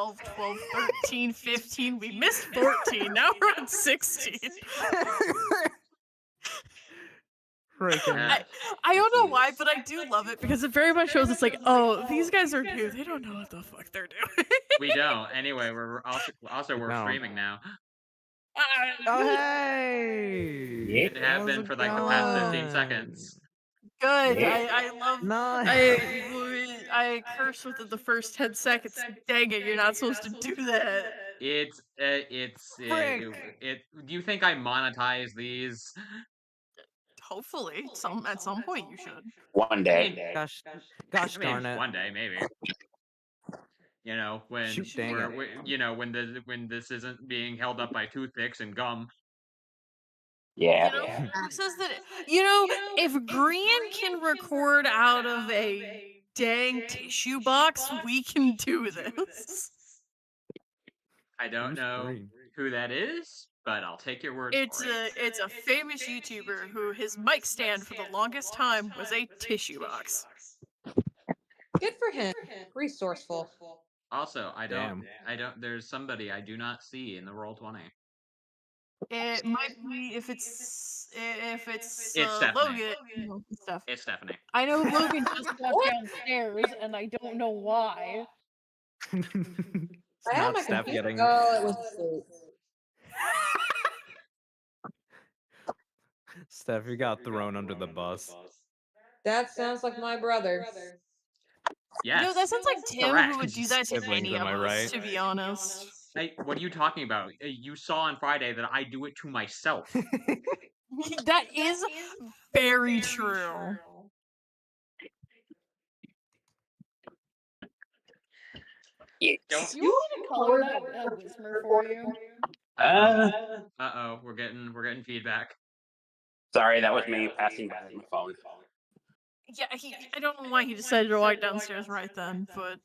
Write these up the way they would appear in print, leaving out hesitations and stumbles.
12, 12, 13, 15. We missed 14. Now we're on 16. Freaking. I don't know why, but I do love it because it very much shows it's like, oh, these guys are new. They don't know what the fuck they're doing. We don't. Anyway, we're we're don't. streaming now. Oh, hey! Yeah. It have How's been it for like the past 15 going? seconds. Good. Yeah. I love. Nice. I cursed within the first 10 seconds. Dang it! You're not supposed to do that. Frick. Do you think I monetize these? Hopefully, at some point you should. One day. Gosh I mean, darn it. one day maybe. You know, when Shoot, dang it. when this isn't being held up by toothpicks and gum. Yeah. You know, who says that? You know, if Grian can record out of a dang tissue box, we can do this. I don't Who's know green? who that is, but I'll take your word for it. It's a famous YouTuber who his mic stand for the longest time was a tissue box. Good for him. Resourceful. Also, I Damn. don't. There's somebody I do not see in the Roll20. It might be if it's Stephanie. Logan. No, it's Steph. It's Stephanie. I know Logan just got downstairs, and I don't know why. It's I had not my Steph computer. getting. Oh, it was asleep. Steph, you got thrown under the bus. That sounds like my brother. Yes. No, that sounds like Tim Correct. who would do that to Siblings, any am of I us, right? to be honest. Hey, what are you talking about? You saw on Friday that I do it to myself. That is very true. Don't. You want to color that Whismer for you? Uh-oh, we're getting feedback. Sorry, that was me passing by my phone. Yeah, I don't know why he decided to walk downstairs right then, but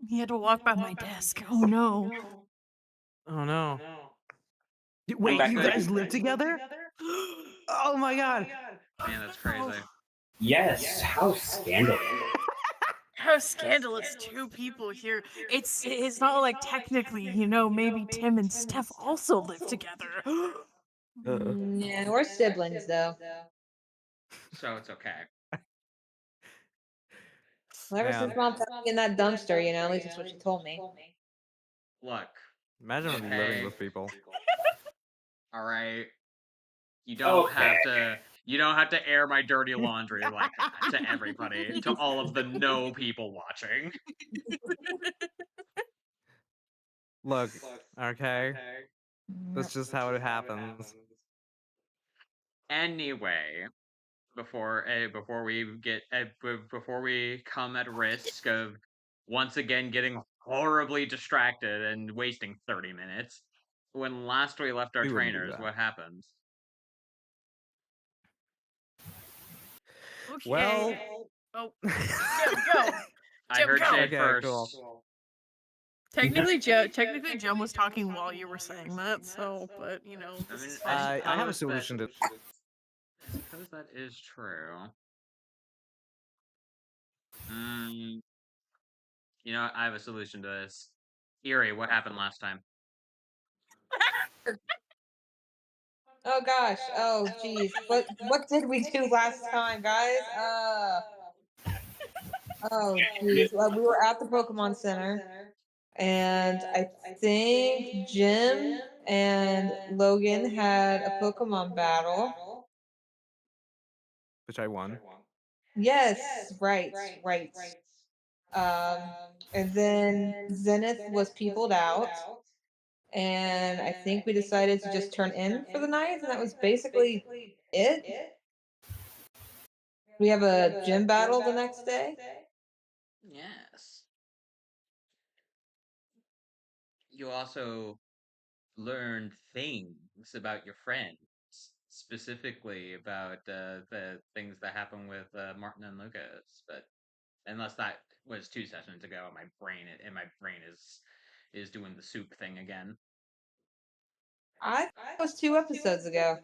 he had to walk by my desk. Oh no. Oh no. Wait, back you there. guys live together? Oh my god. Man, that's crazy. Yes, how scandalous. How scandalous, two people here. It's not like technically, you know, maybe Tim and Steph also live together. Yeah, we're siblings though. So it's okay. Well, ever Man. since mom found me in that dumpster, you know, at least that's what she told me. Look, Imagine Okay. living with people. all right. You don't Okay. have to air my dirty laundry like that to everybody, to all of the no people watching. Look, okay? That's just how it happens. Anyway, before we come at risk of once again getting horribly distracted and wasting 30 minutes, when last we left our We wouldn't do trainers, that. what happened? Okay. Well, Oh, Jim, go. I Jim, heard go. Jade Okay, first. cool. Technically, Jim was talking while you were saying that, so, but, you know, this is fine. I have a suppose solution to. I suppose that is true. You know, I have a solution to this. Erie, what happened last time? Oh gosh. Oh geez. What did we do last time, guys? Oh geez. Well, we were at the Pokemon Center, and I think Jim and Logan had a Pokemon battle. Which I won. Yes, right. And then Zenith was peopled out, and I think we decided to just turn in for the night, and that was basically it. We have a gym battle the next day. Yes. You also learned things about your friends, specifically about the things that happened with Martin and Lucas. But unless that was 2 sessions ago, my brain is doing the soup thing again. I thought it was 2 episodes ago.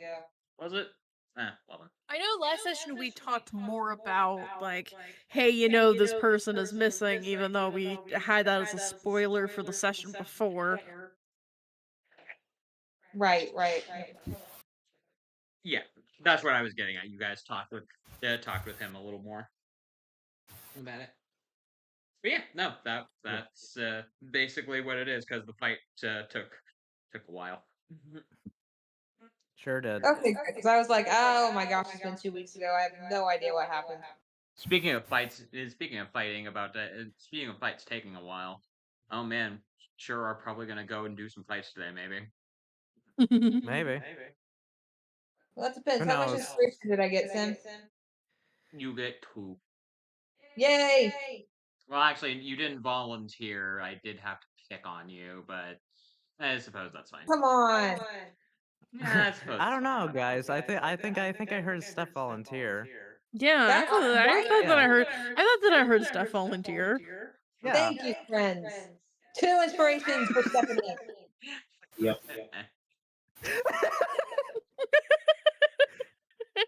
Was it? Well then. I know last session we talked more about, like, hey, this person is missing, even though we had that as a spoiler for the session before. Right. Yeah, that's what I was getting at. You guys talked with him a little more about it. But yeah, no, that's basically what it is because the fight took a while. Sure did. Okay, good. Because I was like, oh my gosh, it's been 2 weeks ago. I have no idea what happened. Speaking of fights, speaking of fighting, speaking of fights taking a while. Oh man, sure are probably gonna go and do some fights today, maybe. Maybe. Well, that depends. Who How much knows? inspiration did I get, Sim? You get 2. Yay! Well, actually, you didn't volunteer. I did have to pick on you, but I suppose that's fine. Come on. Yeah, I suppose. I don't know, guys. I think I heard Steph volunteer. Yeah, That's I right. thought that I Yeah. heard Steph volunteer. Yeah. Thank you, friends. 2 inspirations for Stephanie. Yep.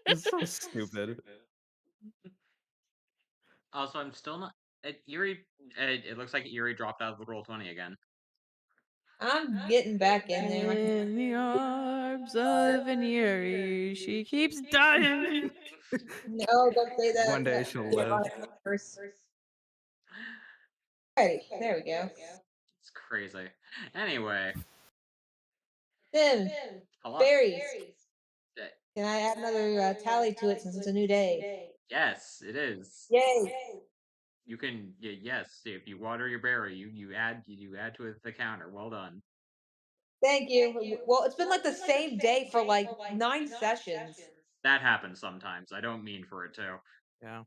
It's so stupid. Also, I'm still not. Eerie. It looks like Eerie dropped out of the Roll20 again. I'm getting back in there. In the arms of an Yuri, she keeps dying. No, don't say that. One day she'll live. First. Right, there we go. It's crazy. Anyway, Sim, hello. berries. Uh, Can I add another tally to it since it's a new day? Yes, it is. Yay! You can. Yes, if you water your berry, you add to it the counter. Well done. Thank you. Well, it's been like the same day for like 9 sessions. That happens sometimes. I don't mean for it to. Yeah.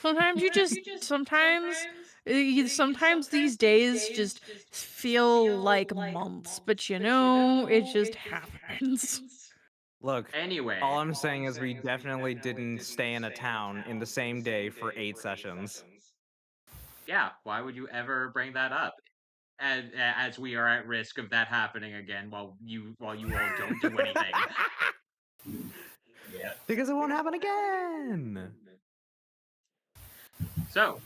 Sometimes sometimes these days just feel like months, but it just happens. Look, Anyway, all I'm saying is we definitely didn't stay in a town in the same day for 8 sessions. yeah. Why would you ever bring that up? As we are at risk of that happening again, while you all don't do anything. Yeah. Because it won't happen again. So,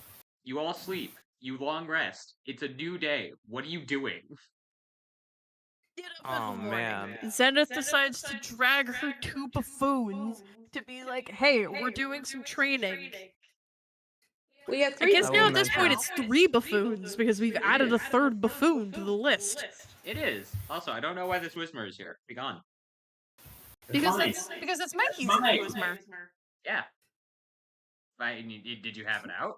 you all sleep. You long rest. It's a new day. What are you doing? Get up Oh in the morning. man. Zenith decides to drag her 2 buffoons to be like, hey, we're doing some training. We have I 3 guess I now will at this point mention- it's 3 buffoons because we've added a 3rd buffoon to the list. It is. Also, I don't know why this Whismer is here. Be gone. Because Fine. that's Mikey's Mine. Whismer. Yeah. Did you have it out?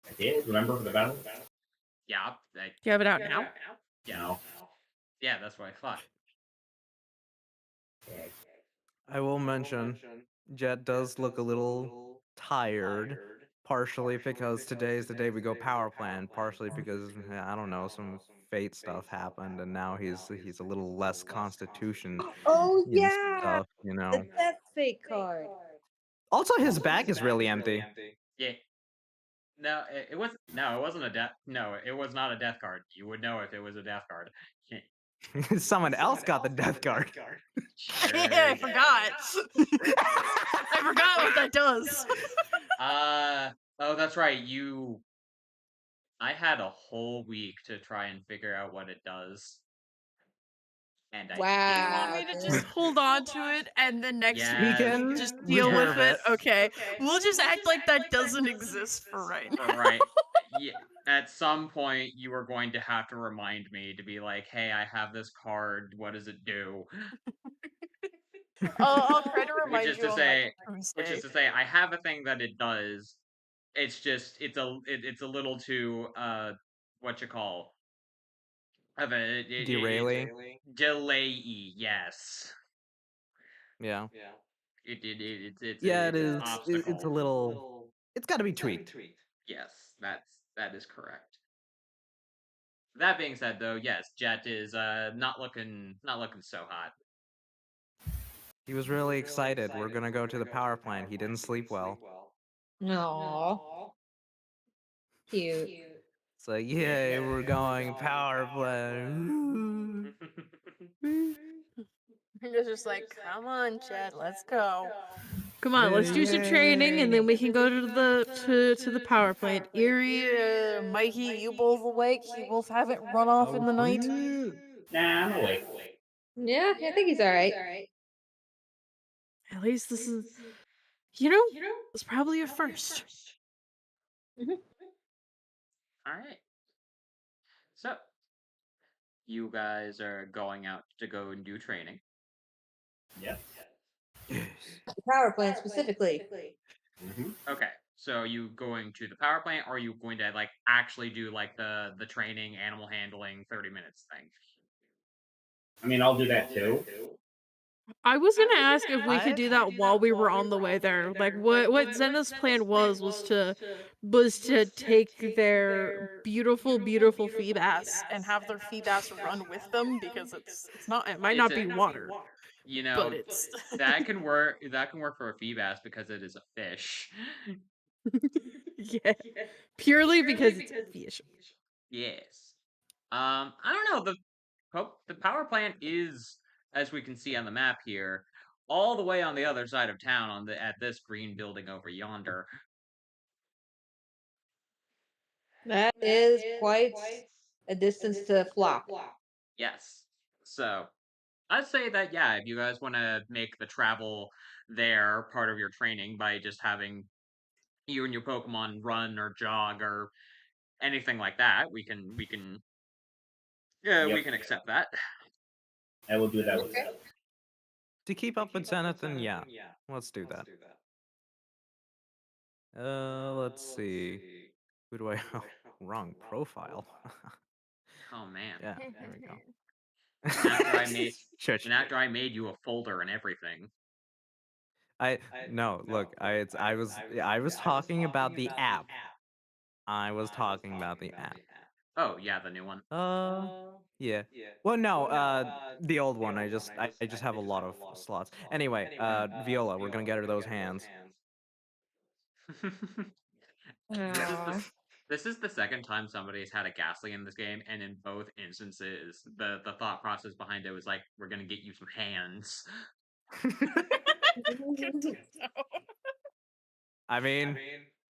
I did. Remember for the battle? Yeah. Do you have it out now? Yeah. No. Yeah, that's what I thought. Okay. I will mention Jet does look a little tired, partially because today is the day we go power plant, partially because I don't know, some fate stuff happened and now he's a little less constitution Oh and yeah, stuff, the death fate card. Also his bag is really empty. Yeah. No, it wasn't a death. No, it was not a death card. You would know if it was a death card. Someone else got the death card. Yeah, I forgot. I forgot what that does. Oh, that's right. I had a whole week to try and figure out what it does. And I Wow. You want me to just hold on to it and then next Yeah. week can just deal with reserve it? it. Okay. We'll just act like that doesn't exist for right now. Right. Yeah. At some point, you are going to have to remind me to be like, "Hey, I have this card. What does it do?" I'll try to remind Which is you to on say, Tuesday. I have a thing that it does. It's just it's a little too what you call of a Derailing. delay-y, yes. Yeah. It's Yeah, it an is. It's obstacle. a little. It's got to be tweaked. Yes, that is correct. That being said, though, yes, Jet is not looking so hot. He was really excited. We're gonna go to the power plant. He didn't sleep well. Aww. Cute. It's like, yay, we're going power plant. It's just like, come on, Chad, let's go. Come on, let's do some training, and then we can go to the power plant. Erie, Mikey, you both awake? You both haven't run off in the night? Nah, I'm awake. Yeah, I think he's all right. At least this is, it's probably a first. All right. So, you guys are going out to go and do training. Yep. Yes. The power plant specifically. Mm-hmm. Okay. So, you going to the power plant, or are you going to like actually do like the training, animal handling, 30 minutes thing? I mean, I'll do that too. I was gonna ask if we could do that while we were on the way there. Like, what Zena's plan was to take their beautiful Feebass and have their Feebass run with them, because it might not be water, You know, but it's that can work. That can work for a Feebass because it is a fish. yeah, purely because it's a fish. Yes. I don't know. The power plant is, as we can see on the map here, all the way on the other side of town at this green building over yonder. That is quite a distance to flop. Yes. So I'd say that, yeah, if you guys want to make the travel there part of your training by just having you and your Pokemon run or jog or anything like that, we can we Yep. can accept that. I will do that with Okay. that. To keep up with Zenith, then yeah, let's do that. Let's see. Who do I? Wrong profile. Oh man. Yeah, there we go. And after I made you a folder and everything. Look, I was talking about the app. I was talking about the app. Oh yeah, the new one. Yeah. Well, no, the old one. I just have a lot of slots. Anyway, Viola, we're gonna get her those hands. Aw. This is the second time somebody's had a Ghastly in this game, and in both instances, the thought process behind it was like, we're gonna get you some hands. I mean,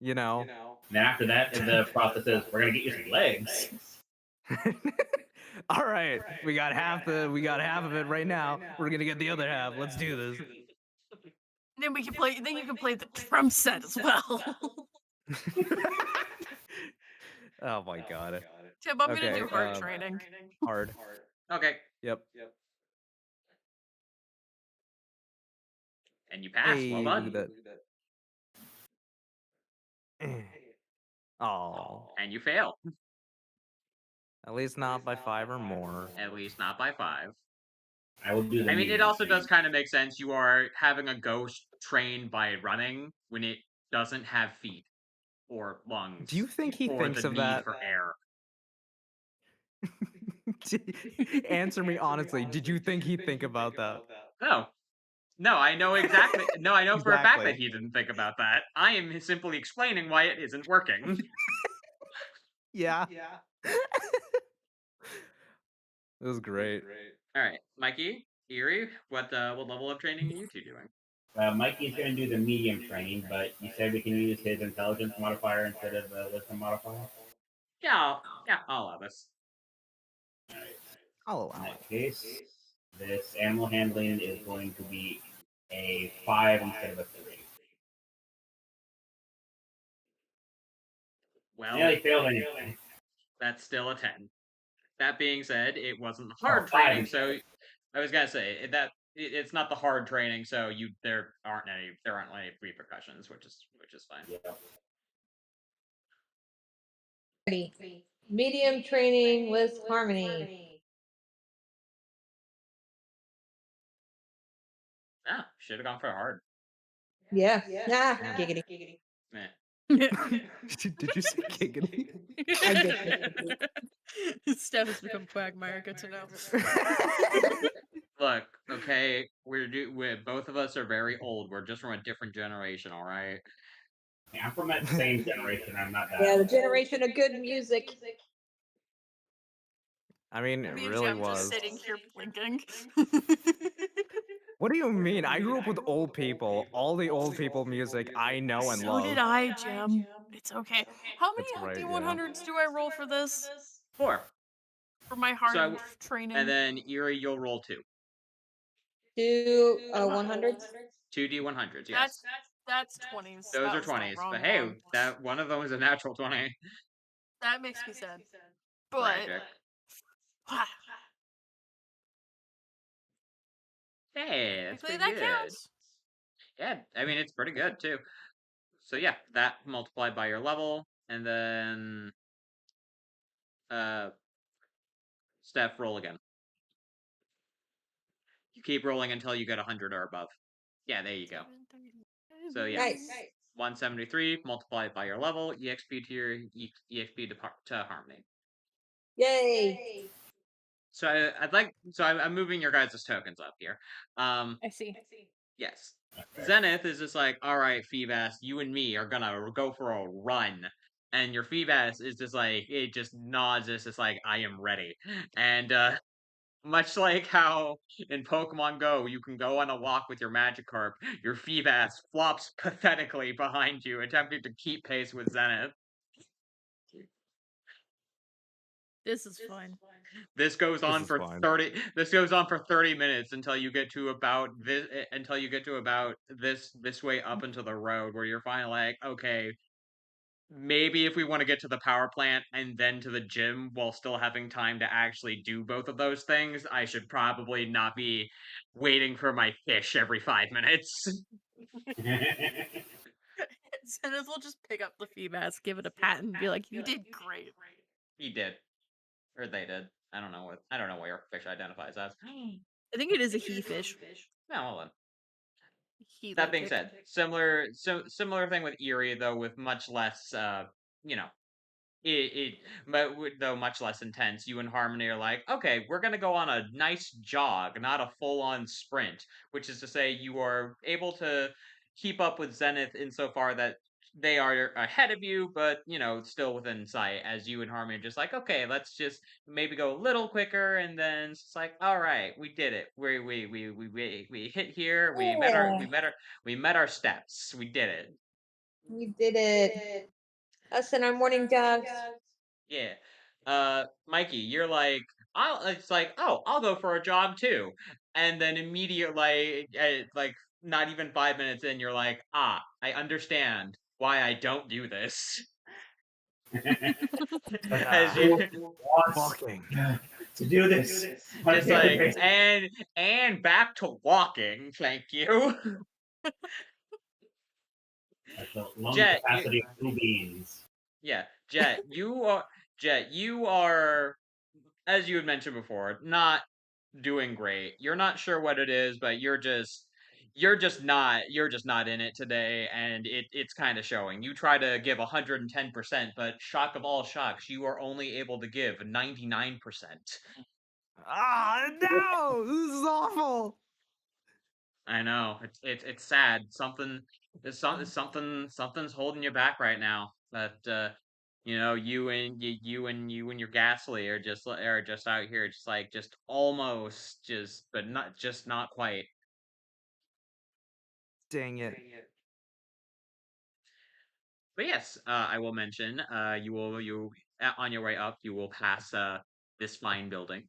you know. And then after that, the process is we're gonna get you some legs. All right, we got half of it right now. We're gonna get the other half. Let's do this. Then we can play. Then you can play the drum set as well. Oh my god. Tim, I'm Okay, gonna do hard training. Hard. Okay. Yep. And you pass. Well done. Look at that. Oh. And you fail. At least not by 5 or more. At least not by 5. I will do the I mean, it medium also does training. kind of make sense. You are having a ghost train by running when it doesn't have feet or lungs. Do you think he or thinks the of need that? for air. Answer me honestly. Did you think he'd think about that? No, I know exactly. No, I know for a fact that Exactly. he didn't think about that. I am simply explaining why it isn't working. Yeah. It was great. All right, Mikey, Erie, what level of training are you two doing? Mikey's gonna do the medium training, but you said we can use his intelligence modifier instead of the wisdom modifier. Yeah, I'll allow this. Alright. I'll In allow it. that case, this animal handling is going to be a 5 instead of a 3. Well, Nearly failed anything. that's still a 10. That being said, it wasn't Oh, hard 5 training, instead. so I was gonna say that it's not the hard training, so there aren't any repercussions, which is fine. Yeah. Ready. Medium training with Harmony. Ah, should have gone for hard. Yeah. Nah, giggity. Meh. Did you say giggity? I did. Steph has become Quagmire. Good to know. Look, okay, we're both of us are very old. We're just from a different generation, all right? Yeah, I'm from that same generation. I'm not that. Yeah, the old. generation of good music. I mean, it Me and really Tim was. just sitting here blinking. What do you mean? I grew up with old people. All the old people music I know and So did love. I, Jim. It's okay. How That's many right, yeah. D100s do I roll for this? 4. For my So hard and training? then Erie, you'll roll 2. 2 100s. 2 D100s, yes. That's 20s. Those That are was the 20s. wrong But hey, one. that one of them is a natural 20. That makes me sad. But Tragic. Hey, that's technically pretty that good. counts. Yeah, I mean it's pretty good too. So yeah, that multiplied by your level, and then Steph, roll again. You keep rolling until you get 100 or above. Yeah, there you go. So yeah, Nice. 173 multiplied by your level, EXP to your EXP to Harmony. Yay. So I'm moving your guys' tokens up here. I see. Yes. Zenith is just like, all right, Feebas, you and me are gonna go for a run. And your Feebas is just like, it just nods, it's just like, I am ready. And much like how in Pokemon Go you can go on a walk with your Magikarp, your Feebas flops pathetically behind you, attempting to keep pace with Zenith. This is fun. This goes on for fine. 30. This goes on for 30 minutes until you get to about this. Until you get to about this way up into the road, where you're finally like, okay, maybe if we want to get to the power plant and then to the gym while still having time to actually do both of those things, I should probably not be waiting for my fish every 5 minutes. Zenith will just pick up the Feebas, give it a pat, and be like, "You did great." He did, or they did. I don't know what your fish identifies as. I think it is a he fish. No, hold on. He That being said, similar thing with Erie, though, with much less, you know, though much less intense. You and Harmony are like, okay, we're gonna go on a nice jog, not a full-on sprint, which is to say, you are able to keep up with Zenith insofar that they are ahead of you, but still within sight. As you and Harmony are just like, okay, let's just maybe go a little quicker, and then it's like, all right, we did it. We hit here. We met our steps. We did it. We did it. Us and our morning jogs. Yeah. Mikey, you're like, I'll go for a jog too. And then immediately, like, not even 5 minutes in, you're like, I understand why I don't do this. As you, Walking. To do this. just like, and back to walking, thank you. That's the lung Jet, capacity of 2 beans. Yeah, Jet, you are, as you had mentioned before, not doing great. You're not sure what it is, but you're just not in it today, and it's kind of showing. You try to give 110%, but shock of all shocks, you are only able to give 99%. Ah, no! This is awful. I know, it's sad. Something's holding you back right now. That you and your Ghastly are just out here, just almost, but not quite. Dang it. But yes, I will mention, you on your way up, you will pass this fine building.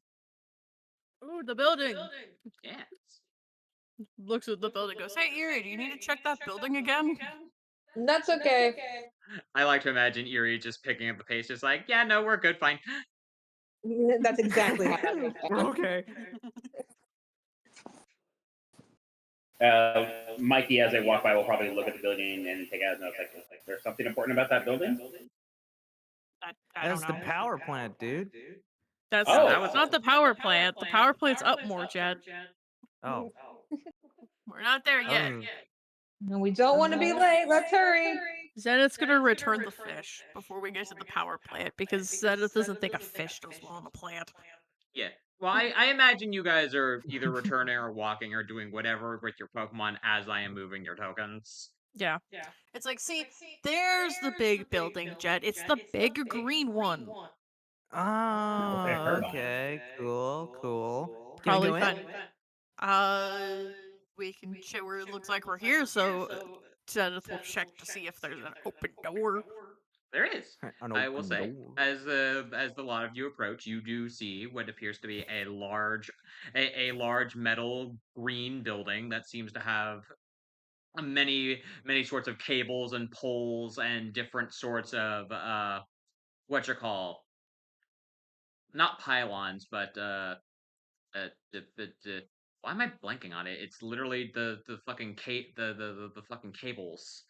Ooh, the building. Yes. Looks at the building, goes, "Hey, Erie, do you need to check that building again?" That's okay. I like to imagine Erie just picking up the pace, just like, yeah, no, we're good, fine. That's exactly how that goes down. Okay. Mikey, as I walk by, will probably look at the building and take out notes. Like, there's something important about that building? I That's don't the know. power plant, dude. That's Oh. That was not the power plant. The power plant's up more, Jet. Oh. We're not there yet. And we don't want to be late. Let's hurry. Zenith's gonna return the fish before we get to the power plant because Zenith doesn't think a fish does well on a plant. Yeah. Well, I imagine you guys are either returning or walking or doing whatever with your Pokemon as I am moving your tokens. Yeah. It's like, see, there's the big building, Jet. It's the big green one. Oh, okay. Cool. Can we Probably go in? fun. we can check where it looks like we're here, so Zenith will check to see if there's an open door. There is. An I will open say, door. as the lot of you approach, you do see what appears to be a large metal green building that seems to have many sorts of cables and poles and different sorts of what you call, not pylons, but why am I blanking on it? It's literally the fucking the fucking cables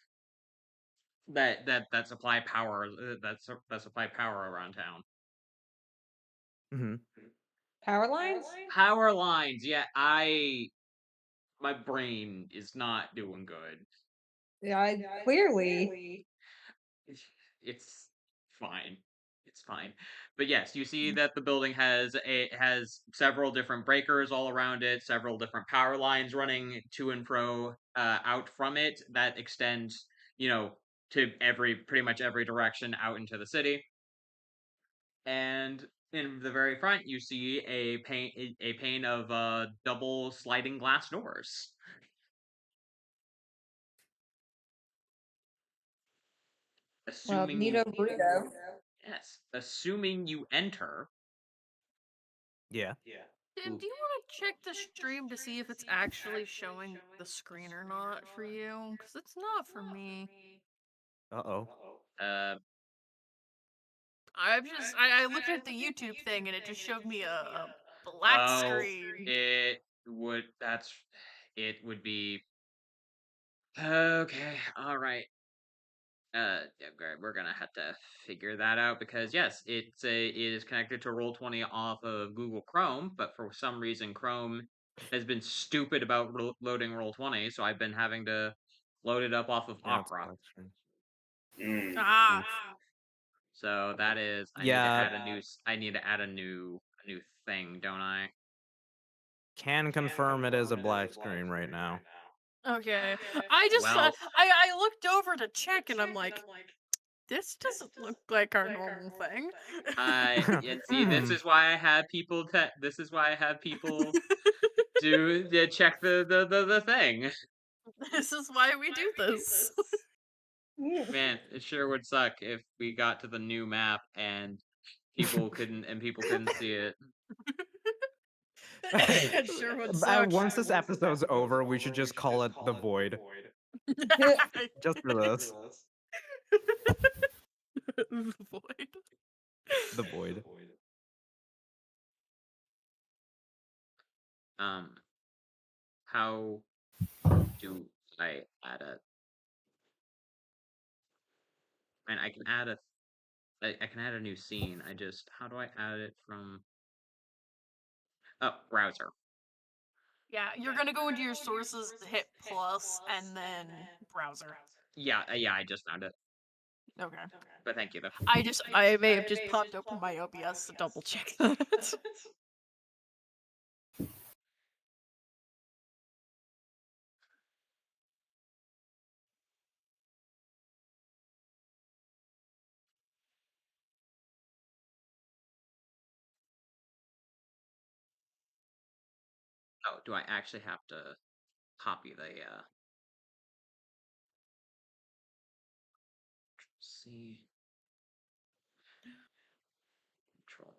that supply power that supply power around town. Hmm. Power lines? Power lines. Yeah, my brain is not doing good. Yeah, clearly. It's fine. It's fine. But yes, you see that the building has several different breakers all around it, several different power lines running to and fro out from it that extend, to pretty much every direction out into the city. And in the very front, you see a pane of double sliding glass doors. Well, Assuming Nito burrito. Yes, assuming you enter. Yeah. Tim, do you want to check the stream to see if it's actually showing the screen or not for you? Because it's not for me. Uh-oh. Uh, I looked at the YouTube thing and it just showed me a black oh, screen. it would be okay. All right. Yeah, great. We're gonna have to figure that out because yes, it is connected to Roll20 off of Google Chrome, but for some reason Chrome has been stupid about loading Roll20, so I've been having to load it up off of Yeah, it's Opera. black screen. Ah, So that is, I Yeah. need to add a new thing, don't I? Can confirm it is a black screen right now. okay. I just Well, I looked over to check and I'm like, this doesn't look like our normal thing. see, this is why I have people. This is why I have people check the thing. This is why we do this. Man, it sure would suck if we got to the new map and people couldn't see it. It sure would suck. Once this episode's over, we should just call it The Void. Just for this. The void. The Void. How do I add a? And I can add I can add a new scene. How do I add it from? Oh, browser. Yeah, you're gonna go into your sources, hit plus, and then browser. Yeah, I just found it. Okay. But thank you though. I may have just popped open my OBS to double check that. Oh, do I actually have to copy the C Control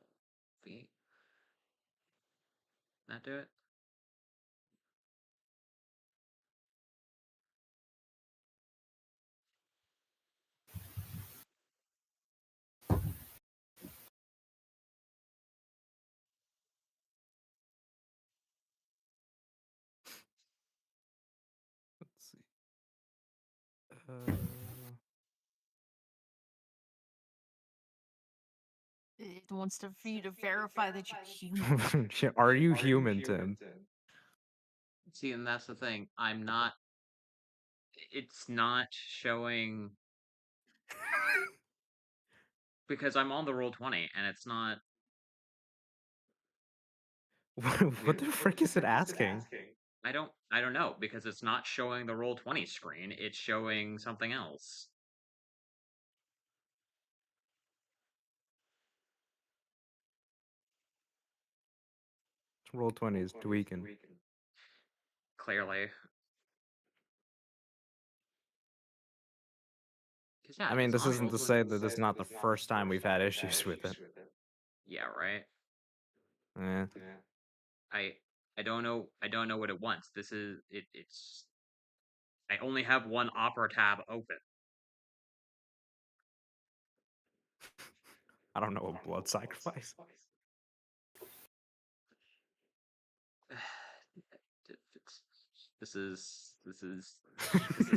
V? That do it? Let's see. It wants for you to verify that you're human. Are you human, Tim? See, and that's the thing. I'm not. It's not showing because I'm on the Roll20 and it's not. What the frick is it asking? I don't know because it's not showing the Roll20 screen. It's showing something else. Roll20 is tweaking. clearly. 'Cause, yeah, I mean, it's this isn't awful. to say that this is not the first time we've had issues with it. Yeah, right. Eh. I I don't know what it wants. It's I only have one Opera tab open. I don't know a blood sacrifice. This is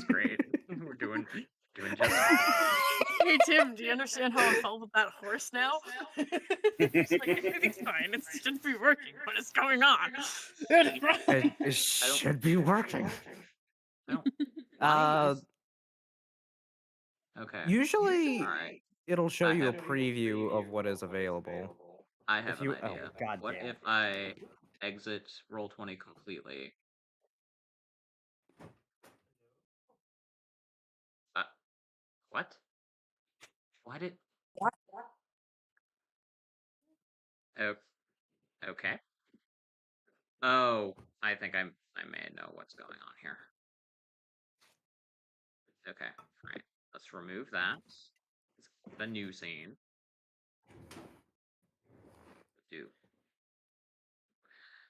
great. We're doing just fine. Hey Tim, do you understand how I felt with that horse now? It's like everything's fine. It should be working. What is going on? It should be working. I don't. Why is okay? Usually All right. it'll show I you a have preview of what is available. I have If an you idea. god What damn if it. I exit Roll20 completely? What? Why did? Oh, okay. Oh, I think I may know what's going on here. Okay, all right. Let's remove that. The new scene. Do.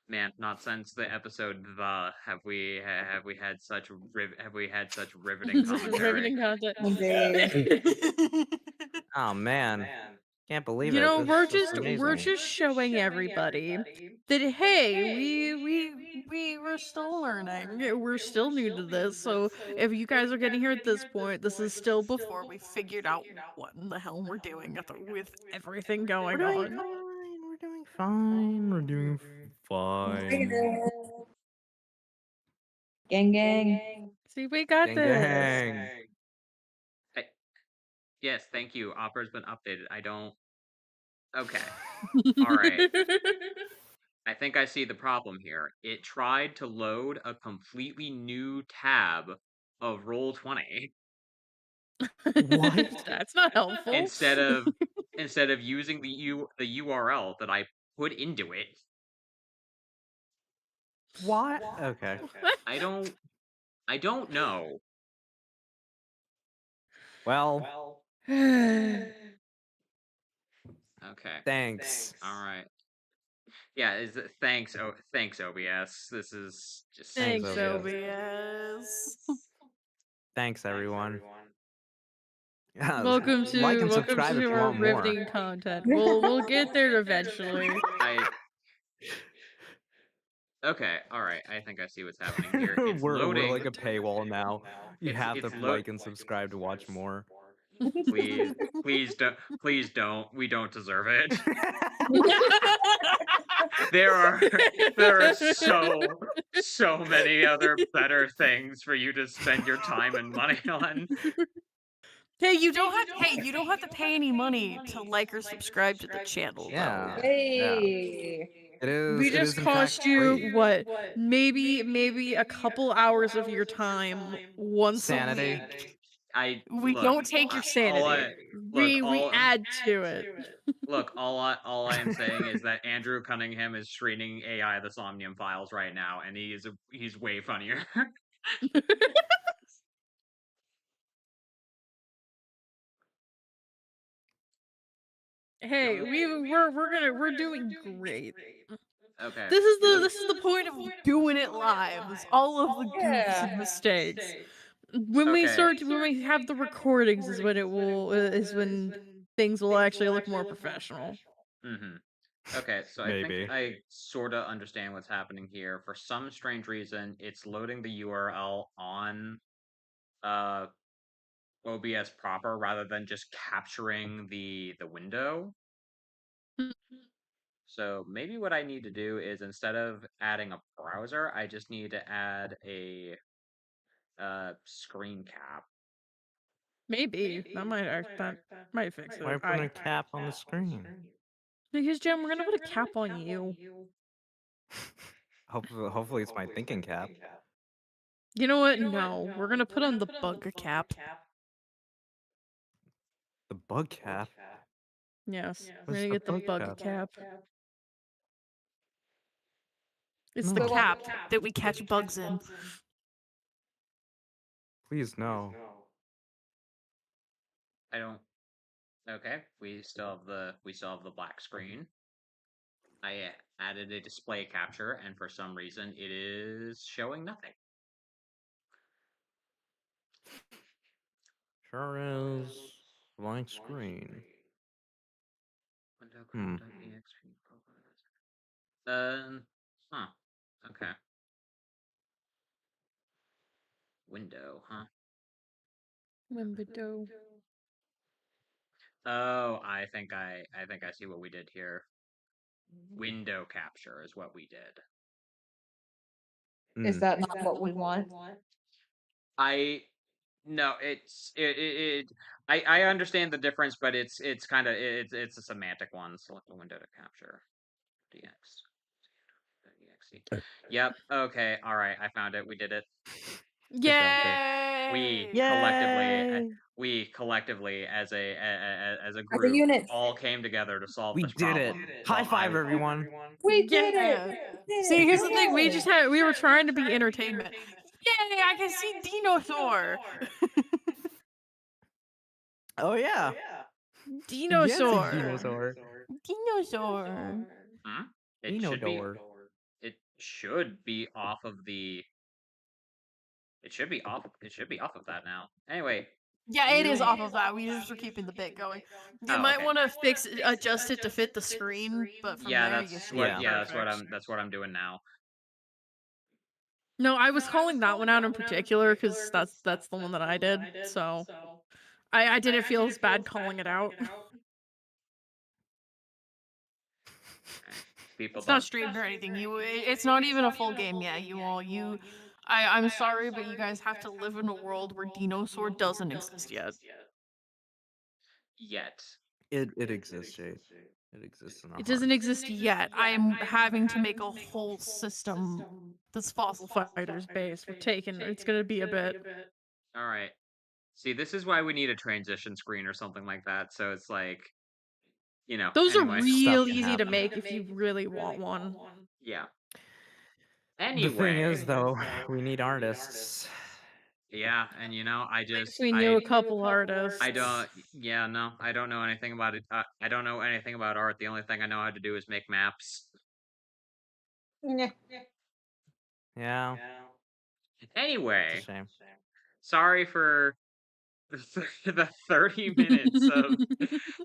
Man, not since the episode The have we had such riveting commentary. Riveting content. Indeed. Oh man. Can't believe You it. know, This is amazing. we're just showing everybody that hey, we're still learning. We're still new to this. So if you guys are getting here at this point, this is still before we figured out what in the hell we're doing with everything We're going doing on. fine. We're doing fine. We're doing fine. Gang, gang. See, we got Gang this. gang. Yes, thank you. Opera's been updated. I don't. Okay. All right. I think I see the problem here. It tried to load a completely new tab of Roll20 What? That's not helpful. instead of using the URL that I put into it. What? Okay. I don't know. Well, Okay. thanks. All right. Yeah, thanks OBS. This is just Thanks, OBS. OBS. Thanks everyone. Welcome to like and subscribe if you our want more. riveting content. We'll get there eventually. Okay, all right. I think I see what's happening here. It's we're loading. like a paywall now. You have to it's like and subscribe to watch more. Please don't. We don't deserve it. There are so many other better things for you to spend your time and money on. Hey, you don't have to pay any money to like or subscribe to the channel. Yeah. Though. Hey. It is. We it is just in cost fact you free. what? Maybe a couple hours of your time once Sanity. a week. We don't take your sanity. We add to it. Look, all I am saying is that Andrew Cunningham is screening AI the Somnium Files right now, and he's way funnier. Hey, we're doing great. Okay. This is the point of doing it live. Is all of the goofs and mistakes. When we have the recordings is when things will actually look more professional. Mm-hmm. Okay, so I think I sort of understand what's happening here. For some strange reason, it's loading the URL on OBS proper rather than just capturing the window. So maybe what I need to do is instead of adding a browser, I just need to add a screen cap. Maybe that might fix it. Why put a cap on the screen? Because Jim, we're gonna put a cap on you. Hopefully it's my thinking cap. You know what? No, we're gonna put on the bug cap. The bug cap? Yes, we're What's gonna the get the bug bug cap? cap. It's the No. cap that we catch bugs in. Please no. I don't. Okay, we still have the black screen. I added a display capture, and for some reason, it is showing nothing. Sure is blank screen. Window Hmm. Chrome.exe huh. Okay. Window, huh? Window. Oh, I think I see what we did here. Window capture is what we did. Is Mm. that not what we want? No, I understand the difference, but it's kind of it's a semantic one. Select the window to capture. DX. DXE. Yep. Okay. All right. I found it. We did it. Good job, Jake. Yay! We collectively as a As a group unit. all came together to solve We this did it. problem. High five, everyone. We did Yeah. it. We did See, it. here's the thing. We Yay. were trying to be entertainment. Yay! I can see Dinosaur. Oh yeah. Dinosaur. Dinosaur. Dinosaur. Hmm? It should be. Dinodor. It should be off of the. It should be off. It should be off of that now. Anyway. Yeah, it is off of that. We just were keeping the bit going. You Oh, might okay. want to adjust it to fit the screen, but from Yeah, there you that's see what. it Yeah, that's perfect. what I'm doing now. No, I was calling that one out in particular because that's the one that I did. So I didn't feel as bad calling it out. People It's not don't. streamed or anything. It's not even a full game yet. I'm sorry, but you guys have to live in a world where Dinosaur doesn't exist yet. Yet. It exists, Jade. It exists in our It doesn't hearts. exist yet. I'm having to make a whole system that's Fossil Fighters based. It's gonna be a bit. All right. See, this is why we need a transition screen or something like that. So it's like, Those anyway. are real Stuff can easy to happen. make if you really want one. Yeah. The thing is, Anyway. though, we need artists. Yeah, and I At just least we knew a couple artists. I don't. Yeah, no, I don't know anything about it. I don't know anything about art. The only thing I know how to do is make maps. Yeah. Yeah. Anyway, It's a shame. sorry for the 30 minutes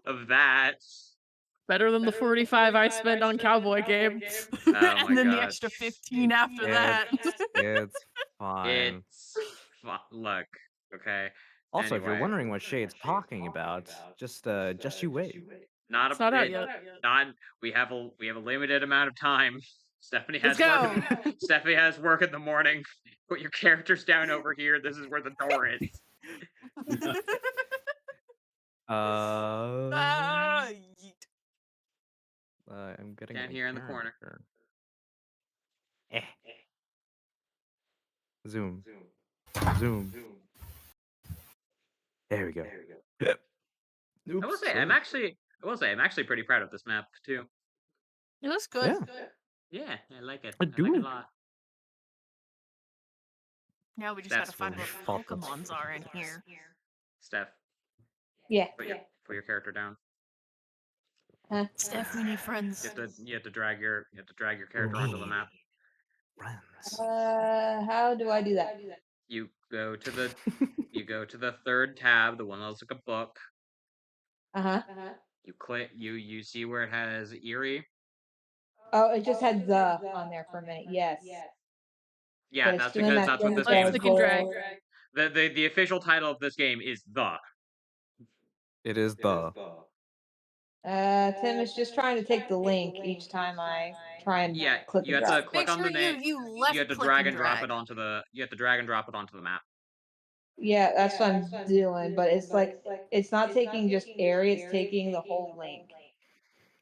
of that. Better than the 45 I spent on Cowboy Game. Oh my and then the gosh. extra 15 after that. It's fine. Look, okay. Also, if you're Anyway. wondering what Shade's talking about, just you wait. Not It's not out yet. We have a limited amount of time. Stephanie has Let's work. go. Stephanie has work in the morning. Put your characters down over here. This is where the door is. Yeet. I'm getting Down my here in the corner. character. Zoom. There we go. I will say I'm actually pretty proud of this map too. It looks good. Yeah, I like it. I I like do. it a lot. Now we just That's gotta find really what fun. Pokemons are in here. Steph, Yeah. put your character down. Huh? Steph, we need friends. You have to drag your character onto the map. Friends. How do I do that? You go to the third tab, the one that looks like a book. Uh-huh. You click. You see where it has Erie. Oh, it just had the on there for a minute. Yes. Yeah, But that's it's doing because that that's what thing this with game the is Click and called. drag. The official title of this game is The. It is the. Tim is just trying to take the link each time I try and click you and have to drag. click Make on the sure name. you left You have to click drag and and drop drag. it onto the. You have to drag and drop it onto the map. Yeah, that's what I'm doing, but it's like it's not taking just area, it's taking the whole link.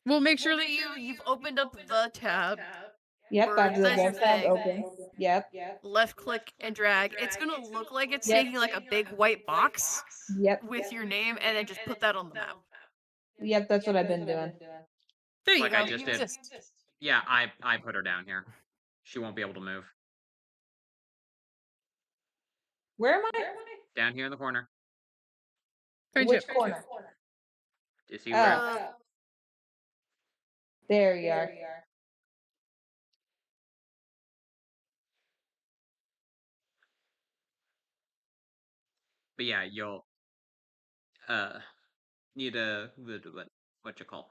Well, make sure that you've opened up the tab. Yep, Where I have it the says your web tab thing. open. Yep. Left click and drag. It's gonna look like it's Yep. taking like a big white box Yep. with your name, and then just put that on the map. Yep, that's what I've been doing. There you Like go. I just You did. exist. Yeah, I put her down here. She won't be able to move. Where am I? Down here in the corner. Friendship. Which corner? Do you see where? Oh, there you are. But yeah, you'll need a what you call.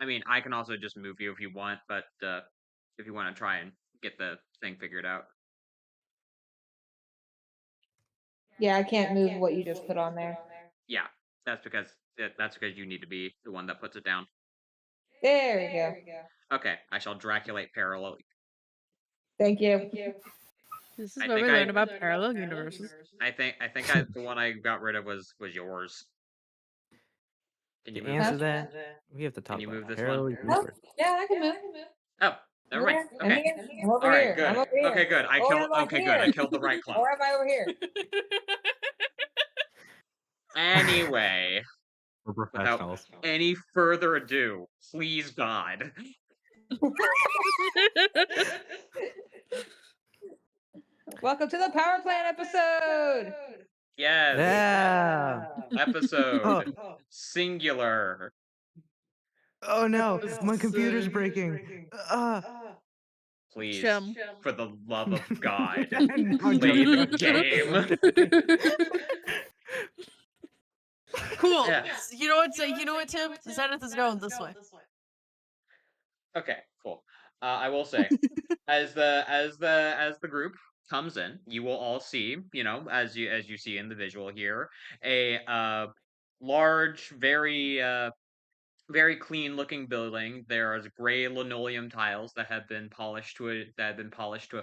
I mean, I can also just move you if you want, but if you want to try and get the thing figured out. Yeah, I can't move what you just put on there. Yeah, that's because you need to be the one that puts it down. There we go. Okay, I shall Draculate parallel. Thank you. This is I what we think learn about parallel universes. I think the one I got rid of was yours. Can you To move answer this? that, we have to talk you about move this parallel one? Oh, universe. yeah, I can move. Oh, never mind. I'm Okay. here. I'm over All right, here. good. I'm over here. Okay, good. Or am I Okay, good. I here? killed the right clone. Or am I over here? Anyway, We're without professionals. any further ado, please God. Welcome to the power plant episode. Yes. Yeah. Episode singular. Oh no, This my is, computer's breaking. Please, Shem. for the love of God, No, I'm play joking, the I'm joking, game. I'm joking. Cool. Yeah. You know what, Tim? Zenith is going this way. Okay, cool. I will say, as the group comes in, you will all see, as you see in the visual here, a large, very clean looking building. There is gray linoleum tiles that have been polished to a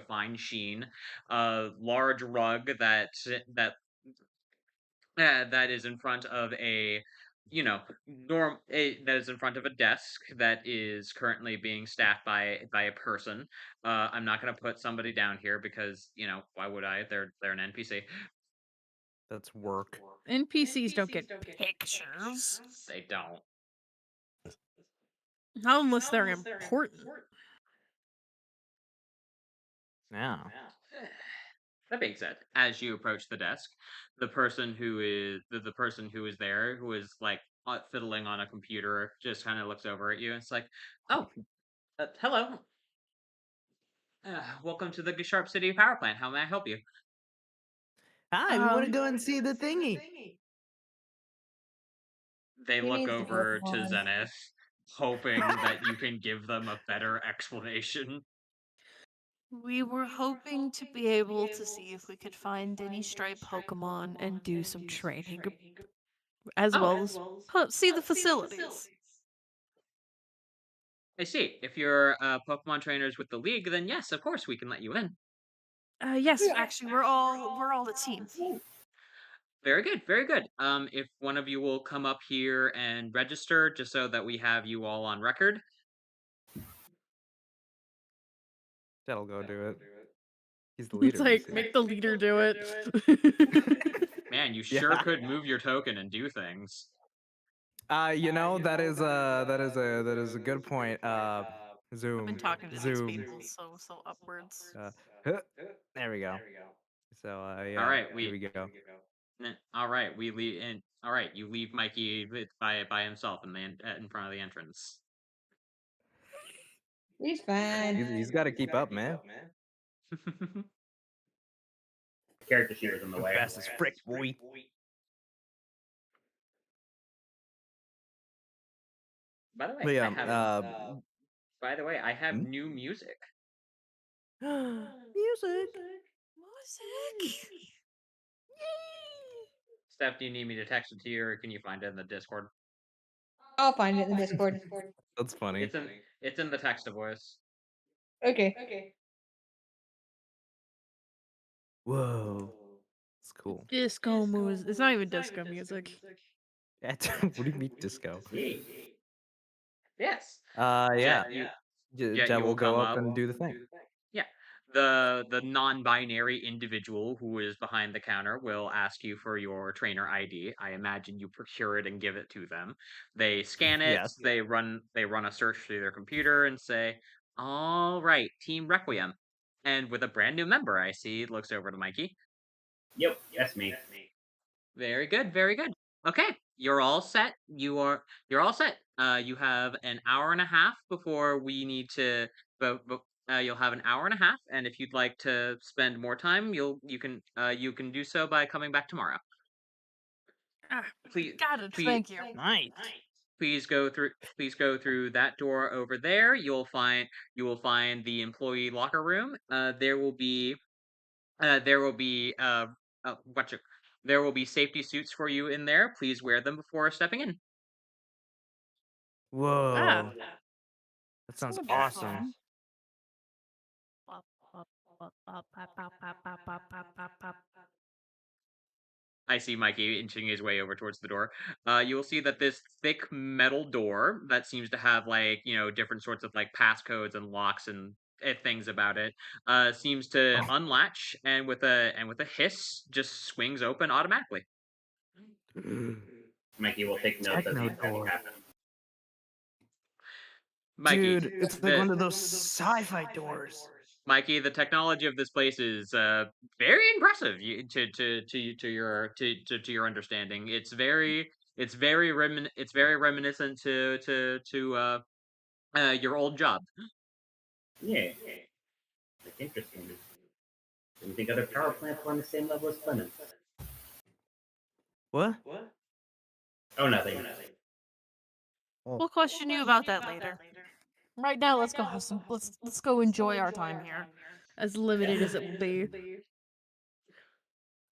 fine sheen. A large rug that is in front of a that is in front of a desk that is currently being staffed by a person. I'm not going to put somebody down here because why would I? They're an NPC. That's work. NPCs don't get pictures. They don't. Not unless they're important. Yeah. That being said, as you approach the desk, the person who is there, who is like fiddling on a computer, just kind of looks over at you and it's like, "Oh, hello. Welcome to the Sharp City Power Plant. How may I help you?" Hi, we want to go and see the thingy. They He look needs to over go to on. Zenith, hoping that you can give them a better explanation. We were hoping to be able to see if we could find any stray Pokemon and do some training, as well as see the facilities. I see. If you're Pokemon trainers with the league, then yes, of course we can let you in. Yes, actually, we're all a team. Very good, very good. If one of you will come up here and register, just so that we have you all on record. That'll go do it. He's the leader. It's like, you see. make the leader do it. Man, you sure could move your token and do things. That is a good point. Zoom. I've been talking to Zoom. these people, so upwards. There we go. So yeah. All right, here we go. All right, we leave. And all right, you leave Mikey by himself in front of the entrance. He's fine. He's got to keep up, man. Character shear's in the way. Fast as frick, boy. By the way, But yeah, I have new music. music. Steph, do you need me to text it to you, or can you find it in the Discord? I'll find it in the Discord. That's funny. It's in the text to voice. Okay. Whoa, it's cool. Disco music. It's not even disco music. What do you mean disco? Yes. Yeah. Jet, Jet you will will go come up up. and do the thing. Yeah. the non-binary individual who is behind the counter will ask you for your trainer ID. I imagine you procure it and give it to them. They scan it, Yes. they run a search through their computer and say, "All right, Team Requiem." And with a brand new member, I see, looks over to Mikey. Yep, that's me. Very good, very good. Okay, you're all set. You're all set. You have an hour and a half before we need to. You'll have an hour and a half, and if you'd like to spend more time, you can do so by coming back tomorrow. Ah, Please, got it. please, Thank you. Nice. please go through that door over there. You will find the employee locker room. There will be what you there will be safety suits for you in there. Please wear them before stepping in. Whoa. That sounds Would be awesome. fun. I see Mikey inching his way over towards the door. You will see that this thick metal door that seems to have different sorts of passcodes and locks and things about it seems to unlatch and with a hiss just swings open automatically. Mikey will take notes as Techno these door. happen. Mikey, Dude, it's like one of those sci-fi doors. Mikey, the technology of this place is very impressive. To your understanding, it's very reminiscent to your old job. Yeah. That's interesting. Do you think other power plants are on the same level as Clemens? What? Oh, nothing. We'll question you about that later. Right now, let's go have some. Let's go enjoy our time here, as limited as it will be.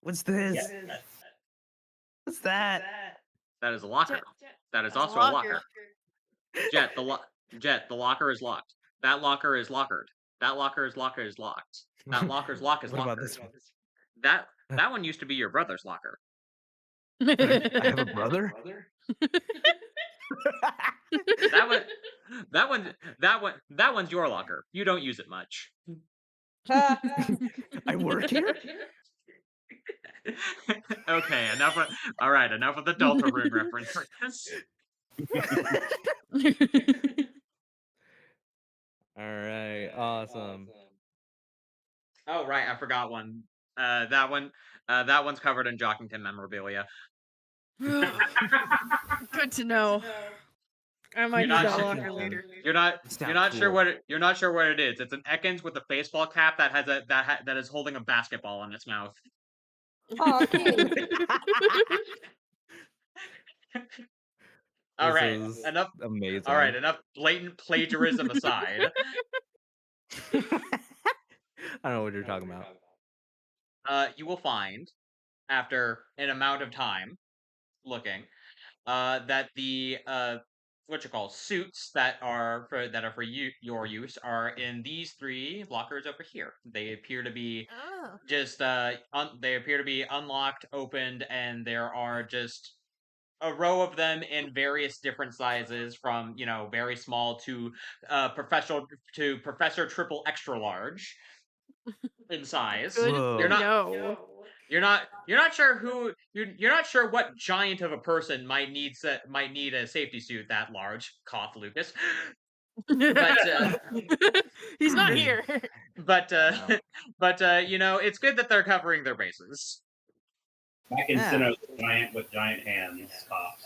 What's this? Yeah, What's that? That is a locker. That is That's also a locker. Jet, the locker is locked. That locker is lockered. That locker's locker is locked. That locker's lock is What locked. about this one? That one used to be your brother's locker. I have a brother? That one's your locker. You don't use it much. I work here? Okay, enough of the Deltarune references. Alright, awesome. Oh right, I forgot one. That one's covered in Jockington memorabilia. Good to know. I might need You're not that sure- locker later. You're not Sounds sure cool. you're not sure what it is. It's an Ekans with a baseball cap that has that is holding a basketball in its mouth. Oh, cute. All This right, is enough. Amazing. All right, enough blatant plagiarism aside. I don't know what you're talking about. You will find, after an amount of time looking, that the suits that are for your use are in these 3 lockers over here. They appear to be Oh. just they appear to be unlocked, opened, and there are just a row of them in various different sizes, from very small to Professor Triple Extra Large in size. Good. Whoa. You're not. No. You're not sure you're not sure what giant of a person might need a safety suit that large. Cough, Lucas. But He's not here. but it's good that they're covering their bases. Back in Yeah. Sinnoh's giant with giant hands. Cops.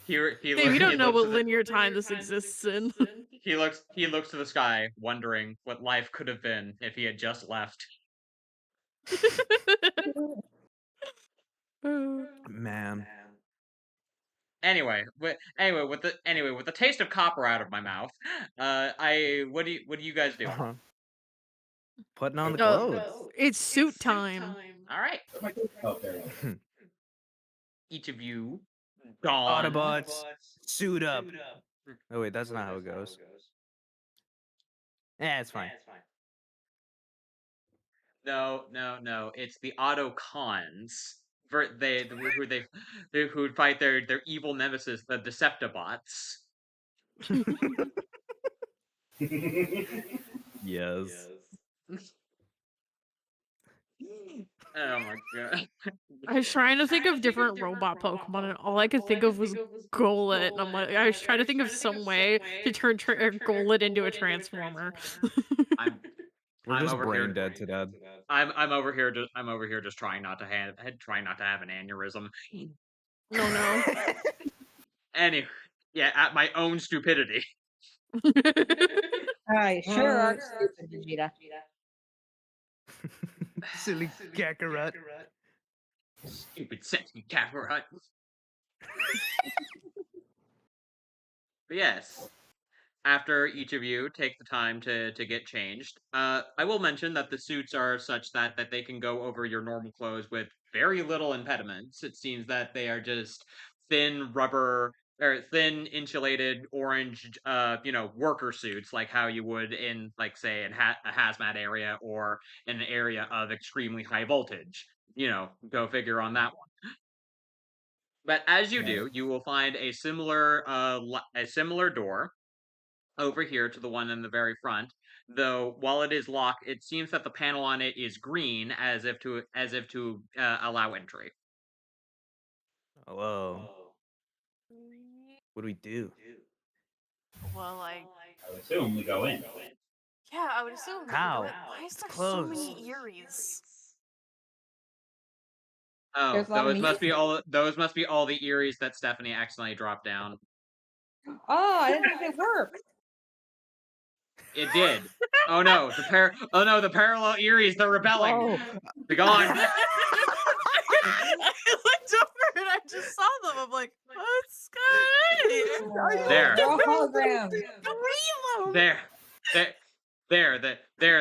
He Hey, we don't know what looks linear time this exists in. he looks to the sky, wondering what life could have been if he had just left. Man. Anyway, with the taste of copper out of my mouth, what do you guys do? Uh-huh. Putting on the Oh, clothes. it's suit time. All right, Oh, there you go. each of you, don. Autobots, suit up. Oh wait, that's not how it goes. Yeah, it's fine. No, it's the Autocons. Who fight their evil nemesis, the Deceptibots. Yes. Oh my god. I was trying to think of different robot Pokemon, and all I could think of was Golett, and I'm like, I was trying to think of some way to turn Golett into a transformer. I'm We're I'm just over brain here. dead to dead. I'm over here just trying not to have an aneurysm. No, no. Anyway, yeah, at my own stupidity. I sure are stupid, Vegeta. Silly Kakarot. Stupid sexy Kakarot. But yes, after each of you take the time to get changed, I will mention that the suits are such that they can go over your normal clothes with very little impediments. It seems that they are just thin rubber or thin insulated orange, worker suits, like how you would in, like, say, a hazmat area or in an area of extremely high voltage. Go figure on that one. But as you Right. do, you will find a similar door over here to the one in the very front. Though while it is locked, it seems that the panel on it is green, as if to allow entry. Hello. What do we do? Well, I would assume we go in. yeah, I would assume. How? Why is It's there so closed. many Eries? Oh, There's a lot of those meat. must be all the Eries that Stephanie accidentally dropped down. Oh, I didn't think they worked. It did. Oh no, the parallel Eries, they're rebelling. Oh, Be gone. I looked over and I just saw them. I'm like, what's going on? There. They're all holograms. There,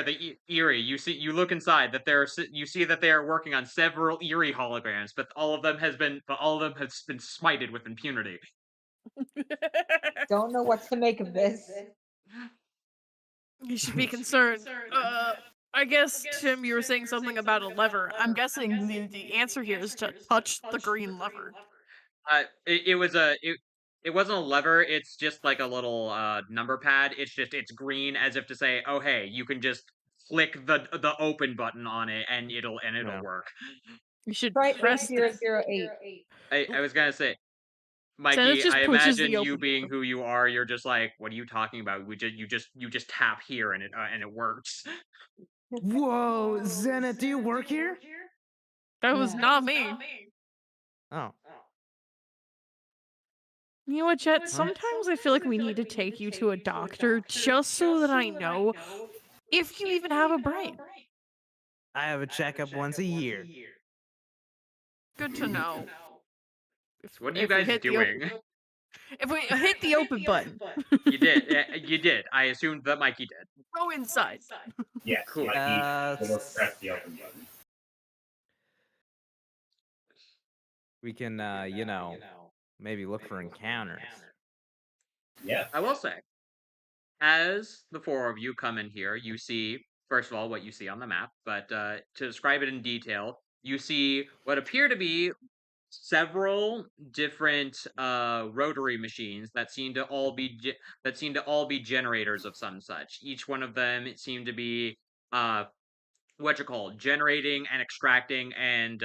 the Eerie. You look inside that you see that they are working on several Eerie holograms, but all of them has been smited with impunity. Don't know what to make of this. You should be concerned. I guess, Tim, you were saying something about a lever. I'm guessing the answer here is to touch the green lever. It wasn't a lever. It's just like a little number pad. It's green, as if to say, "Oh hey, you can just flick the open button on it, and it'll Yeah. work." You should Right, press the... 008. I was gonna say, Dennis Mikey, just I pushes the imagine you open being button. who you are, you're just like, what are you talking about? You just tap here and it works. Whoa, Zenith, do you work here? That was No. not me. Oh. You know what, Jet? Sometimes I feel like we need to take you to a doctor just so that I know if you even have a brain. I have a checkup once a year. Good to know. What are you If we guys hit the doing? If we hit the open button, You did. You did. I assumed that Mikey did. go inside. Yes, Cool. Mikey will press the open button. We can, maybe look for encounters. Yeah. I will say, as the four of you come in here, you see, first of all, what you see on the map, but to describe it in detail, you see what appear to be several different rotary machines that seem to all be generators of some such. Each one of them seem to be generating and extracting and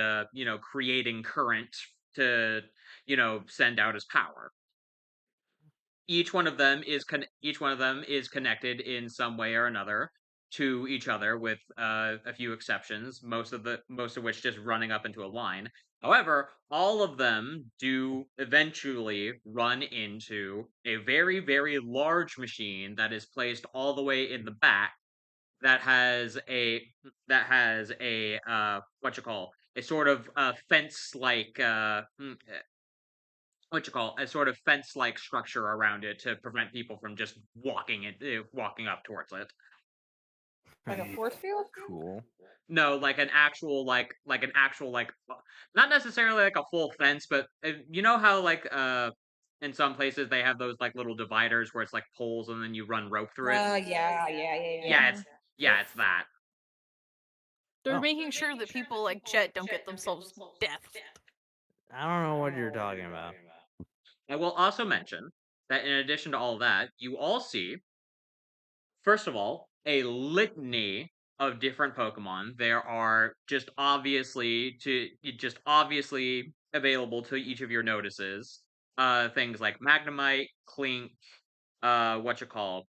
creating current to send out as power. Each one of them is connected in some way or another to each other, with a few exceptions. Most of which just running up into a line. However, all of them do eventually run into a very, very large machine that is placed all the way in the back. That has a a sort of fence like a sort of fence-like structure around it to prevent people from just walking up towards it. Like a force field? Cool. No, like an actual not necessarily like a full fence, but you know how in some places they have those like little dividers where it's like poles and then you run rope through it. It's that. They're Oh. making sure that people like Jet don't get themselves death. I don't know what you're talking about. I will also mention that in addition to all that, you all see first of all, a litany of different Pokemon. There are just obviously available to each of your notices. Things like Magnemite, Clink, what you call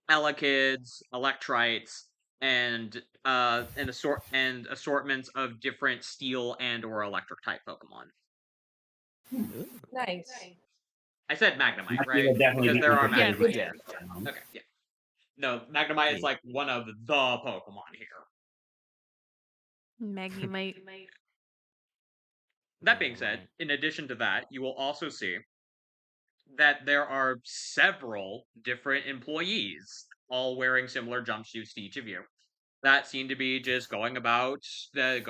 Elekkids, Electrites, and assortments of different Steel and or Electric type Pokemon. Ooh. Nice. I said Magnemite, Actually, right? will definitely Because be there are interested Magnemite. in Yeah. Pokemon. Okay, yeah. No, Magnemite is Yeah. like one of the Pokemon here. Magnemite. That being said, Magnemite. in addition to that, you will also see that there are several different employees, all wearing similar jumpsuits to each of you, that seem to be just going about their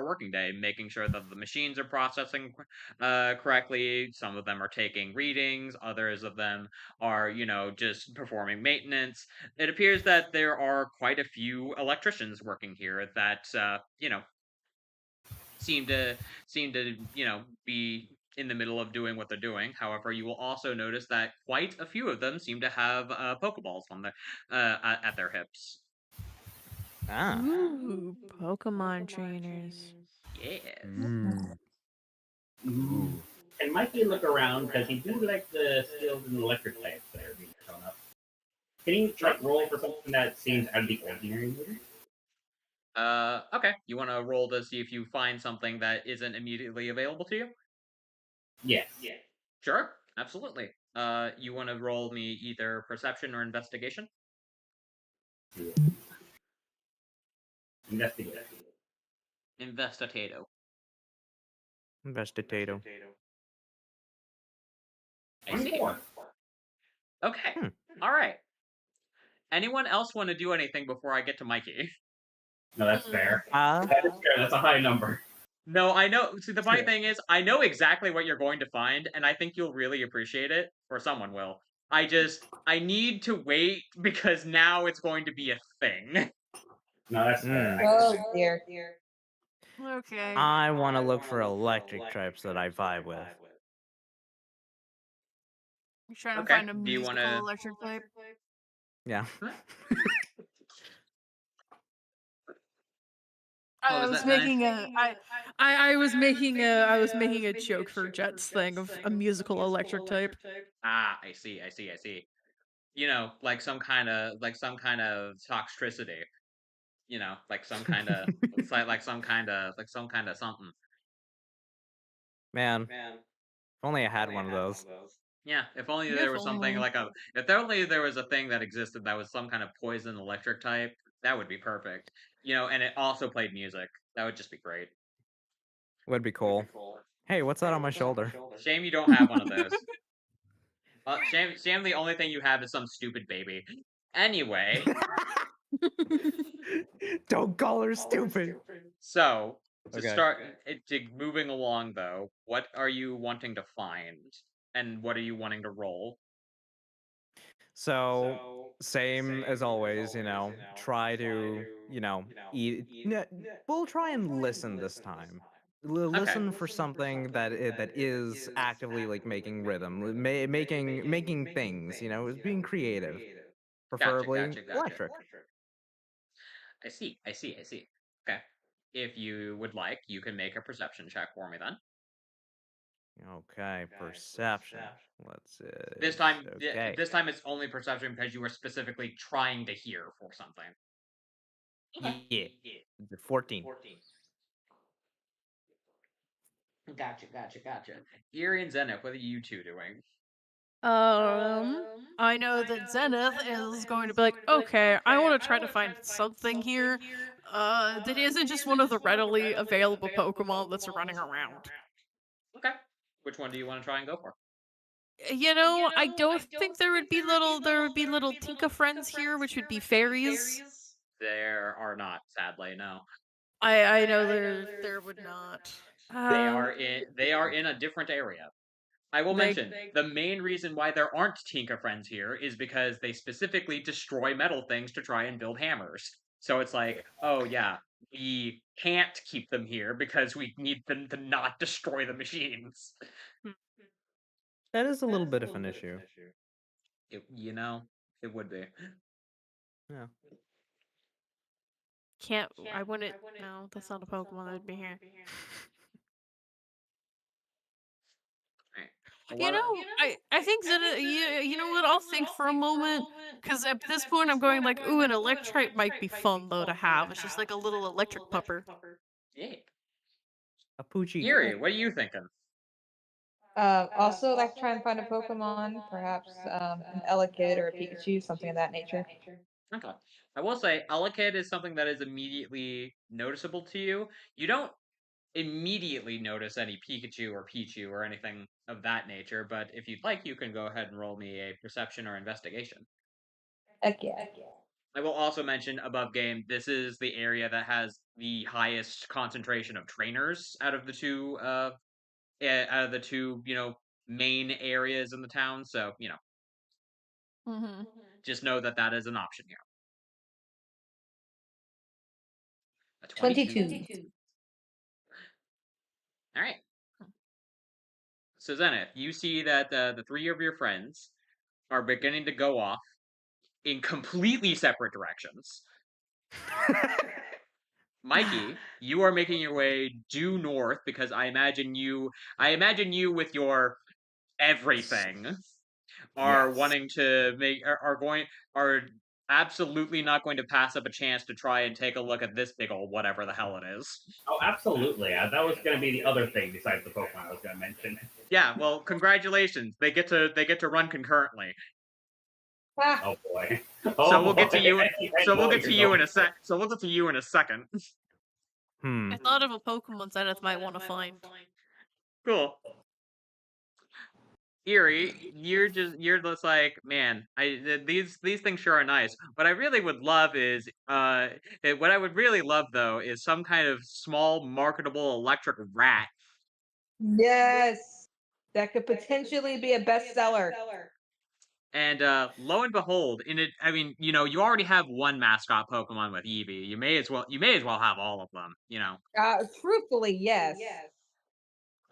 working day, making sure that the machines are processing correctly. Some of them are taking readings, others of them are, just performing maintenance. It appears that there are quite a few electricians working here that seem to be in the middle of doing what they're doing. However, you will also notice that quite a few of them seem to have Pokeballs on their at their hips. Ah. Ooh, Pokemon trainers. Yes. Mm. Ooh. Ooh. And Mikey look around because he do like the skills and electric types that are being shown up. Can you like roll for something that seems out of the ordinary? Maybe? Okay. You want to roll to see if you find something that isn't immediately available to you? Yes. Sure, absolutely. You want to roll me either perception or investigation? Investigate. Investitato. Investitato. I see. 24. Okay. Hmm. All right. Anyone else want to do anything before I get to Mikey? No, that's fair. Uh, That is fair. That's a high number. No, I know. See, the funny Sure. thing is, I know exactly what you're going to find, and I think you'll really appreciate it, or someone will. I need to wait because now it's going to be a thing. No, that's fair. Oh dear. Okay. I want to look for electric types that I vibe with. You're trying to Okay, find a do you musical wanna- electric type. Yeah. What I was was that, making I was making a joke for Jet's thing of a musical electric type. Ah, I see. Like some kind of toxicity. Like some kind of like some kind of something. Man, if only I had one of those. Yeah, if only If there was something only. if only there was a thing that existed that was some kind of poison electric type, that would be perfect. And it also played music. That would just be great. Would be cool. Hey, what's that on my shoulder? Shame you don't have one of those. Shame the only thing you have is some stupid baby. Anyway, Don't call her stupid. so to Okay. start moving along though, what are you wanting to find? And what are you wanting to roll? So, same as always, try to, we'll try and listen this time. Listen for something that is actively like making rhythm, making things, is being creative, preferably Gotcha. electric. I see. Okay. If you would like, you can make a perception check for me then. Okay, perception. Let's see. This time, Okay. this time it's only perception because you were specifically trying to hear for something. Yeah. 14. Gotcha. Erie and Zenith, what are you two doing? I know that Zenith is going to be like, okay, I want to try to find something here, that isn't just one of the readily available Pokemon that's running around. Okay. Which one do you want to try and go for? I don't think there would be little Tinka friends here, which would be fairies. There are not, sadly, no. I know there would not. They are in a different area. I will They- mention the main reason why there aren't Tinka friends here is because they specifically destroy metal things to try and build hammers. So it's like, oh yeah, we can't keep them here because we need them to not destroy the machines. That is a little bit of an issue. It would be. Yeah. Can't. I wouldn't. No, that's not a Pokemon that would be here. You know, I think Zeta. You know what? I'll think for a moment. Because at this point, I'm going like, ooh, an Electrike might be fun though to have. It's just like a little electric pupper. Yeah. A Poochie. Yuri, what are you thinking? Also, like try and find a Pokemon, perhaps an Elekid or a Pikachu, something of that nature. Okay. I will say, Elekid is something that is immediately noticeable to you. You don't immediately notice any Pikachu or Pichu or anything of that nature, but if you'd like, you can go ahead and roll me a perception or investigation. Heck yeah. I will also mention above game, this is the area that has the highest concentration of trainers out of the two, main areas in the town. So, Mm-hmm. just know that that is an option here. A 22. All right. So Zenith, you see that the three of your friends are beginning to go off in completely separate directions. Mikey, you are making your way due north because I imagine you with your everything are Yes. wanting to are absolutely not going to pass up a chance to try and take a look at this big old whatever the hell it is. Oh, absolutely. That was going to be the other thing besides the Pokemon I was going to mention. Yeah, well, congratulations. They get to run concurrently. Ah, Oh boy. So we'll get to you. So we'll boy, get to you're you in going- a sec. So we'll get to you in a second. I thought of a Pokemon Zenith might want to find. Cool. Erie, you're just like, man, these things sure are nice. What I really would love is what I would really love though is some kind of small marketable electric rat. yes. That could potentially be a bestseller. And lo and behold, I mean, you already have one mascot Pokemon with Eevee. You may as well have all of them, Truthfully, yes.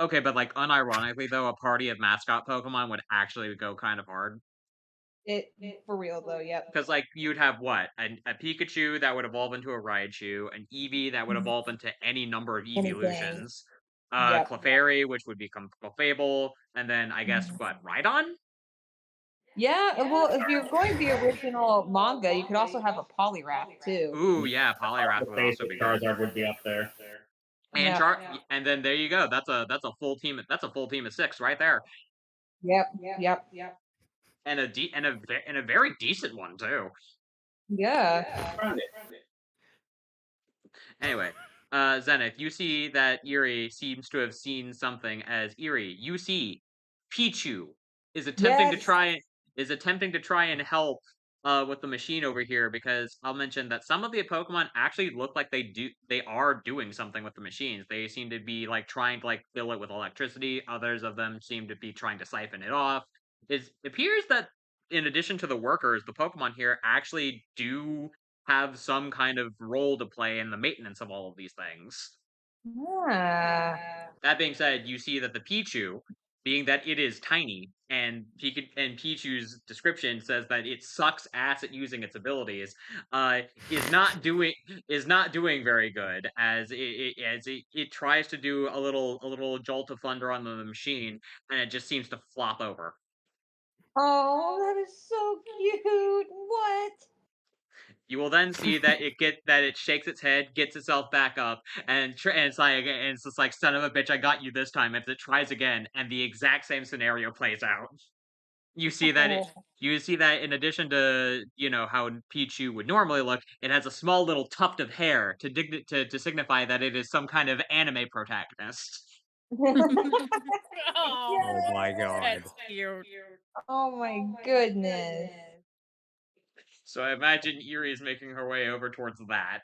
Okay, but like unironically though, a party of mascot Pokemon would actually go kind of hard. It for real though, yep. Because like you'd have what? A Pikachu that would evolve into a Raichu, an Eevee that would evolve into any number of Anything. evolutions, Yep. Clefairy, which would become Clefable, and then I guess what, Rhydon? Yeah, well, if you're going the original manga, you could also have a Poliwrath too. Ooh, yeah, Poliwrath would also be good. Charizard would be up there. And Yep. and then there you go. That's a full team. That's a full team of 6 right there, Yep. and a very decent one too. Yeah. Found it. Anyway, Zenith, you see that Erie seems to have seen something as Erie. You see Pichu is attempting to try and help with the machine over here, because I'll mention that some of the Pokemon actually look like they are doing something with the machines. They seem to be like trying to like fill it with electricity. Others of them seem to be trying to siphon it off. It appears that in addition to the workers, the Pokemon here actually do have some kind of role to play in the maintenance of all of these things. Yeah. That being said, you see that the Pichu, being that it is tiny, and Pichu's description says that it sucks ass at using its abilities, is not doing very good, as it tries to do a little jolt of thunder on the machine, and it just seems to flop over. Oh, that is so cute. What? You will then see that it shakes its head, gets itself back up, and it's just like, son of a bitch, I got you this time. If it tries again, and the exact same scenario plays out. You see that in addition to how Pichu would normally look, it has a small little tuft of hair to signify that it is some kind of anime protagonist. Oh my god. That's cute. Oh my goodness. So I imagine Erie is making her way over towards that.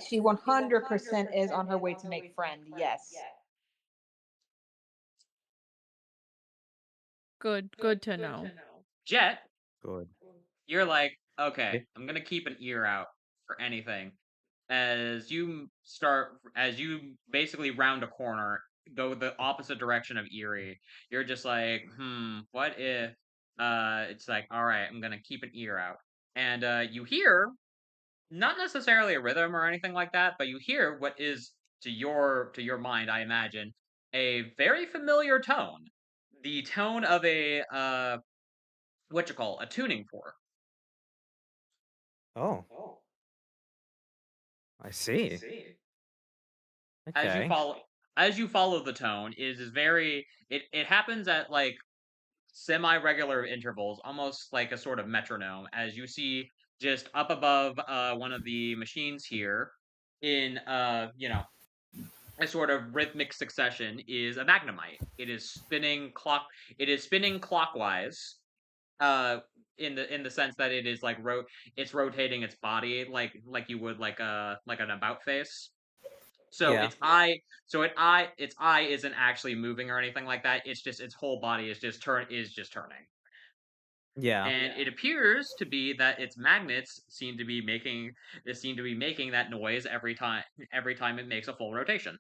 She 100% is on her way to make friend. Yes. Good to know. Jet, Good. you're like, okay, Okay. I'm gonna keep an ear out for anything. As you basically round a corner, go the opposite direction of Erie, you're just like, what if it's like, all right, I'm gonna keep an ear out. and you hear not necessarily a rhythm or anything like that, but you hear what is to your mind, I imagine, a very familiar tone, the tone of a what you call a tuning fork. Oh, I see. As you Okay. follow the tone, is very it happens at like semi-regular intervals, almost like a sort of metronome, as you see just up above one of the machines here in a sort of rhythmic succession is a magnemite. It is spinning clockwise, uh in the sense that it is like it's rotating its body like you would like an about face. So Yeah. its eye isn't actually moving or anything like that. It's just its whole body is just turning. Yeah. And it appears to be that its magnets seem to be making that noise every time it makes a full rotation.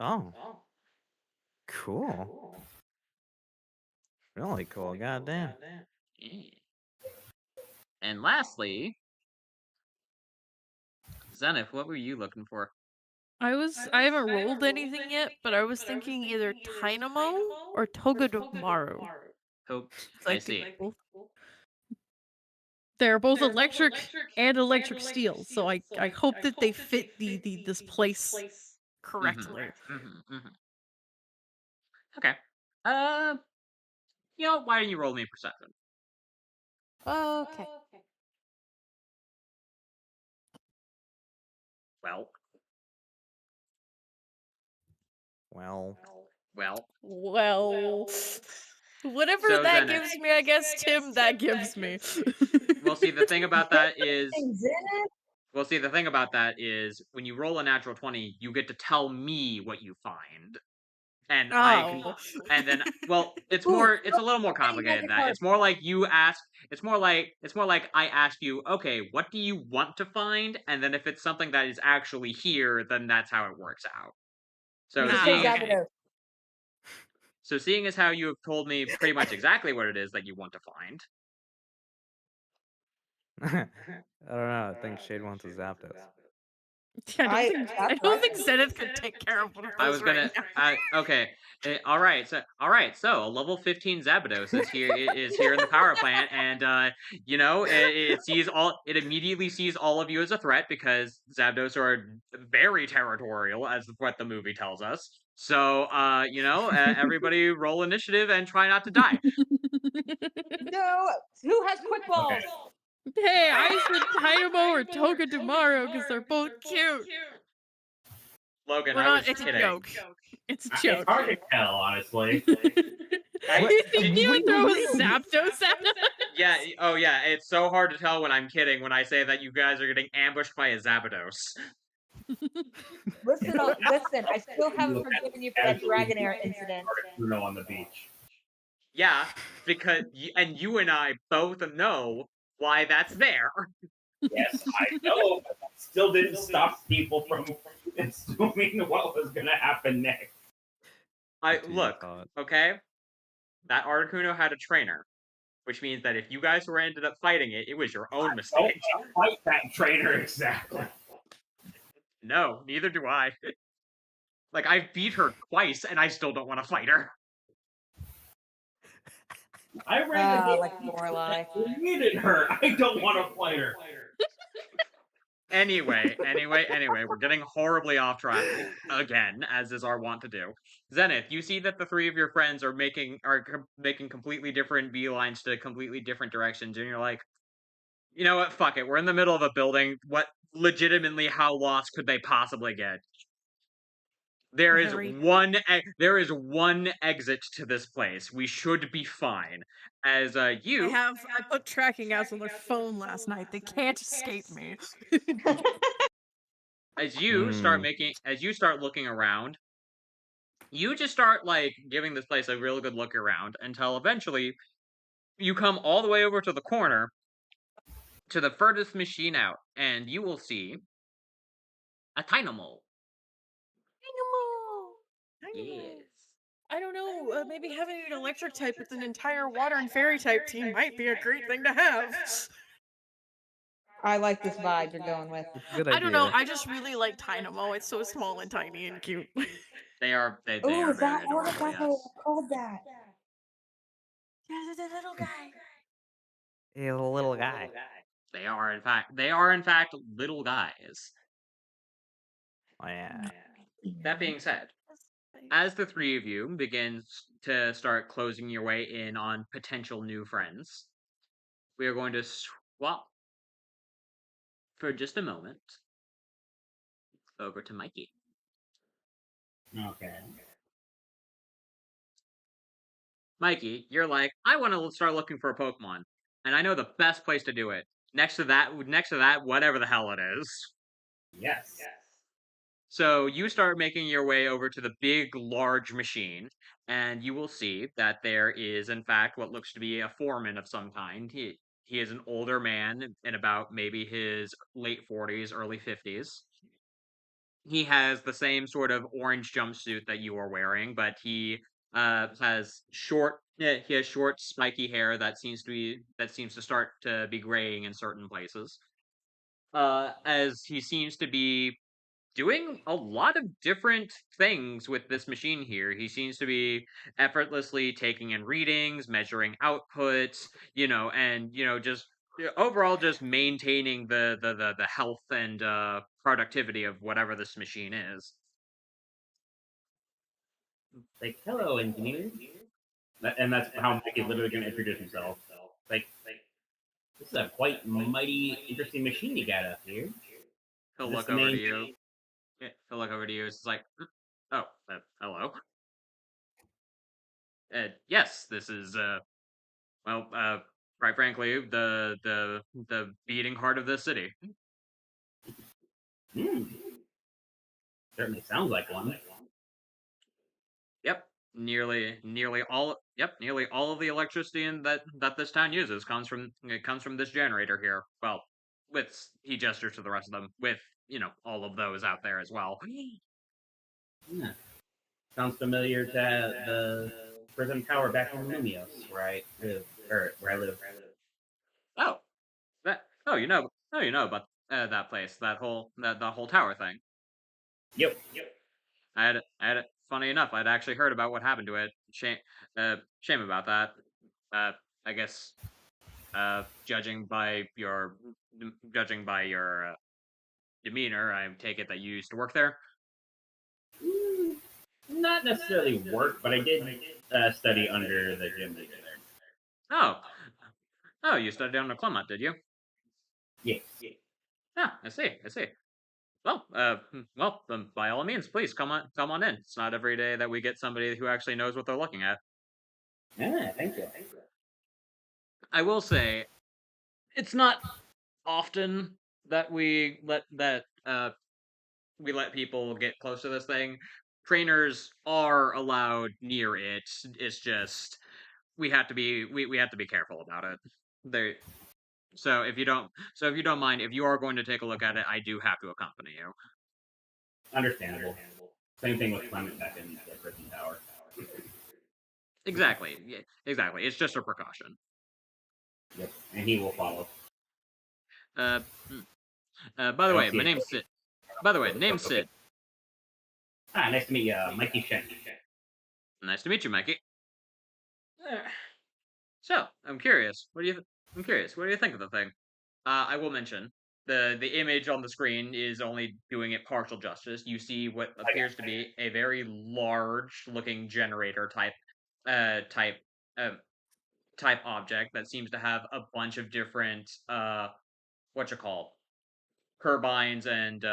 Oh, cool. Really cool. Goddamn. Yeah. And lastly, Zenith, what were you looking for? I haven't rolled anything yet, but I was thinking either Dynamo or Togedemaru. Oh, I I think see. they're both electric and electric steel, so I hope that they fit the this place correctly. Okay. Why don't you roll me a perception? Okay. Well, Well, whatever So, that Zenith. gives me, I guess Tim that gives me. Well, see, the thing about that is, Things in it. when you roll a natural 20, you get to tell me what you find. And Oh. and then, well, it's Ooh, a little more complicated than that. It's more like I ask you, okay, what do you want to find? And then if it's something that is actually here, then that's how it works out. So Ah, seeing okay. seeing as how you have told me pretty much exactly what it is that you want to find. I don't know. I think Shade wants a Zapdos. I don't think Zenith could take care of one of I those was gonna. right now. Okay. All right. So a level 15 Zapdos is here in the power plant, and it immediately sees all of you as a threat because Zapdos are very territorial, as what the movie tells us. So everybody roll initiative and try not to die. No, who has quick balls? Okay. Hey, I said Dynamo or Togedemaru because they're both cute. Logan, We're I not, was it's kidding. a joke. It's a It's joke. hard to tell, honestly. You think you would throw a Zapdos at us? Yeah. Oh, yeah. It's so hard to tell when I'm kidding when I say that you guys are getting ambushed by a Zapdos. Listen, I still haven't forgiven you for that Dragonair incident. Bruno on the beach. Yeah, because you and I both know why that's there. Yes, I know. But that still didn't stop people from assuming what was going to happen next. Look, okay? That Articuno had a trainer, which means that if you guys were ended up fighting it, it was your own mistake. Don't fight that trainer exactly. No, neither do I. Like, I've beat her twice, and I still don't want to fight her. I ran the Like Lorelai. I needed her. I don't want to fight her. Anyway, we're getting horribly off track again, as is our wont to do. Zenith, you see that the three of your friends are making completely different beelines to completely different directions, and you're like, you know what? Fuck it. We're in the middle of a building. Legitimately, how lost could they possibly get? There is one exit to this place. We should be fine. As I put tracking apps on their phone last night. They can't escape me. As you start looking around, you just start like giving this place a real good look around until eventually you come all the way over to the corner to the furthest machine out, and you will see a Dynamo. Yes. I don't know. Maybe having an electric type with an entire water and fairy type team might be a great thing to have. I like this vibe you're going with. It's a good I don't know. idea. I just really like Tynamo. It's so small and tiny and cute. They are Oh, is very that what? adorable. That's why Yes, I called that. Yeah, the little guy. He's a little guy. they are in fact little guys. Oh yeah. That being said, as the three of you begin to start closing your way in on potential new friends, we are going to swap for just a moment over to Mikey. Okay. Mikey, you're like, I want to start looking for a Pokemon, and I know the best place to do it. Next to that, whatever the hell it is. Yes. So you start making your way over to the big, large machine, and you will see that there is, in fact, what looks to be a foreman of some kind. He is an older man in about maybe his late 40s, early 50s. He has the same sort of orange jumpsuit that you are wearing, but he has short, spiky hair that seems to start to be graying in certain places. As he seems to be doing a lot of different things with this machine here. He seems to be effortlessly taking in readings, measuring outputs, and just overall just maintaining the health and productivity of whatever this machine is. Like, hello, engineer. And that's how Mikey's literally going to introduce himself. Like, this is a quite mighty, interesting machine you got up here. He'll Is this look the over main to you. Yeah, he'll look over to you. It's like, oh, hello. Yes, this is quite frankly, the beating heart of this city. Hmm. Certainly sounds like one. Yep, nearly all of the electricity that this town uses comes from this generator here. Well, he gestures to the rest of them with all of those out there as well. Yeah. Sounds familiar to the prison tower back in Lumios, where I live. Oh, you know about that place, that whole tower thing. Yep. I had it. Funny enough, I'd actually heard about what happened to it. Shame about that. I guess, judging by your demeanor, I take it that you used to work there. Mm, not necessarily work, but I did study under the gym leader there. Oh, you studied under Clement, did you? Yes. Yeah, I see. Well, by all means, please come on in. It's not every day that we get somebody who actually knows what they're looking at. Yeah, thank you. I will say, it's not often that we let people get close to this thing. Trainers are allowed near it. It's just we have to be careful about it. They so if you don't mind, if you are going to take a look at it, I do have to accompany you. Understandable. Same thing with Clement back in the prison tower. Exactly. Yeah, exactly. It's just a precaution. Yep, and he will follow. By the way, my name's Sid. By the way, name's Sid. Ah, nice to meet you, Mikey Shen. Nice to meet you, Mikey. So, I'm curious. What do you think of the thing? I will mention the image on the screen is only doing it partial justice. You see what appears to be a very large-looking generator type object that seems to have a bunch of different turbines and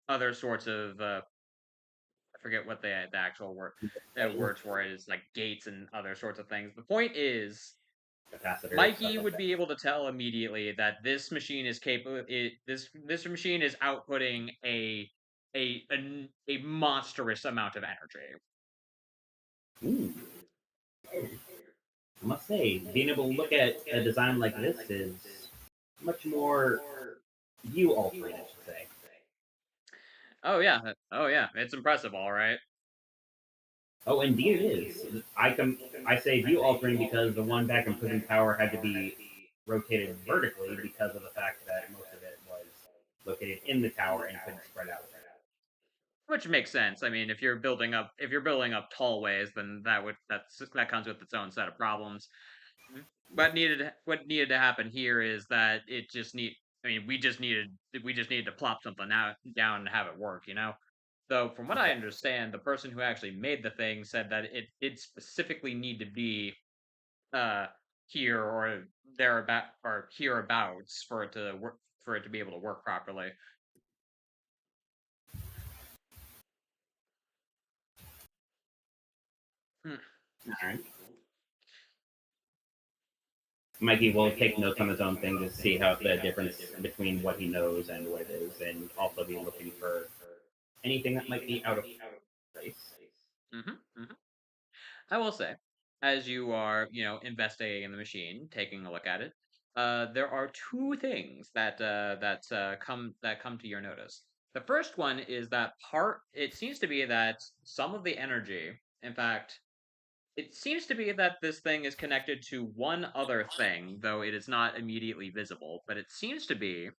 other sorts of I forget what the actual words for it is, like gates and other sorts of things. The point is, Capacitor, Mikey would be able to tell immediately that this machine is capable. This machine is outputting a monstrous amount of energy. Ooh. I must say, being able to look at a design like this is much more view altering, I should say. Oh yeah, it's impressive, all right. Oh, indeed it is. I say view altering because the one back in Prison Tower had to be rotated vertically because of the fact that most of it located in the tower and couldn't spread out. Which makes sense. I mean, if you're building up tall ways, then that comes with its own set of problems. What needed to happen here is that it just need. I mean, we just needed to plop something down and have it work. So from what I understand, the person who actually made the thing said that it did specifically need to be here or hereabouts for it to work, for it to be able to work properly. All right. Mikey will take notes on his own thing to see how the difference between what he knows and what it is, and also be looking for anything that might be out of place. I will say, as you are, investigating the machine, taking a look at it, there are two things that come to your notice. The first one is that it seems to be that some of the energy, in fact, it seems to be that this thing is connected to one other thing, though it is not immediately visible, but it seems to be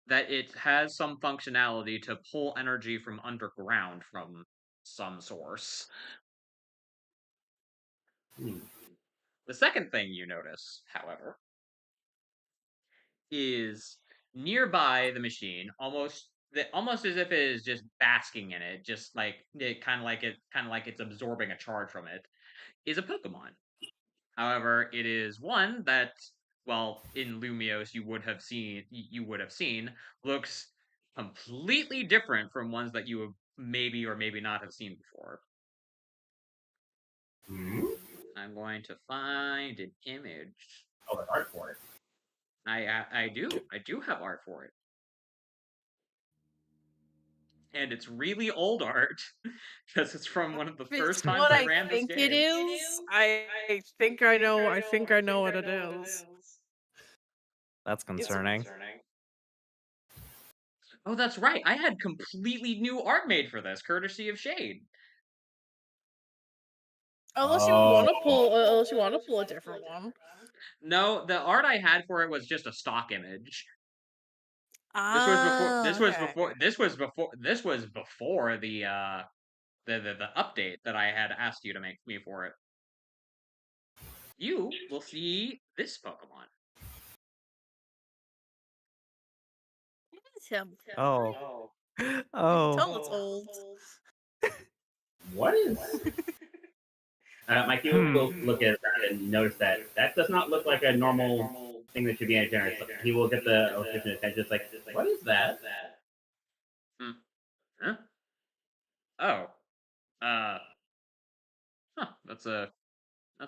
that it has some functionality to pull energy from underground from some source. The second thing you notice, however, is nearby the machine, almost as if it is just basking in it, just like it kind of like it's absorbing a charge from it, is a Pokemon. However, it is one that, well, in Lumiose you would have seen looks completely different from ones that you would maybe or maybe not have seen before. I'm going to find an image. Oh, there's art for it. I do have art for it. And it's really old art because it's from one of the first times I ran this game. It is. I think I know. I think I know what it is. That's concerning. Oh, that's right. I had completely new art made for this, courtesy of Shade. Unless you want to pull a different one. No, the art I had for it was just a stock image. This was before the update that I had asked you to make me for it. You will see this Pokemon. It's him. Oh. Tell it's old. What is? Mikey will look at it and notice that does not look like a normal thing that should be in a generator. He will get the electrician attention, just like, what is that? Huh? Oh. That's a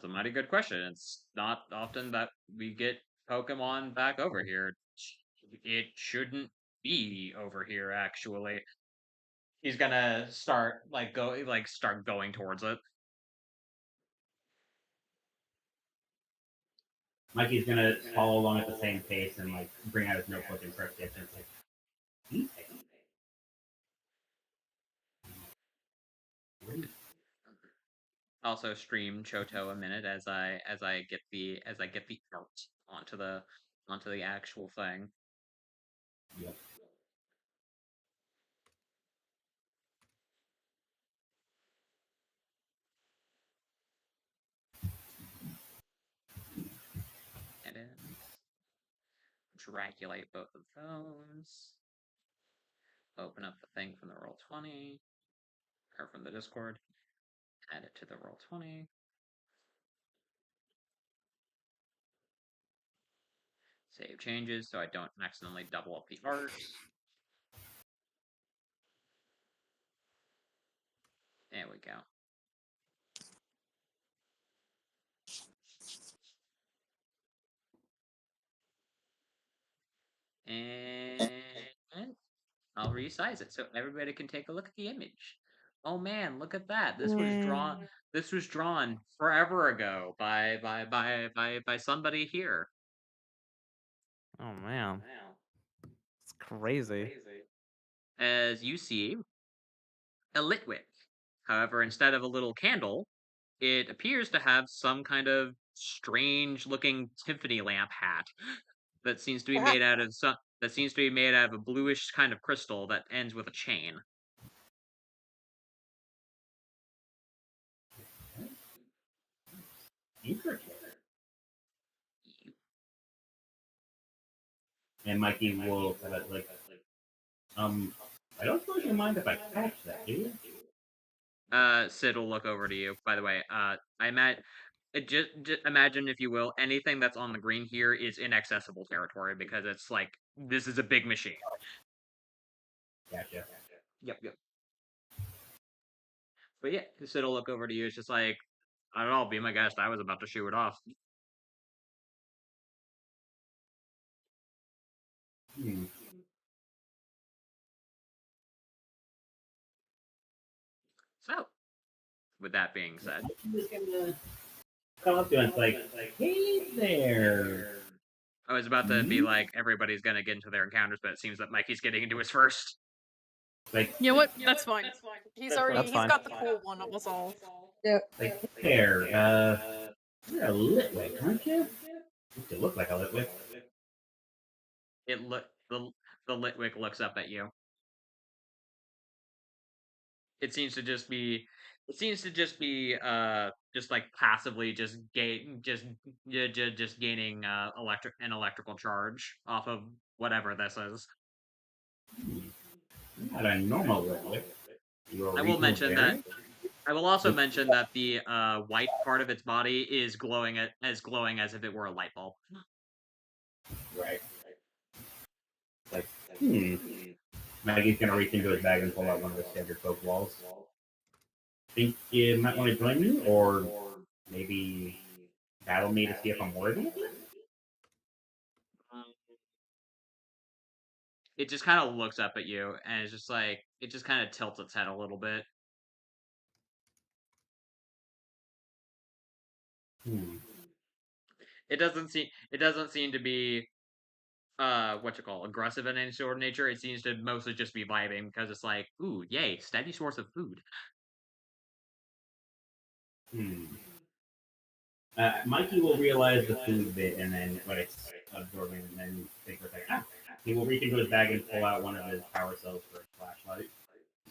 mighty good question. It's not often that we get Pokemon back over here. It shouldn't be over here, actually. He's gonna start going towards it. Mikey's gonna follow along at the same pace and bring out his notebook and start sketching. It's Also stream Choto a minute as I get the art onto the actual thing. Yep. Dragulate both of those. Open up the thing from the Roll20, or from the Discord. Add it to the Roll20. Save changes so I don't accidentally double up the art. There we go. And I'll resize it so everybody can take a look at the image. Oh man, look at that! This was drawn forever ago by somebody here. Oh man, it's crazy. As you see, a Litwick. However, instead of a little candle, it appears to have some kind of strange-looking Tiffany lamp hat that seems to be made out of some. that seems to be made out of a bluish kind of crystal that ends with a chain. Interesting. And Mikey will like, I don't suppose you mind if I catch that, do you? Sid will look over to you. By the way, just imagine, if you will, anything that's on the green here is inaccessible territory because it's like this is a big machine. Gotcha. Yep. But yeah, Sid will look over to you. It's just like, I don't know. Be my guest. I was about to shoo it off. So, with that being said, I'm just gonna come up to him and it's like, hey there. I was about to be like, everybody's gonna get into their encounters, but it seems that Mikey's getting into his first. Like, You know what? That's fine. He's That's fine. got the cool one. It was all. Yep. like there. You're a Litwick, aren't you? You look like a Litwick. The Litwick looks up at you. It seems to just be just like passively just gaining electrical charge off of whatever this is. Not a normal Litwick. I will mention that. I will also mention that the white part of its body is glowing as if it were a light bulb. Right. Like, Maggie's gonna reach into his bag and pull out one of the standard Pokeballs. Think you might want to join me, or maybe battle me to see if I'm worthy of it? It just kind of looks up at you, and it's just like it just kind of tilts its head a little bit. It doesn't seem to be aggressive in any sort of nature. It seems to mostly just be vibing because it's like, ooh, yay, steady source of food. Mikey will realize the food bit and then what it's absorbing, and then think for a second. He will reach into his bag and pull out one of his power cells for his flashlight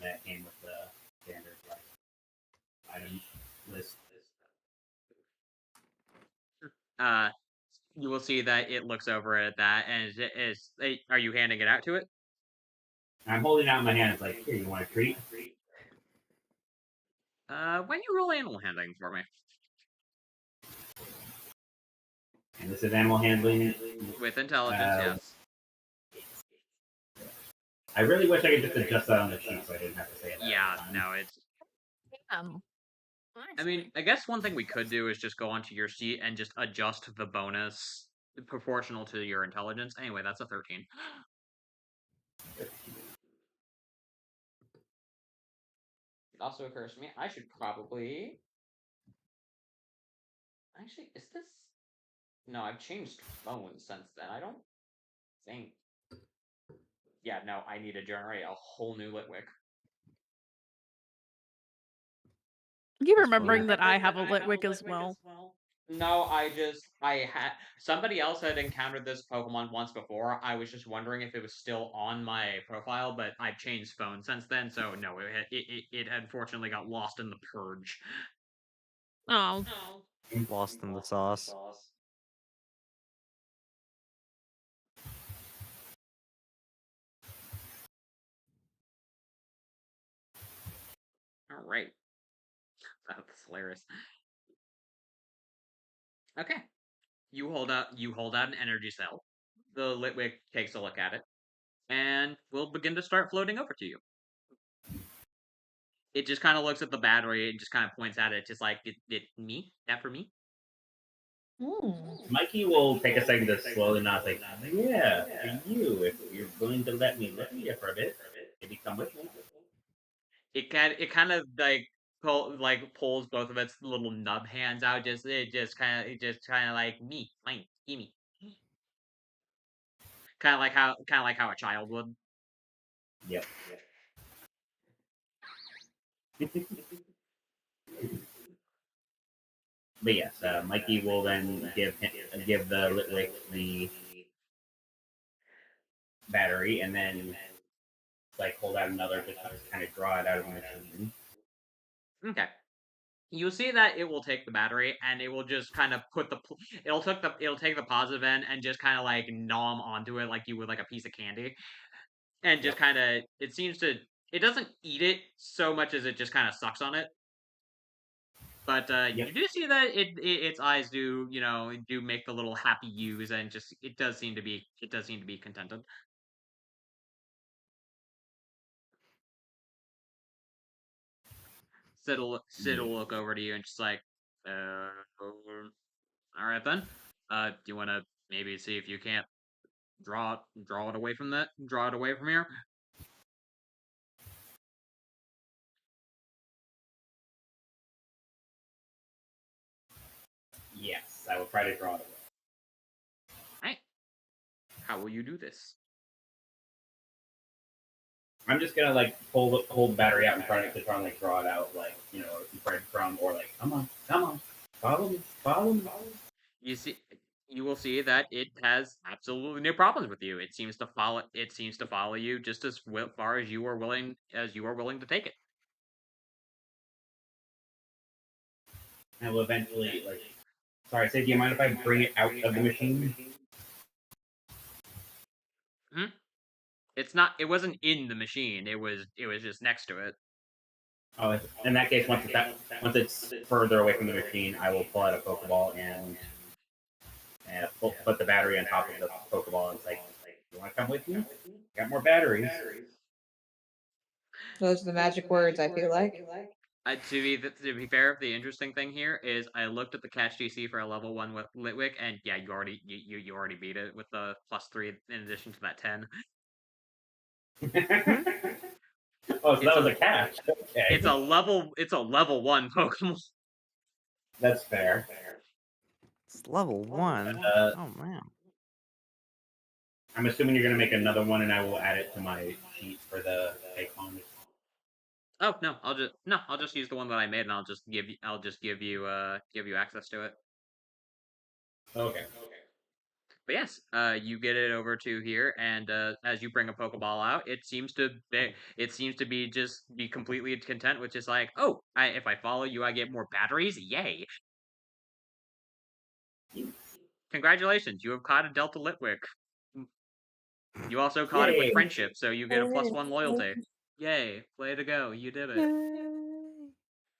that came with the standard item list. You will see that it looks over at that, and are you handing it out to it? I'm holding it out in my hand. It's like, here, you want a treat? When you roll animal handling for me. And this is animal handling with intelligence. Yes. I really wish I could just adjust that on the sheet so I didn't have to say it. Yeah, no, it's. I mean, I guess one thing we could do is just go onto your sheet and just adjust the bonus proportional to your intelligence. Anyway, that's a 13. It also occurs to me, I should probably. Actually, is this. No, I've changed phones since then. I don't think. Yeah, no, I need to generate a whole new Litwick. Keep remembering that I have a Litwick as well. No, somebody else had encountered this Pokemon once before. I was just wondering if it was still on my profile, but I've changed phones since then, so no, it unfortunately got lost in the purge. Oh. Lost in the sauce. All right. That's hilarious. Okay. You hold out an energy cell. The Litwick takes a look at it, and will begin to start floating over to you. It just kind of looks at the battery and just kind of points at it, just like, me? That for me? Mikey will take a second to slowly nod, like, yeah, for you, if you're going to let me look at you for a bit, maybe come with me. It kind of like pulls both of its little nub hands out, just kind of like, me, fine, gimme. Kind of like how a child would. Yep. But yes, Mikey will then give the Litwick battery, and then like hold out another to kind of draw it out of the machine. Okay. You'll see that it will take the battery and it will just kind of it'll take the positive end and just kind of like nom onto it like you would like a piece of candy, and just Yep. kind of it doesn't eat it so much as it just kind of sucks on it. But you Yep. do see that its eyes do make the little happy U's, and just it does seem to be contented. Sid will look over to you and just like, all right then. Do you want to maybe see if you can't draw it away from here? Yes, I will try to draw it away. Right. How will you do this? I'm just gonna like hold the battery out and try to like draw it out, like breadcrumb, or like come on, follow me. You will see that it has absolutely no problems with you. It seems to follow you just as far as you are willing to take it. I will eventually like. Sorry, say, do you mind if I bring it out of the machine? It wasn't in the machine. It was just next to it. Oh, in that case, once it's further away from the machine, I will pull out a Pokeball and put the battery on top of the Pokeball and say, "You want to come with me? Got more batteries." Those are the magic words, I feel like. To be fair, the interesting thing here is I looked at the catch DC for a level 1 with Litwick, and yeah, you already beat it with the +3 in addition to that 10. Oh, so that was a catch. Okay. It's a level 1 Pokemon. That's fair. It's level 1. Oh man. I'm assuming you're gonna make another one, and I will add it to my sheet for the icons. Oh no, I'll just use the one that I made, and I'll just give you access to it. Okay. But yes, you get it over to here, and as you bring a Pokeball out, it seems to be completely content with just like, oh, if I follow you, I get more batteries. Yay! Congratulations, you have caught a Delta Litwick. You also caught it with Yay. friendship, so you get a +1 loyalty. Yay! Way to go! You did it.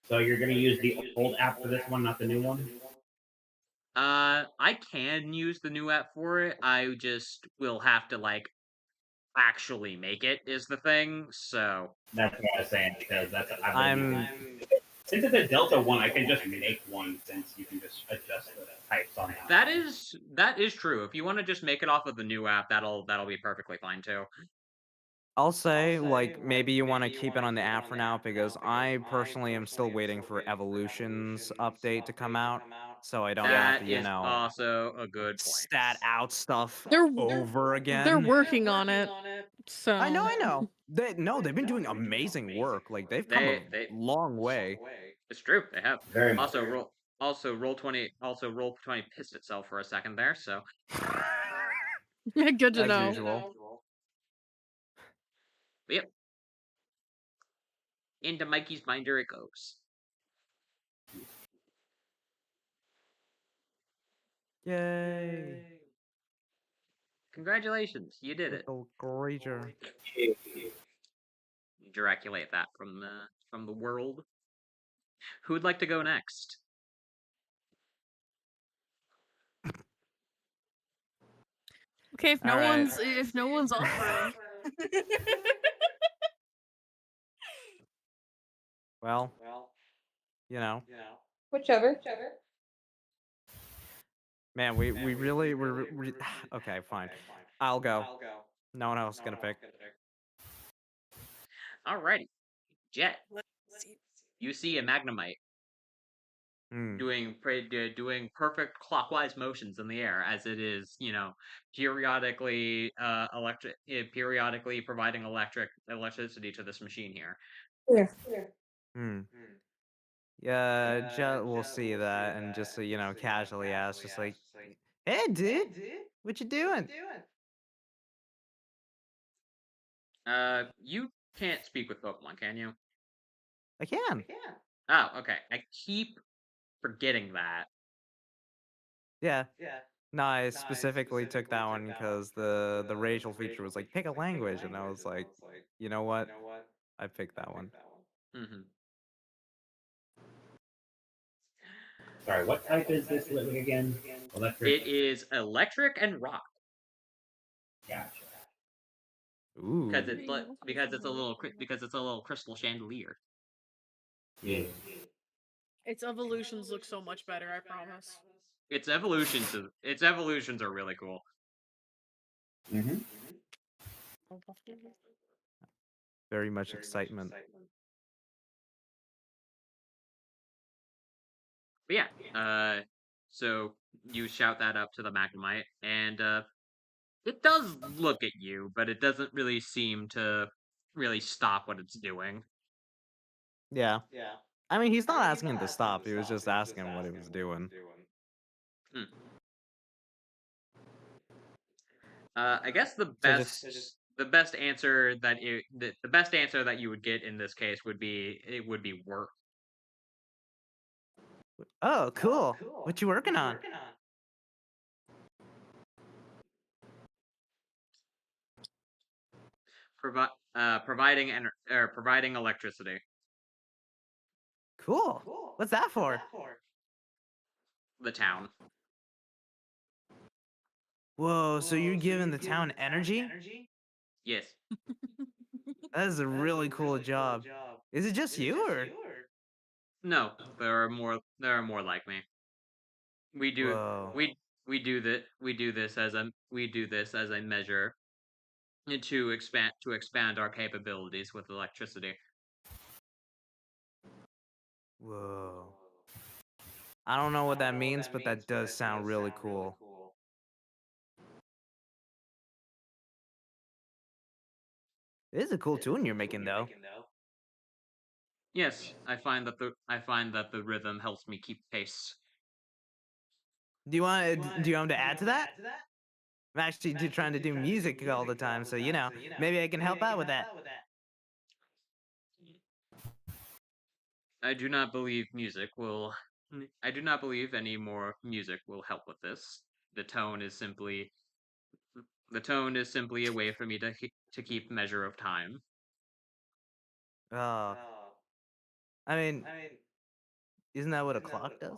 So you're gonna use the old app for this one, not the new one? I can use the new app for it. I just will have to like actually make it is the thing. So That's what I was saying, because I'm since it's a Delta one, I can just make one, since you can just adjust the types on that. That is true. If you want to just make it off of the new app, that'll be perfectly fine too. I'll say, like, maybe you want to keep it on the app for now, because I personally am still waiting for Evolution's update to come out, so I don't have That to, is also a good point. stat out stuff They're over again. They're working on it. So I know. They've been doing amazing work. Like they've come a long way. It's true, they have. Very much. Roll20 pissed itself for a second there, so good to As know. usual. But yep. Into Mikey's binder it goes. Yay! Congratulations, you did it. Little Granger. You Draculate that from the world. Who would like to go next? Okay, if no one's offering. Well, you know. Whichever. Man, we really were okay, fine. I'll go. No one else is gonna pick. Alrighty. Jet. You see a Magnemite doing perfect clockwise motions in the air as it is, periodically providing electricity to this machine here. Yeah, Jet will see that and just casually ask, just like, "Hey, dude, what you doing?" You can't speak with Pokemon, can you? I can. Oh, okay. I keep forgetting that. Yeah. No, I specifically took that one because the racial feature was like pick a language, and I was like, you know what? I picked that one. Mm-hmm. Sorry, what type is this living again? Electric? It is electric and rock Gotcha. Ooh. because it's a little crystal chandelier. Yeah. Its evolutions look so much better, I promise. Its evolutions are really cool. Mm-hmm. Very much excitement. But yeah, so you shout that up to the Magnemite, and it does look at you, but it doesn't really seem to really stop what it's doing. Yeah. I mean, he's not asking him to stop. He was just asking what he was doing. I guess the best answer that the best answer that you would get in this case would be work. Oh, cool. What you working on? Providing electricity. Cool. What's that for? The town. Whoa, so you're giving the town energy? Yes. That is a really cool job. Is it just you, or? No, there are more like me. We do Whoa. we do this as a measure to expand our capabilities with electricity. Whoa. I don't know what that means, but that does sound really cool. It is a cool tune you're making, though. Yes, I find that the rhythm helps me keep pace. Do you want him to add to that? I'm actually trying to do music all the time, so you know, maybe I can help out with that. I do not believe any more music will help with this. The tone is simply a way for me to keep measure of time. Oh, I mean, isn't that what a clock does?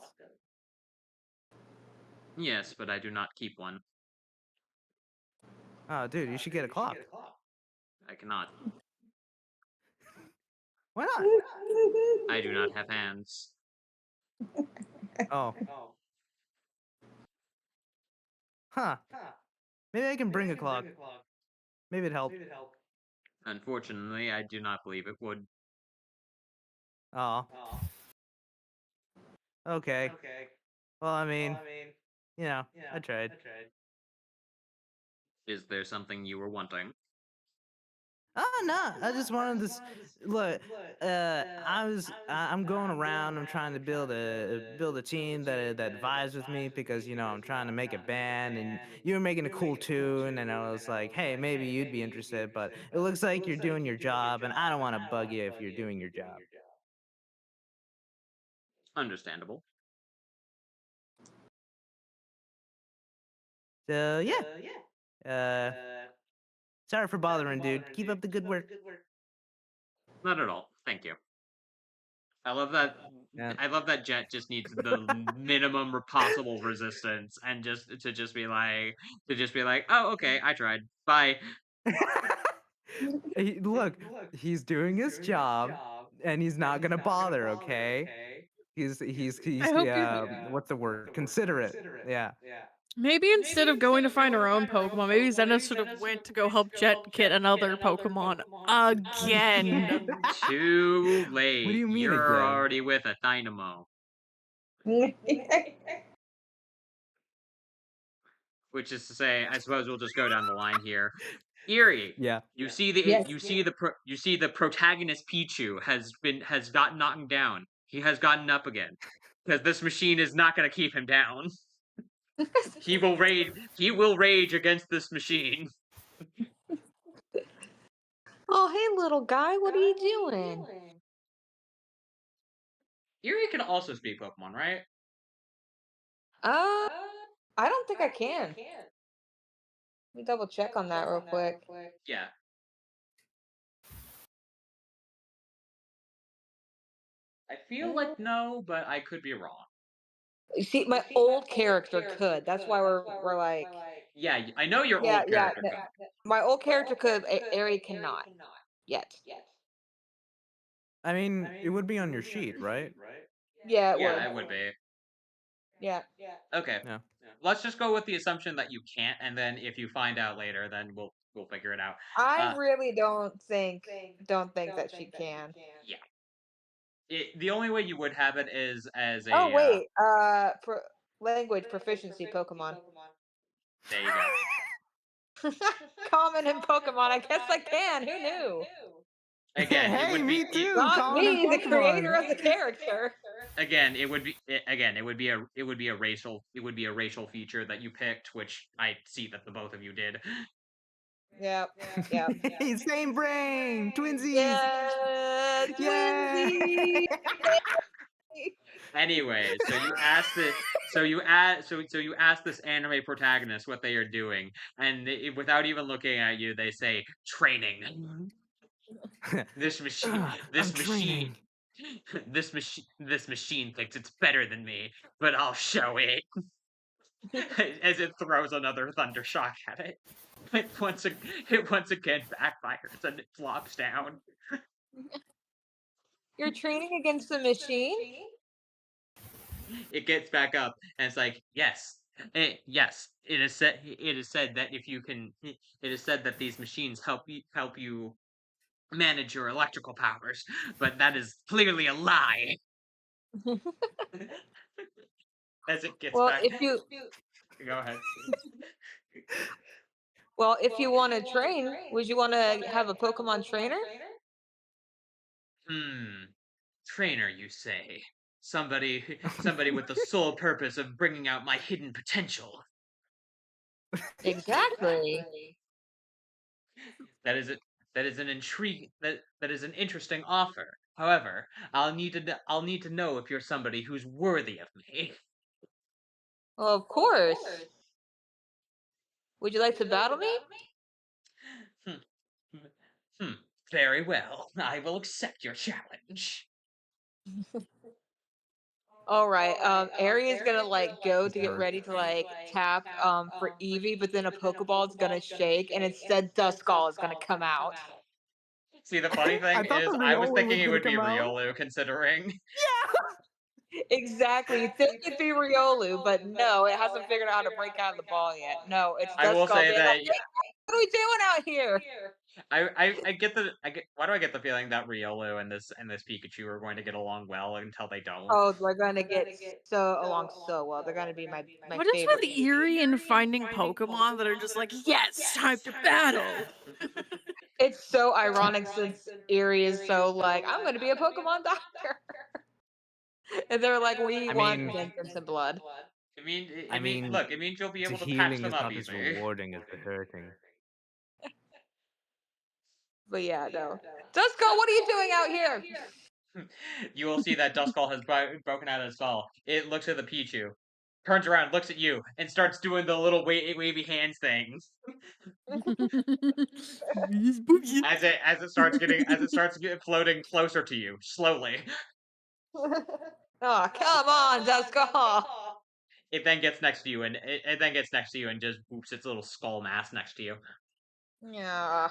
Yes, but I do not keep one. Oh, dude, you should get a clock. I cannot. Why not? I do not have hands. Oh. Huh. Maybe I can bring a clock. Maybe it'd help. Unfortunately, I do not believe it would. Oh. Okay. Well, I mean, you know, I tried. Is there something you were wanting? Oh no, I just wanted this. Look, I'm going around. I'm trying to build a team that vibes with me because you know I'm trying to make a band, and you were making a cool tune, and I was like, hey, maybe you'd be interested, but it looks like you're doing your job, and I don't want to bug you if you're doing your job. Understandable. So yeah. Sorry for bothering, dude. Keep up the good work. Not at all. Thank you. I love that. Yeah. I love that Jet just needs the minimum possible resistance, and just be like, oh, okay, I tried. Bye. Look, he's doing his job, and he's not gonna bother. Okay, he's I hope what's the word? Considerate. Yeah. maybe instead of going to find our own Pokemon, maybe Zenos should have went to go help Jet get another Pokemon again. Too late. What do you mean You're again? already with a Dynamo. Which is to say, I suppose we'll just go down the line here. Eerie. Yeah. You see the Yes. you see the protagonist Pichu has gotten knocked down. He has gotten up again because this machine is not going to keep him down. He will rage against this machine. Oh, hey, little guy, what are you doing? Erie can also speak Pokemon, right? Uh, I don't think I can. Let me double check on that real quick. Yeah. I feel like no, but I could be wrong. You see, my old character could. That's why we're like, Yeah, I know your yeah, old yeah. character could. My old character could. Ari cannot yet. I mean, it would be on your sheet, right? Yeah, it Yeah, it would. would be. Yeah. Okay. Yeah. Let's just go with the assumption that you can't, and then if you find out later, then we'll figure it out. I really don't think that she can. Yeah. The only way you would have it is as a Oh wait, language proficiency Pokemon. there you go. Common in Pokemon. I guess I can. Who knew? Again, it Hey, would be me too. Not Common in me, the creator Pokemon. of the character. again, it would be a racial feature that you picked, which I see that the both of you did. Yep. Yep. Hey, same brain, twinsies. Yeah, Yeah. twinsies. Anyway, so you ask this anime protagonist what they are doing, and without even looking at you, they say training. This machine, Ugh, this I'm machine, training. this machine thinks it's better than me, but I'll show it. As it throws another thunder shock at it. It once again backfires and it flops down. You're training against the machine? It gets back up and it's like, yes. Yes, it is said that if you can it is said that these machines help you manage your electrical powers, but that is clearly a lie. As it gets Well, back. if you Go ahead. Well, if you want to train, would you want to have a Pokemon trainer? Trainer, you say? Somebody with the sole purpose of bringing out my hidden potential. Exactly. That is an interesting offer. However, I'll need to know if you're somebody who's worthy of me. Well, of course. Would you like to battle me? Very well. I will accept your challenge. All right. Ari is gonna go to get Sure. ready to tap for Eevee, but then a Pokeball is gonna shake, and instead Duskull is gonna come out. See, the funny thing I thought is, the I was Riolu thinking was it gonna would be come out. Riolu, considering. Exactly. You think it'd be Riolu, but no, it hasn't figured out how to break out of the ball yet. No, it's I will Duskull say being that like, "Hey, what are we doing out here?" why do I get the feeling that Riolu and this Pikachu are going to get along well until they don't? Oh, they're gonna get along so well. They're gonna be my What is favorite. with Erie and finding Pokemon that are just like, yes, time to battle? It's so ironic since Erie is so I'm gonna be a Pokemon doctor. And they're like, we I want mean- vengeance and blood. I mean, look, it means you'll be The able to patch healing them is up not as easy. rewarding as the hurting. But yeah, no. Duskull, what are you doing out here? You will see that Duskull has broken out of its fall. It looks at the Pichu, turns around, looks at you, and starts doing the little wavy hands things. As it starts floating closer to you, slowly. Oh, come on, Duskull. It then gets next to you and just whoops its little skull mask next to you. Yeah.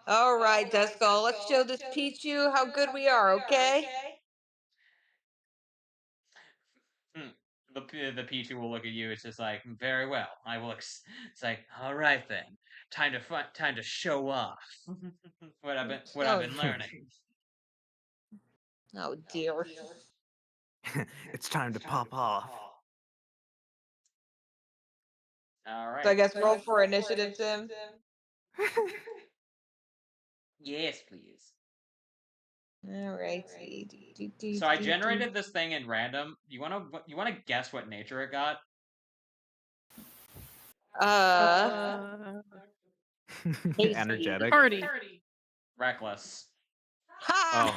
All right, Duskull, let's show this Pichu how good we are, okay? The Pichu will look at you. It's just like, very well. I will. It's like, all right then, time to show off what I've been learning. Oh dear. It's time to pop off. All right. So I guess roll for initiative, Tim. Yes, please. All right. So I generated this thing in random. You wanna guess what nature it got? Hasty. Energetic. Party. Reckless. Ha!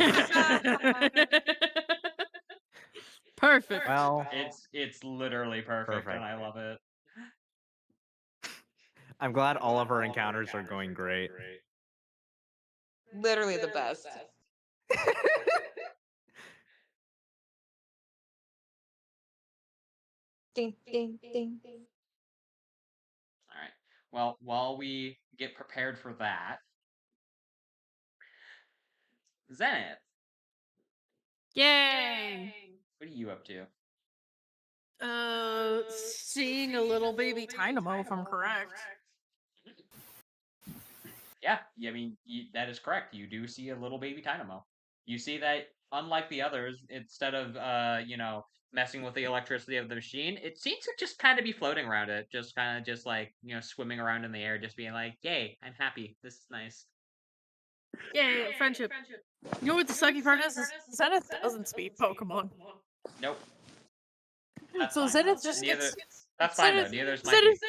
Perfect. Well, It's literally perfect, Perfect. and I love it. I'm glad all of our encounters are going great. Literally the best. Ding, ding, ding. All right. Well, while we get prepared for that, Zenith, Yay! what are you up to? Seeing a little baby Dynamo, if I'm correct. Yeah, I mean that is correct. You do see a little baby Dynamo. You see that unlike the others, instead of messing with the electricity of the machine, it seems to just kind of be floating around it, just kind of just like swimming around in the air, just being like, "Yay, I'm happy. This is nice." Yay, friendship. You know what the sucky part is? Zenith doesn't speak Pokemon. Nope. That's So fine. Zenith just Neither. gets. That's fine though. Zenith, Neither's Mikey. Zenith,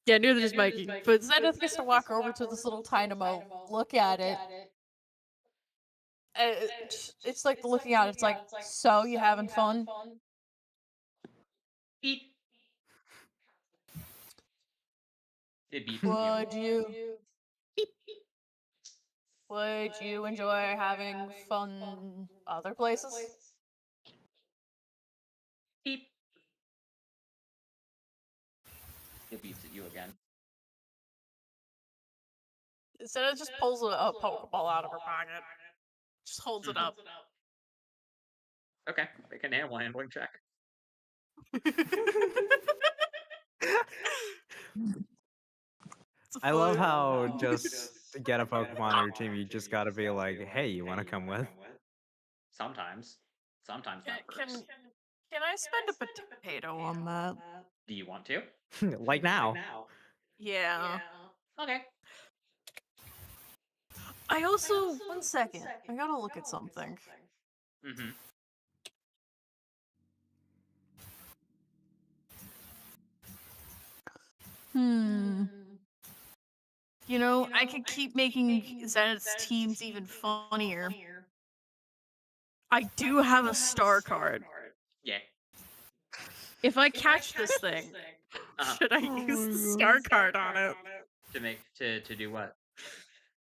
yeah, neither does Mikey. But Zenith gets to walk over to this little Dynamo, look at it. It's like the looking at it. It's like, so you having fun? Beep. It beeps. Would you enjoy having fun other places? Beep. It beeps at you again. Instead, it just pulls a Pokeball out of her pocket, just holds it up. Okay, make an animal handling check. I love how just to get a Pokemon on your team, you just gotta be like, hey, you wanna come with? Sometimes. Sometimes that works. Can I spend a potato on that? Do you want to? Like now. Yeah. Okay. I also, one second, I gotta look at something. Mm-hmm. You know, I could keep making Zenith's teams even funnier. I do have a star card. Yeah. If I catch this thing, should I use the star card on it? To make to do what?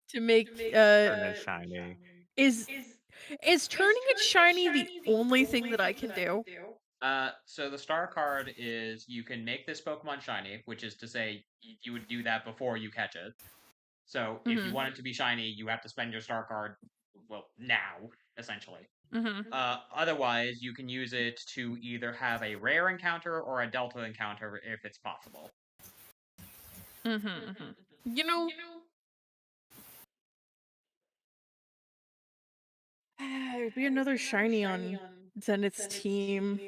To make Turn it shiny. is turning it shiny the only thing that I can do? So the star card is you can make this Pokemon shiny, which is to say you would do that before you catch it. So if you want it to be shiny, you have to spend your star card, well, now, essentially. Otherwise, you can use it to either have a rare encounter or a delta encounter if it's possible. You know, it'd be another shiny on Zenith's team.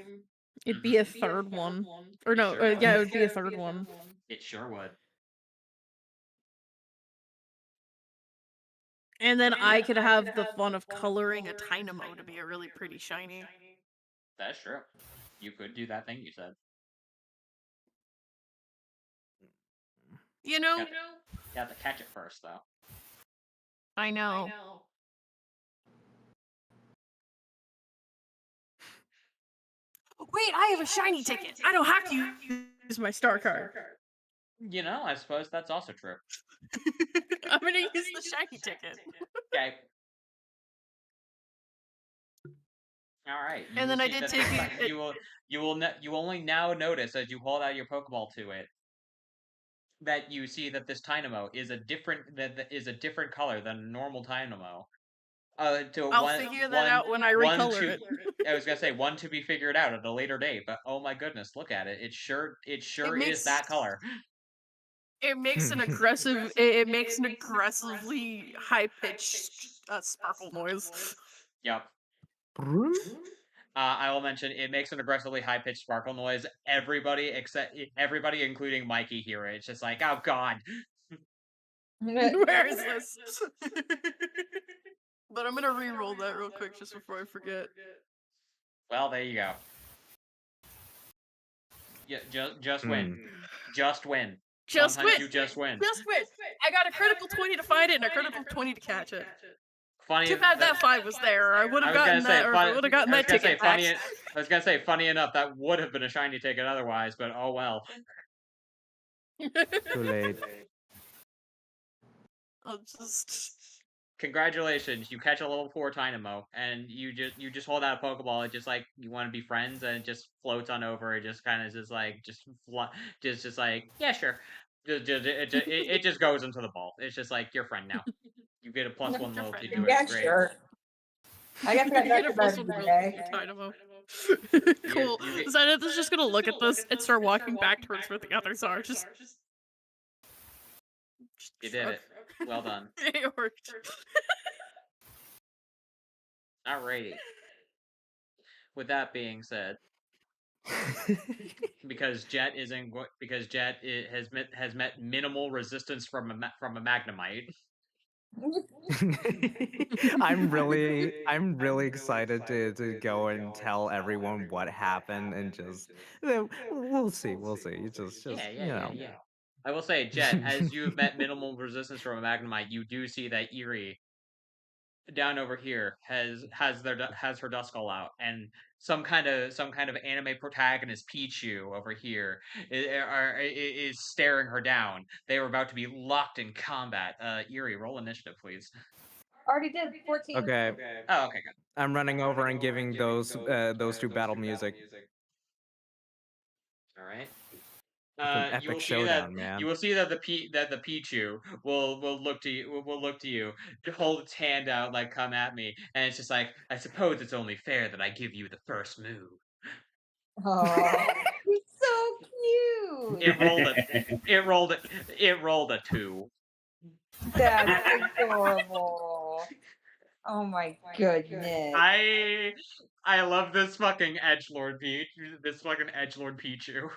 It'd be a third one. Or no, yeah, it would be a third one. It sure would. And then I could have the fun of coloring a Dynamo to be a really pretty shiny. That's true. You could do that thing you said. You know? You have to catch it first, though. I know. Wait, I have a shiny ticket. I don't have to use my star card. You know, I suppose that's also true. I'm gonna use the shiny ticket. Okay. All right. And then I did take it. You will only now notice as you hold out your Pokeball to it that you see that this Dynamo is a different color than a normal Dynamo. I'll figure that out when I recolor it. I was gonna say one to be figured out at a later date, but oh my goodness, look at it! It sure is that color. It makes an aggressive. It makes an aggressively high pitched sparkle noise. Yep. I will mention it makes an aggressively high pitched sparkle noise. Everybody, including Mikey, hear it. It's just like, oh god. Where is this? But I'm gonna re-roll that real quick just before I forget. Well, there you go. Yeah, just win. Just win. Just Sometimes win. you just win. Just win. I got a critical 20 to find it and a critical 20 to catch it. Funny. Too bad that 5 was there. I would have gotten that, or I would have gotten that ticket back. I was gonna say, funny enough, that would have been a shiny ticket otherwise, but oh well. Too late. I'll just. Congratulations, you catch a level 4 Dynamo, and you just hold out a Pokeball. It just like you want to be friends, and it just floats on over. It just kind of just like yeah, sure. It just goes into the ball. It's just like your friend now. You get a +1 loyalty to it. Yeah, Great. sure. I guess I You get a got plus that one today. Dynamo. Cool. Zenith is just gonna look at this and start walking back towards where the others are. Just You did it. Well done. It worked. Alrighty. With that being said, because Jet has met minimal resistance from a Magnemite. I'm really excited to go and tell everyone what happened and just we'll see. You just Yeah. I will say, Jet, as you have met minimal resistance from a Magnemite, you do see that Eerie down over here has her Duskull out, and some kind of anime protagonist Pichu over here is staring her down. They were about to be locked in combat. Eerie, roll initiative, please. Already did 14. Okay. Oh, okay, good. I'm running over and giving those two battle music. All right. It's an You will epic see showdown, man. You will see that the Pichu will look to you, hold its hand out like "come at me," and it's just like, I suppose it's only fair that I give you the first move. Oh, he's so cute. It rolled a 2. That's adorable. Oh my goodness. I love this fucking edgelord Pichu.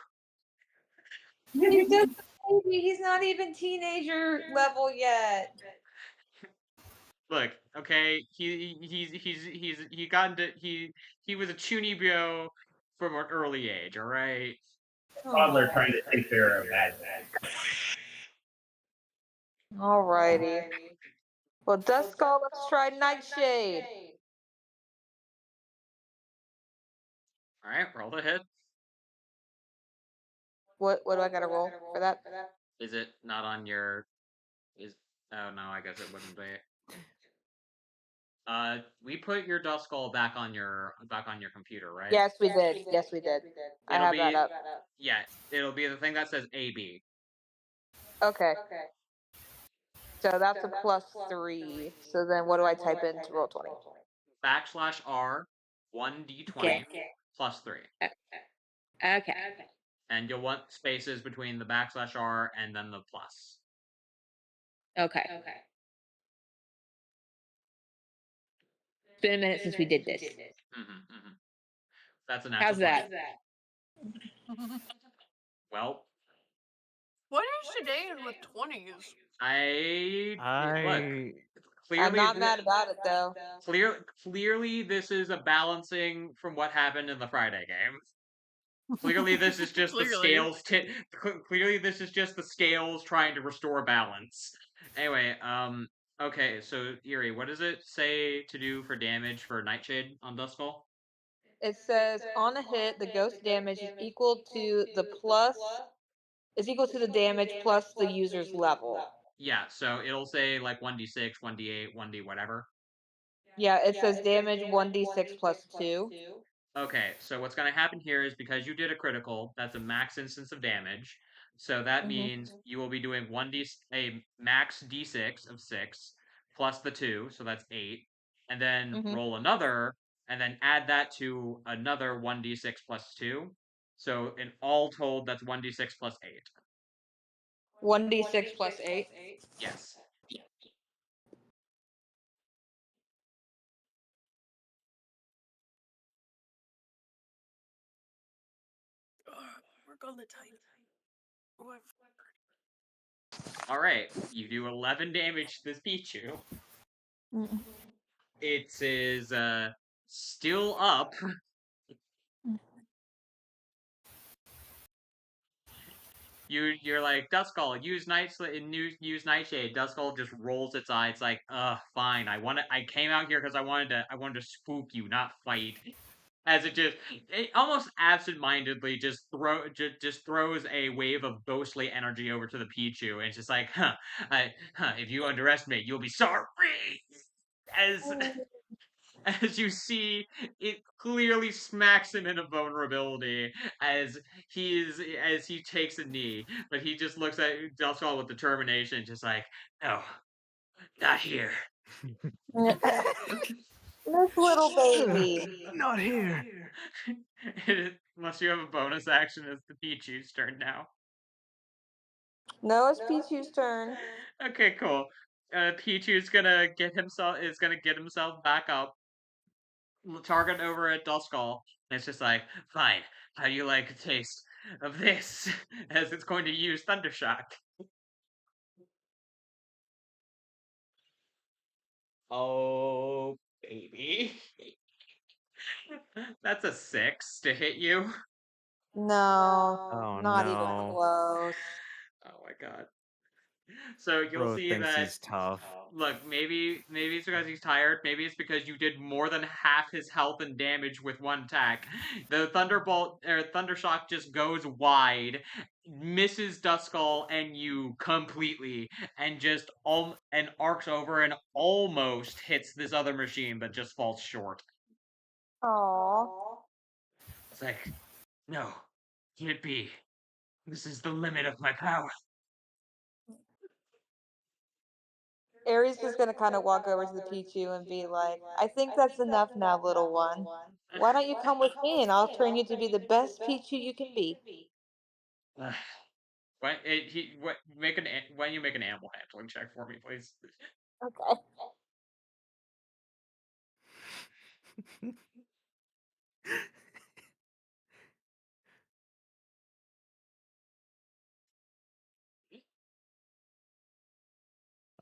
He's just a baby. He's not even teenager level yet. Look, okay, he was a Chunibyo from an early age, all right. Toddler trying to take care of bad. Alrighty. Well, Duskull, let's try Nightshade. All right, roll the hit. What do I gotta roll for that? Is it not on your? Oh no, I guess it wouldn't be. We put your Duskull back on your computer, right? Yes, we did. I have that up. Yeah, it'll be the thing that says AB. Okay. So that's a +3. So then what do I type in to roll 20? /R 1d20 +3. Okay. And you'll want spaces between the /R and then the plus. Okay. It's been a minute since we did this. That's a natural. How's that? Well, What is today with 20s? Clearly, I'm not mad about it though. Clearly, this is a balancing from what happened in the Friday game. Clearly, this is just the scales. Clearly, this is just the scales trying to restore balance. Anyway, okay. So, Eerie, what does it say to do for damage for Nightshade on Duskull? It says on a hit, the ghost damage is equal to the damage plus the user's level. Yeah, so it'll say like 1d6, 1d8, 1d whatever. Yeah, it says damage 1d6 +2. Okay, so what's going to happen here is because you did a critical, that's a max instance of damage. So that means you will be doing a max d6 of 6 plus the 2, so that's 8, and then roll another, and then add that to another 1d6 plus 2. So in all told, that's 1d6 plus 8. 1d6 plus 8? Yes. Work on the type. Alright, you do 11 damage to this Pichu. It is still up. you're like, Duskull, use use Nightshade. Duskull just rolls its eye. It's like, fine. I came out here because I wanted to spook you, not fight. As it almost absentmindedly just throws a wave of ghostly energy over to the Pichu, and it's just like, if you underestimate, you'll be sorry. As as you see, it clearly smacks him in a vulnerability as he takes a knee, but he just looks at Duskull with determination, just like, no, not here. This little baby. Not here. Unless you have a bonus action, it's the Pichu's turn now. No, it's Pichu's turn. Okay, cool. Pichu's gonna get himself back up, target over at Duskull, and it's just like, fine, how do you like the taste of this? As it's going to use Thundershock. Oh, baby. That's a 6 to hit you. No, Oh, not even no. close. Oh my god. So you'll Bro see thinks that. he's tough. Look, maybe it's because he's tired. Maybe it's because you did more than half his health and damage with one attack. The Thunderbolt or Thundershock just goes wide, misses Duskull and you completely, and just and arcs over and almost hits this other machine, but just falls short. Aww. It's like, no, can't be. This is the limit of my power. Aries is gonna kind of walk over to the Pichu and be like, I think that's enough now, little one. Why don't you come with me and I'll train you to be the best Pichu you can be? When you make an animal handling check for me, please. Okay.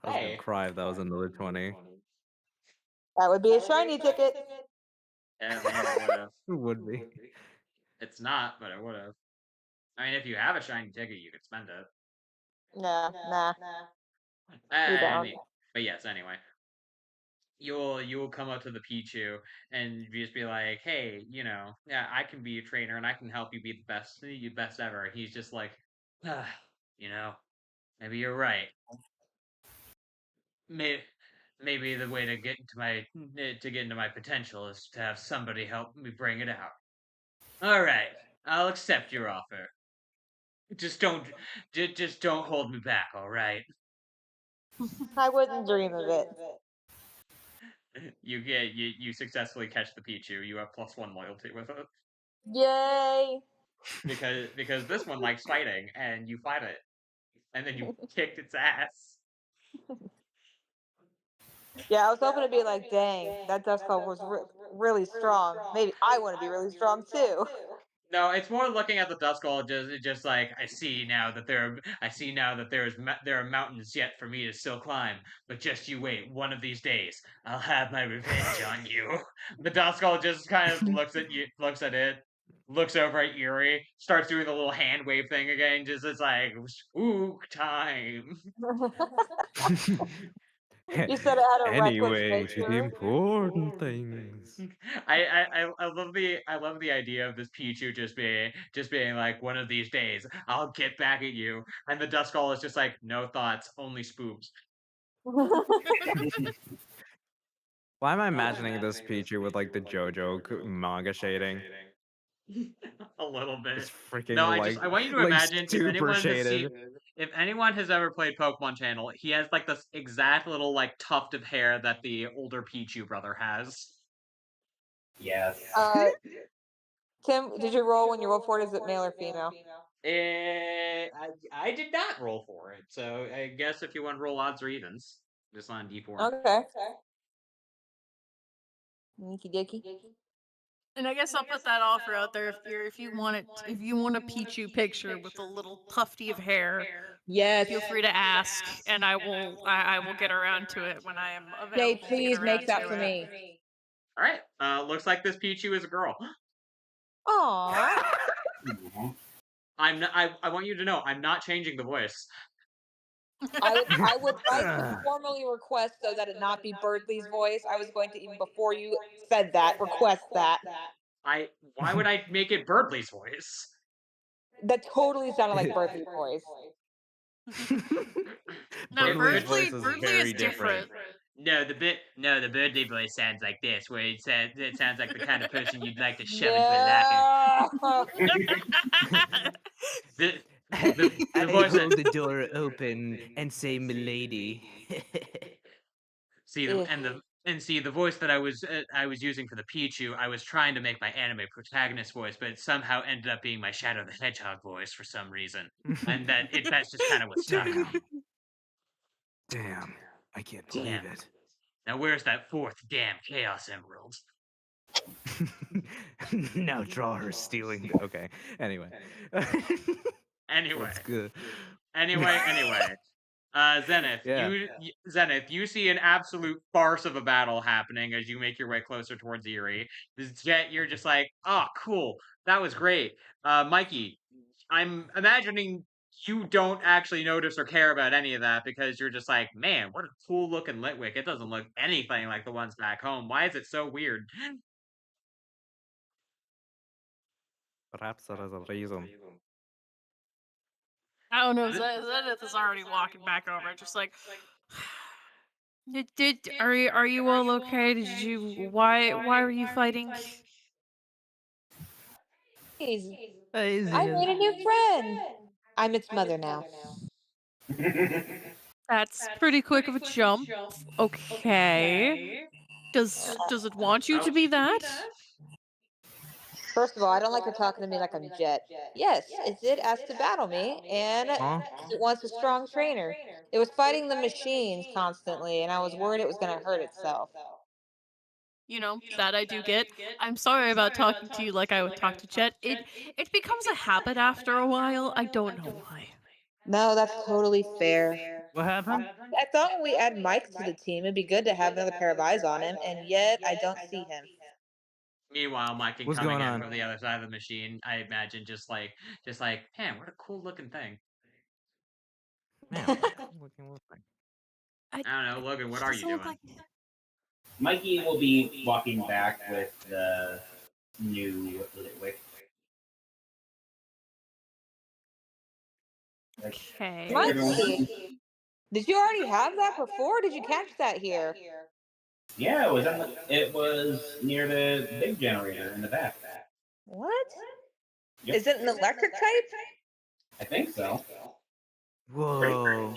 I was gonna cry if that was another 20. That would be a shiny ticket. Yeah, man, it would've. It would be. It's not, but it would have. I mean, if you have a shiny ticket, you could spend it. Nah. And, but yes, anyway. You'll come up to the Pichu and just be like, hey, yeah, I can be a trainer and I can help you be the best ever. And he's just like, maybe you're right. Maybe the way to get into my potential is to have somebody help me bring it out. All right, I'll accept your offer. Just don't hold me back, all right? I wouldn't dream of it. You successfully catch the Pichu. You have +1 loyalty with it. Yay! Because this one likes fighting, and you fight it, and then you kicked its ass. Yeah, I was hoping to be like, dang, that Duskull was really strong. Maybe I want to be really strong too. No, it's more looking at the Duskull, just like I see now that there are mountains yet for me to still climb. But just you wait, one of these days, I'll have my revenge on you. The Duskull just kind of looks at it, looks over at Yuri, starts doing the little hand wave thing again. Just it's like spook time. You said it had a Anyway, reckless to the nature. important things. I love the idea of this Pichu just being like, one of these days I'll get back at you, and the Duskull is just like, no thoughts, only spooks. Why am I imagining this Pichu with like the JoJo manga shading? A little bit. It's freaking No, like I want you to like imagine super shaded. if anyone has ever played Pokemon Channel, he has like this exact little like tuft of hair that the older Pichu brother has. Yes. Tim, did you roll when you roll for it? Is it male or female? I did not roll for it, so I guess if you want to roll odds or evens, just on D4. Okay. Okie dokie. And I guess I'll put that offer out there if you want a Pichu picture with a little tufty of hair. Yes. Feel free to ask, and I will get around to it when I am available. Jay, to get please make around that to for it. me. All right. Looks like this Pichu is a girl. Aww. I'm not, I want you to know I'm not changing the voice. I would like to formally request though that it not be Birdley's voice. I was going to even before you said that request that. Why would I make it Birdley's voice? That totally sounded like Birdley's voice. No, Birdley's Birdley, voice is Birdley very is different. No, the Birdley voice sounds like this, where it sounds like the kind of person you'd like to shove into a locker. No. The I voice hold that the door open and say, "Milady." see the voice that I was using for the Pichu, I was trying to make my anime protagonist voice, but it somehow ended up being my Shadow the Hedgehog voice for some reason, and that's just kind of what stuck. Damn, I can't believe Damn. it. Now where's that fourth damn Chaos Emerald? Now draw her stealing. Okay. Anyway. Anyway, That's good. anyway. Zenith, Yeah. Zenith, you see an absolute farce of a battle happening as you make your way closer towards Eerie. Jet, you're just like, oh, cool, that was great. Mikey, I'm imagining you don't actually notice or care about any of that because you're just like, man, what a cool looking Litwick. It doesn't look anything like the ones back home. Why is it so weird? Perhaps there is a reason. I don't know. Zenith is already walking back over, just like, are you all okay? Did you why were you fighting? Please, Hey, I made a new friend. I'm its mother now. That's pretty quick of a jump. Okay. Does it want you to be that? First of all, I don't like her talking to me like I'm Jet. Yes, it did ask to battle me, and Huh? it wants a strong trainer. It was fighting the machines constantly, and I was worried it was going to hurt itself. You know, that I do get. I'm sorry about talking to you like I would talk to Chet. It becomes a habit after a while. I don't know why. No, that's totally fair. What happened? I thought when we add Mike to the team, it'd be good to have another pair of eyes on him, and yet I don't see him. Meanwhile, Mike What's coming going in on? from the other side of the machine, I imagine just like, man, what a cool looking thing. Man, what a cool looking little thing. I don't know, Logan, what are you doing? Mikey will be walking back with the new Litwick. Okay. Mikey, did you already have that before? Or did you catch that here? Yeah, it was near the big generator in the back. What? Yep. Is it an electric type? I think so. Whoa.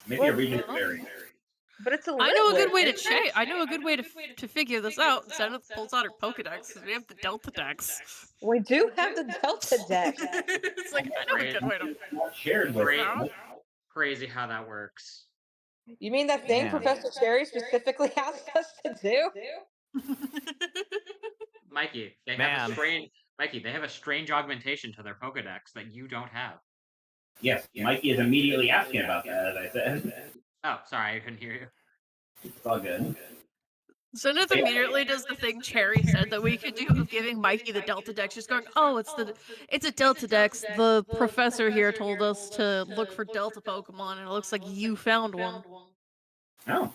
Maybe a region variant. But it's a I know a good Litwick, way to isn't it? check. I know a good way to figure this out. Zenith pulls out her Pokedex. We have the Delta Dex. We do have the Delta deck. It's like I know a good way to. Not shared with Crazy how that works. You mean that thing Man. Professor Cherry specifically asked us to do? Mikey, they have Man. they have a strange augmentation to their Pokedex that you don't have. Yes, Mikey is immediately asking about that, as I said. Oh, sorry, I couldn't hear you. It's all good. Zenith immediately does the thing Cherry said that we could do of giving Mikey the Delta Dex. Just going, oh, it's a Delta Dex. The professor here told us to look for Delta Pokemon, and it looks like you found one. Oh.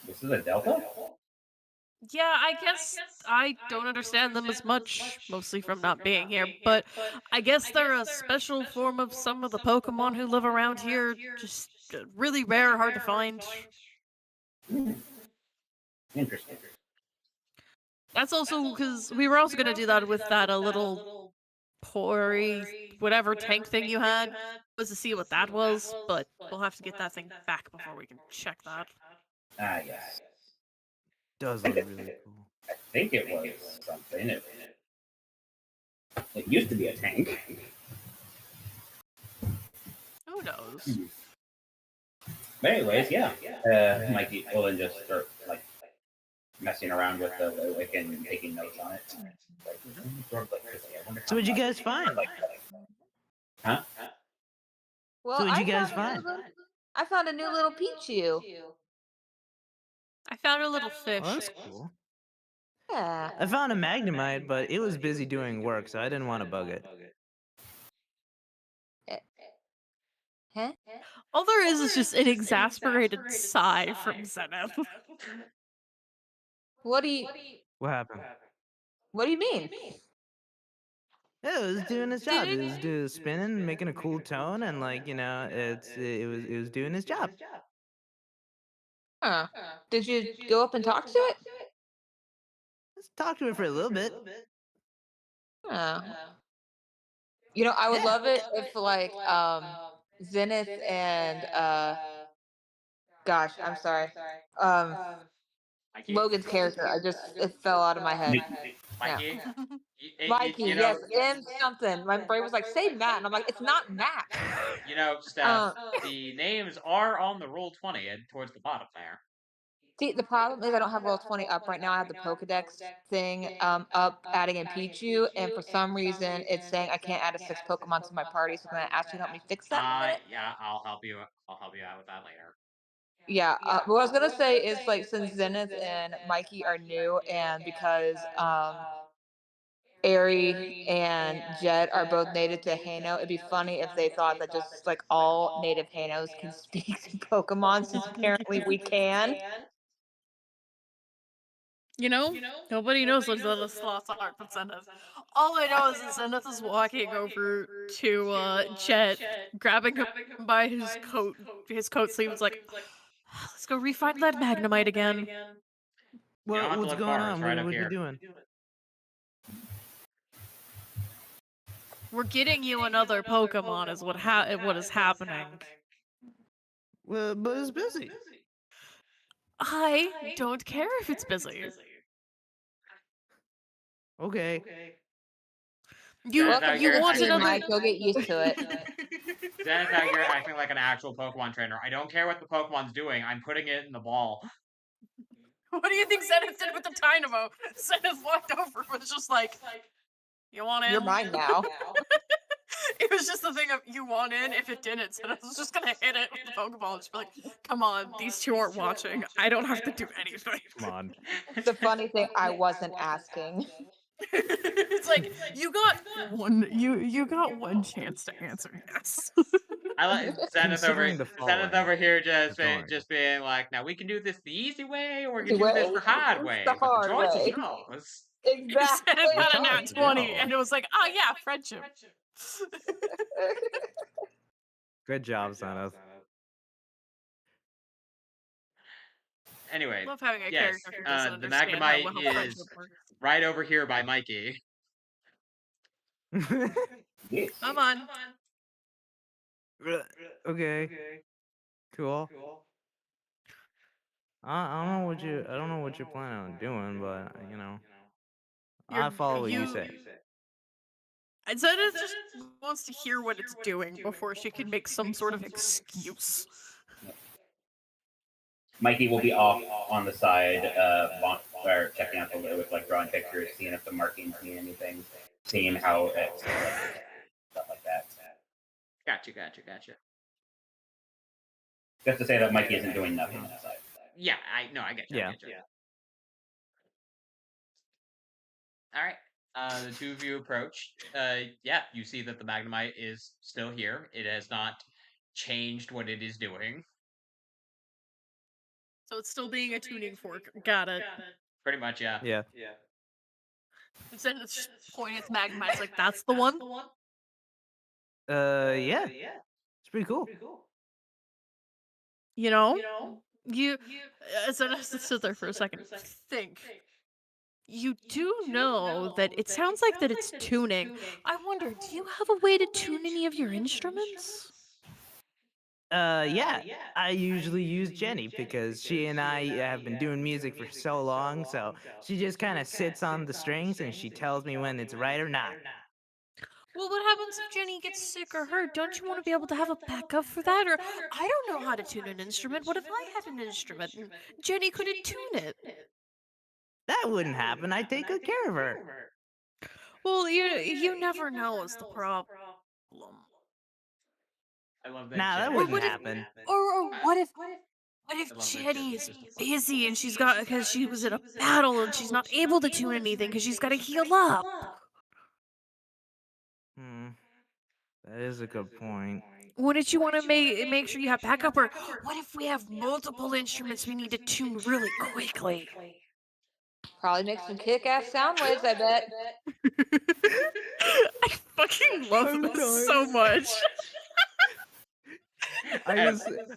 This is a Delta? Yeah, I guess I don't understand them as much, mostly from not being here, but I guess they're a special form of some of the Pokemon who live around here, just really rare, hard to find. Interesting. That's also because we were also going to do that with that little Pori, whatever tank thing you had, was to see what that was, but we'll have to get that thing back before we can check that. Ah, yes. Does look really cool. I think it was something. It used to be a tank. Who knows? But anyways, yeah. Mikey will then just start like messing around with the Litwick and taking notes on it. So what'd you guys find? Huh? Well, So what'd you I guys found a find? little- I found a new little Pichu. I found a little fish. Oh, that's cool. Yeah. I found a Magnemite, but it was busy doing work, so I didn't want to bug it. Huh? All there is just an exasperated sigh from Zenith. What do you What happened? What do you mean? Yeah, it was doing his Did job. It was spinning, making a cool tone, and like it was doing his job. Huh. Did you go up and talk to it? Let's talk to it for a little bit. Oh. You know, I would Yeah. love it if like Zenith and gosh, I'm sorry. Um Mikey, Logan's character, it fell out of my head. Mikey, Mikey, you yes, know, M something. My brain was like, say Matt, and I'm like, it's not Matt. Steph, the names are on the Roll20 and towards the bottom there. See, the problem is I don't have Roll20 up right now. I have the Pokedex thing up, adding in Pichu, and for some reason it's saying I can't add a 6th Pokemon to my party. So I'm gonna ask you to help me fix that in a minute. Yeah, I'll help you. I'll help you out with that later. Yeah, what I was gonna say is like since Zenith and Mikey are new, and because Aerie and Jet are both native to Hano, it'd be funny if they thought that just like all native Hanos can speak to Pokemon, since apparently we can. You know, nobody knows what Zenith's thoughts are but Zenith. All I know is that Zenith is walking over to Jet, grabbing him by his coat sleeve. It's like, let's go refine that Magnemite again. You don't have to What's look going far, it's on? right What up you here. doing? We're getting you another Pokemon is what is happening. Well, but it's busy. I don't care if it's busy. Okay. You Zenith, you want Mike, another? you'll get used to it. Zenith out here acting like an actual Pokemon trainer. I don't care what the Pokemon's doing. I'm putting it in the ball. What do you think Zenith did with the Dynamo? Zenith walked over and was just like, you want in? You're mine now. It was just the thing of, you want in? If it didn't, Zenith was just gonna hit it with the Pokeball and just be like, come on, these two aren't watching. I don't have to do anything. Come on. The funny thing, I wasn't asking. It's like, you got one chance to answer yes. I like Zenith Considering the over here It's annoying. just being like, now we can do this the easy way, or we Easy can do way, this the hard it's way. the But the hard choice is way. yours. Exactly. Zenith had a It's nat hard, 20, no. and it was like, oh yeah, friendship. Good job, Zenith. Anyway, Love having a yes, character who doesn't the understand how Magnemite well is friendship works. right over here by Mikey. Yes. Come on. Okay. Cool. I don't know what you're planning on doing, but you know, I follow what you say. And Zenith just wants to hear what it's doing before she can make some sort of excuse. Mikey will be off on the side, or checking out the with like drawing pictures, seeing if the markings mean anything, seeing how it's stuff like that. Gotcha. Just to say that Mikey isn't doing nothing on the side. Yeah, I get you. Yeah. I get you. All right. The two of you approach. Yeah, you see that the Magnemite is still here. It has not changed what it is doing. So it's still being a tuning fork. Got it. Pretty much, yeah. Yeah. Zenith's just pointing at Magnemite. It's like, that's the one? Yeah. It's pretty cool. You know? Zenith stood there for a second. Think. You do know that it sounds like that it's tuning. I wonder, do you have a way to tune any of your instruments? Yeah. I usually use Jenny because she and I have been doing music for so long, so she just kind of sits on the strings and she tells me when it's right or not. Well, what happens if Jenny gets sick or hurt? Don't you want to be able to have a backup for that? Or, I don't know how to tune an instrument. What if I had an instrument and Jenny couldn't tune it? That wouldn't happen. I take good care of her. Well, you never know is the problem. I love that. Nah, that Jenny- wouldn't happen. Or what if I love that Jenny's Jenny. busy and because she was in a battle and she's not able to tune anything because she's got to heal up? That is a good point. wouldn't you want to make sure you have backup? Or what if we have multiple instruments we need to tune really quickly? Probably make some kick-ass sound waves, I bet. I fucking love I'm this so dying. much.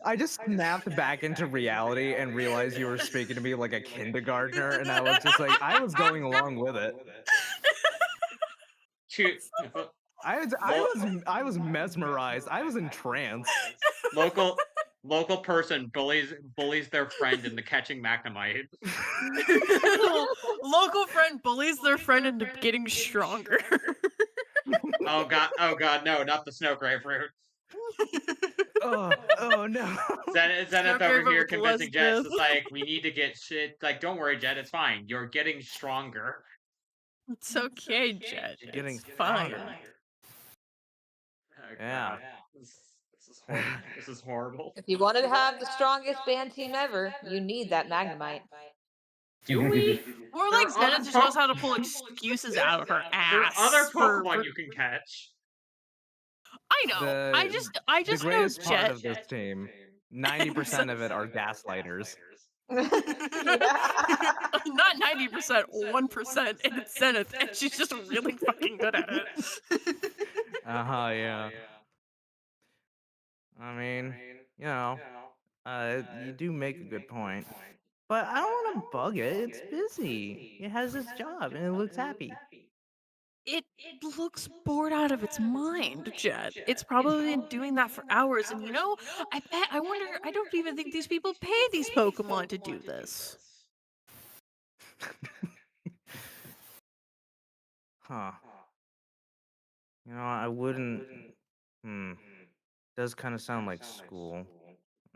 I just snapped back into reality and realized you were speaking to me like a kindergartner, and I was just like, I was going along with it. I was mesmerized. I was in trance. Local person bullies their friend into catching Magnemite. Local friend bullies their friend into getting stronger. Oh god, no, not the snow grapefruit. Oh no. Zenith grapefruit over here with convincing Jet. Lesbeth. It's like, we need to get shit. Like, don't worry, Jet, it's fine. You're getting stronger. It's okay, Jet. Getting It's fine. stronger. Oh, Yeah. God. This is horrible. This is horrible. If you wanted to have the strongest band team ever, you need that Magnemite. Do we? More There like are Zenith just knows how to pull excuses out of her There are ass. other for- Pokemon you can catch. I know. I The just know greatest part Jet. of this team, 90% of it are gaslighters. Not 90%, 1%, and it's Zenith, and she's just really fucking good at it. Yeah. I mean, you know, you do make a good point. But I don't want to bug it. It's busy. It has its job and it looks happy. It looks bored out of its mind, Jet. It's probably been doing that for hours, and I wonder, I don't even think these people pay these Pokemon to do this. Huh. You know, I wouldn't. Does kind of sound like school.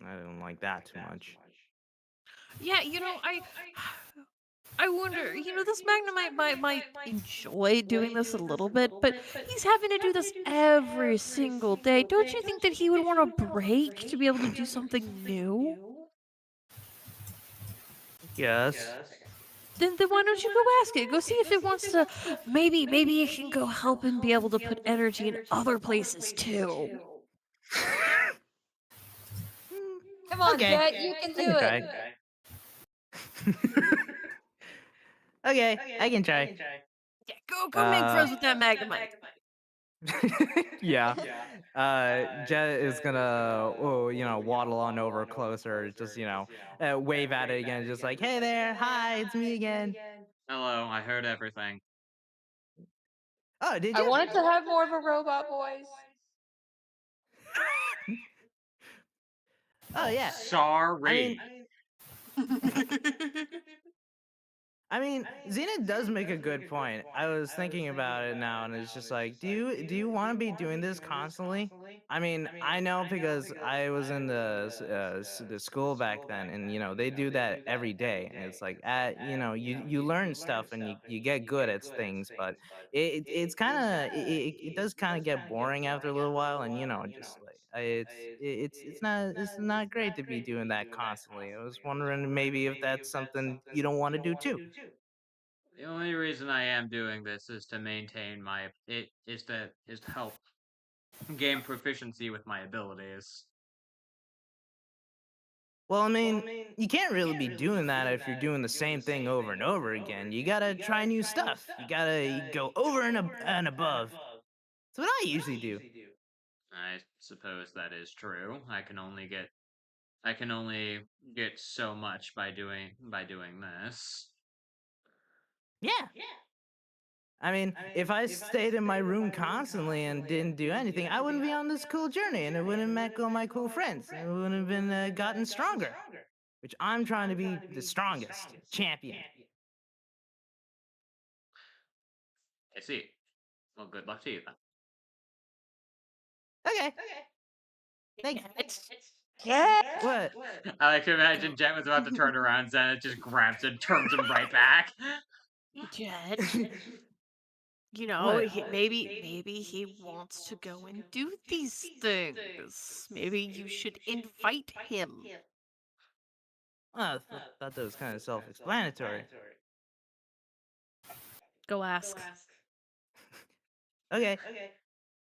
I don't like that too much. Yeah, I wonder, this Magnemite might enjoy doing this a little bit, but he's having to do this every single day. Don't you think that he would want a break to be able to do something new? Yes. Then why don't you go ask it? Go see if it wants to. Maybe it can go help him be able to put energy in other places too. Come on, Okay. Jet, you can do it. Okay, I can try. Yeah, go make friends with that Magnemite. Yeah. Jet is gonna, waddle on over closer, just, wave at it again, just like, hey there, hi, it's me again. Hello, I heard everything. Oh, did I you? wanted to have more of a robot voice. Oh, yeah. Sorry. I mean, Xena does make a good point. I was thinking about it now, and it's just like, do you want to be doing this constantly? I mean, I know because I was in the school back then, and they do that every day, and it's like, you learn stuff and you get good at things, but it's kind of it does kind of get boring after a little while, and just like it's not great to be doing that constantly. I was wondering maybe if that's something you don't want to do too. The only reason I am doing this is to maintain is to help gain proficiency with my abilities. Well, I mean, you can't really be doing that if you're doing the same thing over and over again. You gotta try new stuff. You gotta go over and above. That's what I usually do. I suppose that is true. I can only get so much by doing this. Yeah. I mean, if I stayed in my room constantly and didn't do anything, I wouldn't be on this cool journey, and I wouldn't have met all my cool friends, and I wouldn't have been gotten stronger. Which I'm trying to be the strongest champion. I see. Well, good luck to you then. Okay. Thanks. Yeah. What? I like to imagine Jet was about to turn around, Zenith just grabs him, turns him right back. Jet, What? maybe he wants to go and do these things. Maybe you should invite him. I thought that was kind of self-explanatory. Go ask. Okay.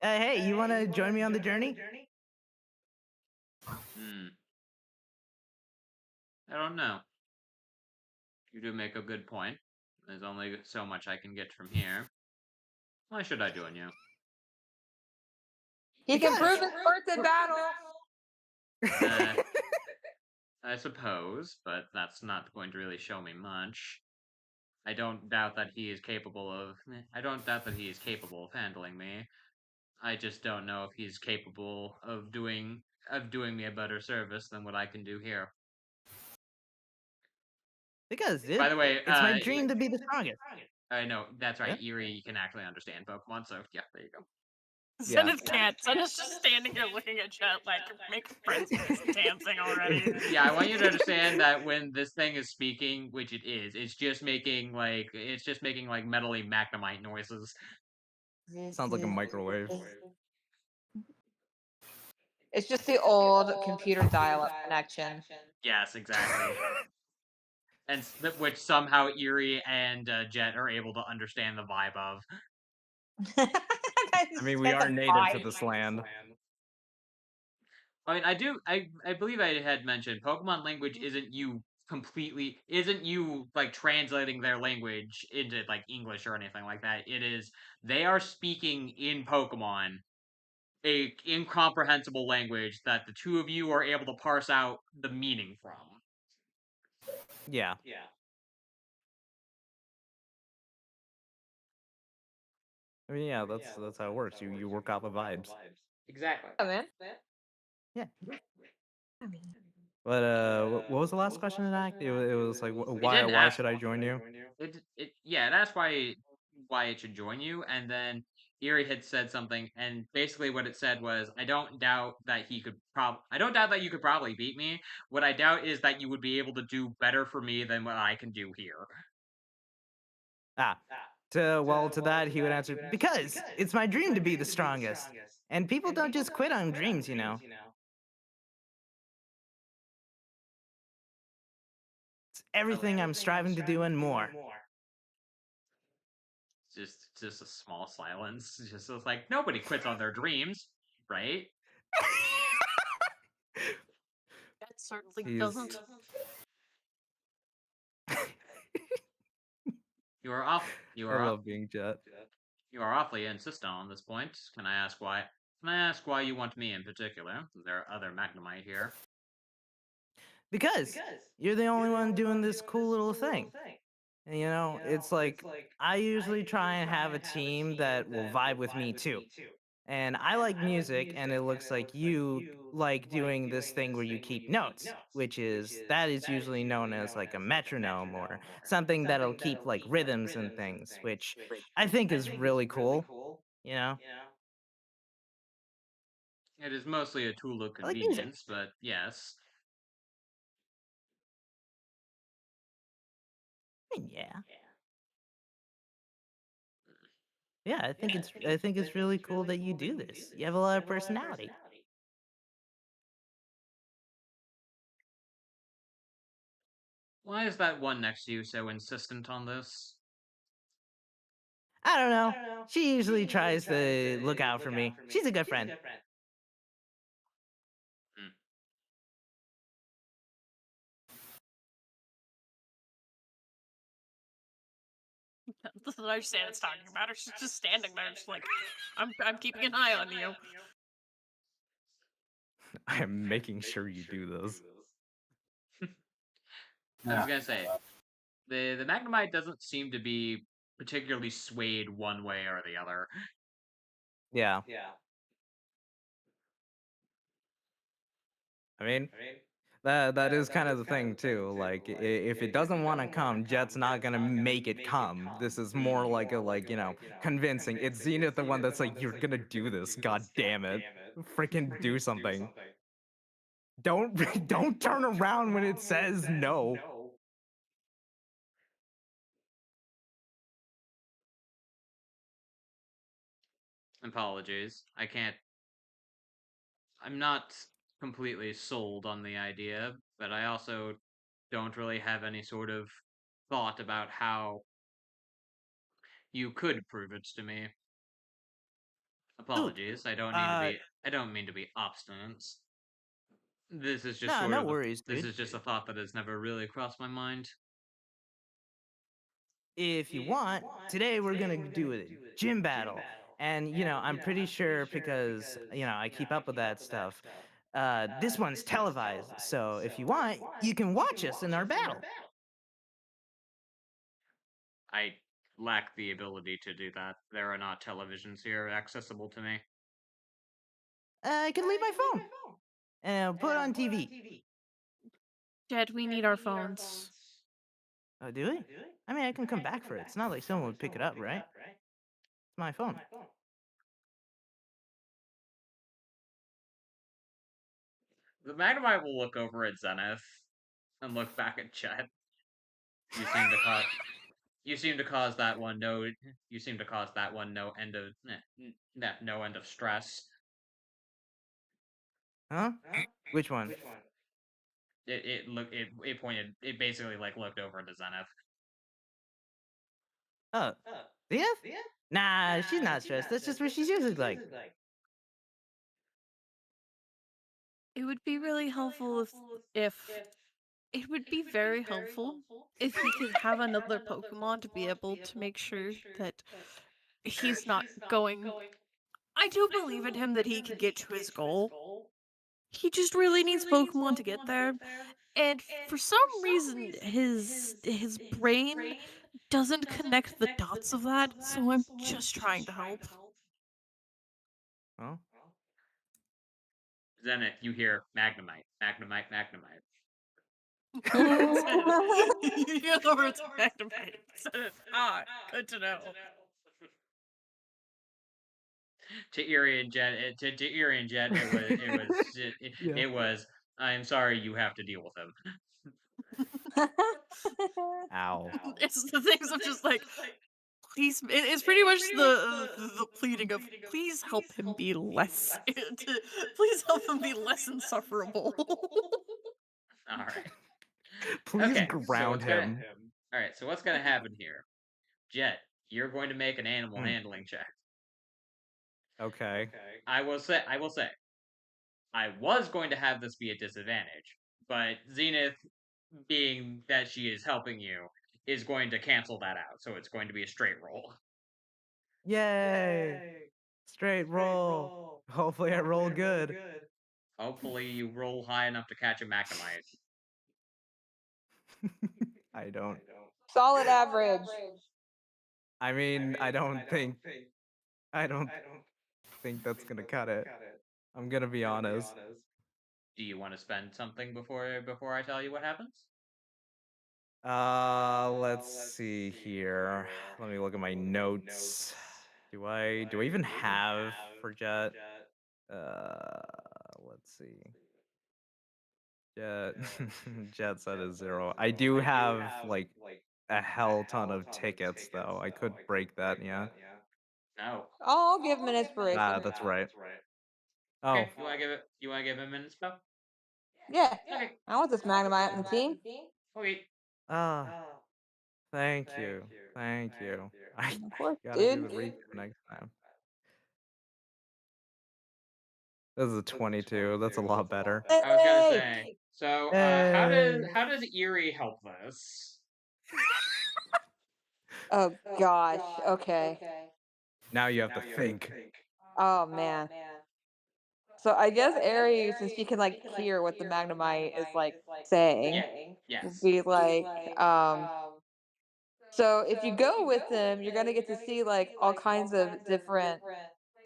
Hey, you want to join me on the journey? Hmm. I don't know. You do make a good point. There's only so much I can get from here. Why should I join you? He can Because- prove his worth in battle. I suppose, but that's not going to really show me much. I don't doubt that he is capable of. I don't doubt that he is capable of handling me. I just don't know if he's capable of doing me a better service than what I can do here. Because, dude, By the way, it's my dream to be the strongest. I know that's right. Yeah. Eerie can actually understand Pokemon, so yeah, there you go. Yeah. Zenith can't. Zenith's just standing here looking at Jet like, make friends with dancing already. Yeah, I want you to understand that when this thing is speaking, which it is, it's just making like metally Magnemite noises. Sounds like a microwave. It's just the old computer dial-up connection. Yes, exactly. And which somehow Eerie and Jet are able to understand the vibe of. I mean, we are native to this land. I mean, I believe I had mentioned Pokemon language isn't you like translating their language into like English or anything like that. It is they are speaking in Pokemon a incomprehensible language that the two of you are able to parse out the meaning from. Yeah. I mean, yeah, that's how it works. You work off of vibes. Exactly. Oh, man. Yeah. But what was the last question in Act? It was like, why didn't ask should I join you? It that's why it should join you, and then Eerie had said something, and basically what it said was, I don't doubt that you could probably beat me. What I doubt is that you would be able to do better for me than what I can do here. To that he would answer, because it's my dream to be the strongest, and people don't just quit on dreams, you know. It's everything I'm striving to do and more. Just a small silence. Just it's like nobody quits on their dreams, right? That certainly He's- doesn't. You are off. You I are love being Jet. You are awfully insistent on this point. Can I ask why? Can I ask why you want me in particular? There are other Magnemite here. Because you're the only one doing this cool little thing. And, you know, it's like I usually try and have a team that will vibe with me too. And I like music, and it looks like you like doing this thing where you keep notes, which is that is usually known as like a metronome or something that'll keep like rhythms and things, which I think is really cool. You know? It is mostly a tool of I like music. convenience, but yes. Yeah. Yeah, I think it's really cool that you do this. You have a lot of personality. Why is that one next to you so insistent on this? I don't know. She usually tries to look out for me. She's a good friend. This is what I understand it's talking about her. She's just standing there, just like, I'm keeping an eye on you. I am making sure you do this. I was gonna say, the Magnemite doesn't seem to be particularly swayed one way or the other. Yeah. I mean, that is kind of the thing too. Like, if it doesn't want to come, Jet's not gonna make it come. This is more like a convincing. It's Zenith the one that's like, you're gonna do this. God damn it, freaking do something. Don't turn around when it says no. Apologies. I'm not completely sold on the idea, but I also don't really have any sort of thought about how you could prove it to me. Apologies. I don't mean to be obstinate. This is just No, sort no of worries, this dude. is just a thought that has never really crossed my mind. If you want, today we're gonna do a gym battle. And, I'm pretty sure because, I keep up with that stuff. This one's televised, so if you want, you can watch us in our battle. I lack the ability to do that. There are not televisions here accessible to me. I can leave my phone and I'll put it on TV. Jed, we need our phones. Oh, do we? I mean, I can come back for it. It's not like someone would pick it up, right? It's my phone. The Magnemite will look over at Zenith and look back at Chet. You seem to cause you seem to cause that one no you seem to cause that one no end of no end of stress. Huh? Which one? It basically like looked over into Zenith. Oh, Zenith? Nah, she's not stressed. That's just what she's usually like. It would be really helpful if it would be very helpful if he could have another Pokemon to be able to make sure that he's not going. I do believe in him that he can get to his goal. He just really needs Pokemon to get there. And for some reason his brain doesn't connect the dots of that, so I'm just trying to help. Huh? Zenith, you hear Magnemite, Magnemite, Magnemite. You hear the words Magnemite. Good to know. To Erie and Jet, to Erie and Jet, it was. I'm sorry, you have to deal with him. Ow. It's the things of just like, please. It's pretty much the pleading of please help him be less. Please help him be less insufferable. All right. Please Okay, ground him. All right. So what's gonna happen here? Jet, you're going to make an animal handling check. Okay. I will say. I was going to have this be a disadvantage, but Zenith, being that she is helping you, is going to cancel that out. So it's going to be a straight roll. Yay! Straight roll. Hopefully I roll good. Hopefully, you roll high enough to catch a Magnemite. I don't. Solid average. I mean, I don't think that's gonna cut it. I'm gonna be honest. Do you want to spend something before I tell you what happens? Let's see here. Let me look at my notes. Do I even have for Jet? Let's see. Jet Jet said is 0. I do have like a hell ton of tickets though. I could break that, yeah. No. I'll give him an inspiration. Ah, that's right. Oh, Okay, you wanna give him an inspo? Yeah. Okay. I want this Magnemite on the team. Okay. ah, thank you. Thank you. I Of course, gotta do dude. the recap next time. This is a 22. That's a lot better. I was gonna Hey! say. So, Hey. how does Erie help this? Oh gosh. Okay. Now you have to think. Oh man. So I guess Aries, since she can like hear what the Magnemite is like saying, Yeah. would Yes. be like, so if you go with them, you're gonna get to see like all kinds of different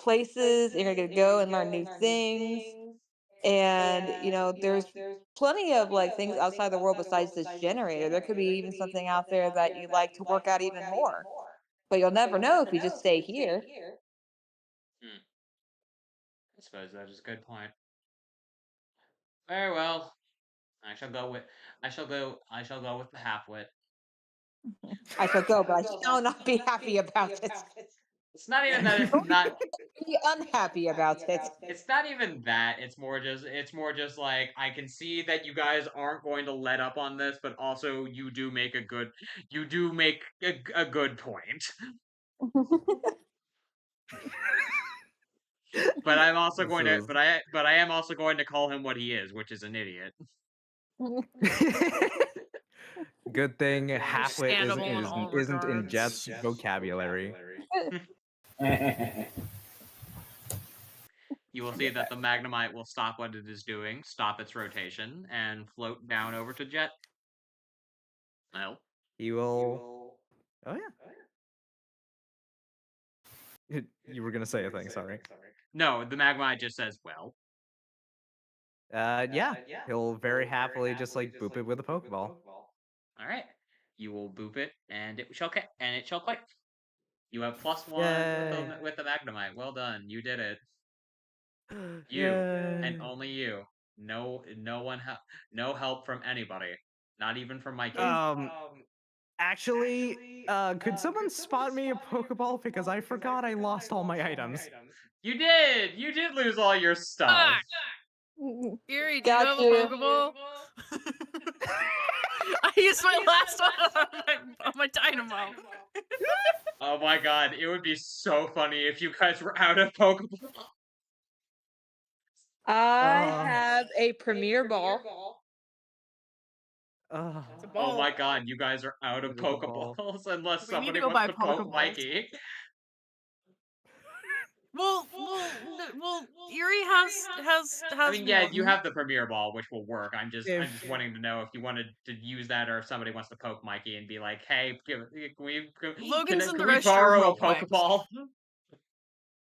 places. You're gonna get to go and learn new things. And there's plenty of like things outside the world besides this generator. There could be even something out there that you like to work out even more. But you'll never know if you just stay here. I suppose that is a good point. Very well. I shall go with the halfwit. I shall go, but I shall not be happy about it. It's not even that it's not Be unhappy about it. it's not even that. It's more just like I can see that you guys aren't going to let up on this, but also you do make a good point. But I'm also This going to, is- but I am also going to call him what he is, which is an idiot. Good thing halfwit Understandable in all isn't in regards. Jet's vocabulary. You will see that the Magnemite will stop what it is doing, stop its rotation, and float down over to Jet. Well, He will. Oh yeah. You were gonna say a thing. Sorry. no, the Magnemite just says, "Well." Yeah. He'll very happily just like boop it with a Pokeball. All right, you will boop it, and it shall click. You have +1 Yay. with the Magnemite. Well done, you did it. You and Yay. only you. No one no help from anybody, not even from Mikey. Actually, could someone spot me a Pokeball because I forgot I lost all my items. You did lose all your stuff. Erie, do you have a Pokeball? I used my last one on my Dynamo. Oh my god, it would be so funny if you guys were out of Pokeball. I have a Premier Ball. It's a Oh ball. my god, you guys are out of It is a ball. Pokeballs unless We need somebody to go wants buy to poke Pokeballs. Mikey. Well, Erie has. I mean, yeah, you one. have the Premier Ball, which will work. I'm just If- wanting to know if you wanted to use that, or if somebody wants to poke Mikey and be like, "Hey, can Logan's in the we restroom borrow real a quick. Pokeball?"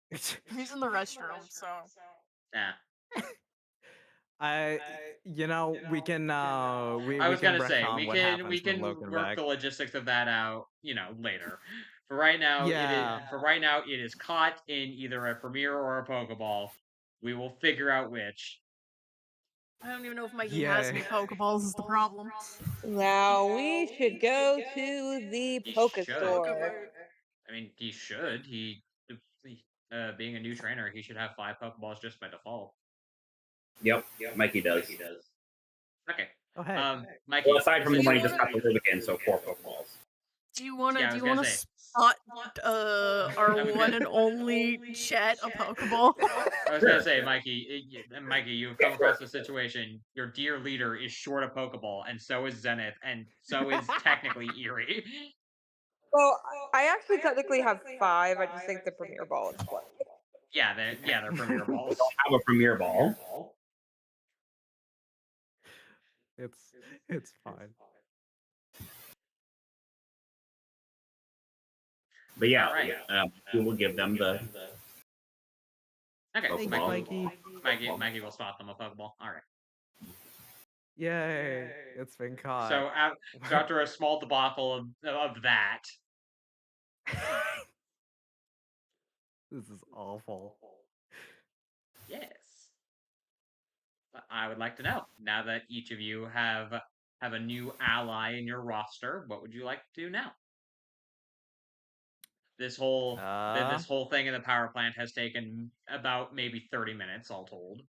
He's in the restroom, so. Yeah. We can. We I was can gonna say retcon we what can happens when Logan work back. the logistics of that out, later. For right now, Yeah. it is caught in either a Premier or a Pokeball. We will figure out which. I don't even know if Mikey has any Pokeballs is the problem. Now we should go to the He Poke should. Store. I mean, he should. Being a new trainer, he should have 5 Pokeballs just by default. Yep, Mikey does. Okay. Oh hey. Mikey. Well, aside from the Do one he you just got the Lubricant, so 4 Pokeballs. Do you wanna Yeah, I was gonna say. spot our one and only Chet a Pokeball? I was gonna say, Mikey, you've come across a situation. Your dear leader is short a Pokeball, and so is Zenith, and so is technically Erie. Well, I actually technically have 5. I just think the Premier Ball is one. Yeah, they're Premier Balls. Have a Premier Ball. It's fine. But yeah, Alright. we will give them the. Okay, Thank you, Mikey will spot them a Pokeball. All right. Yay! It's been caught. So after a small debacle of that, This is awful. yes, I would like to know, now that each of you have a new ally in your roster, what would you like to do now? This whole thing in the power plant has taken about maybe 30 minutes all told.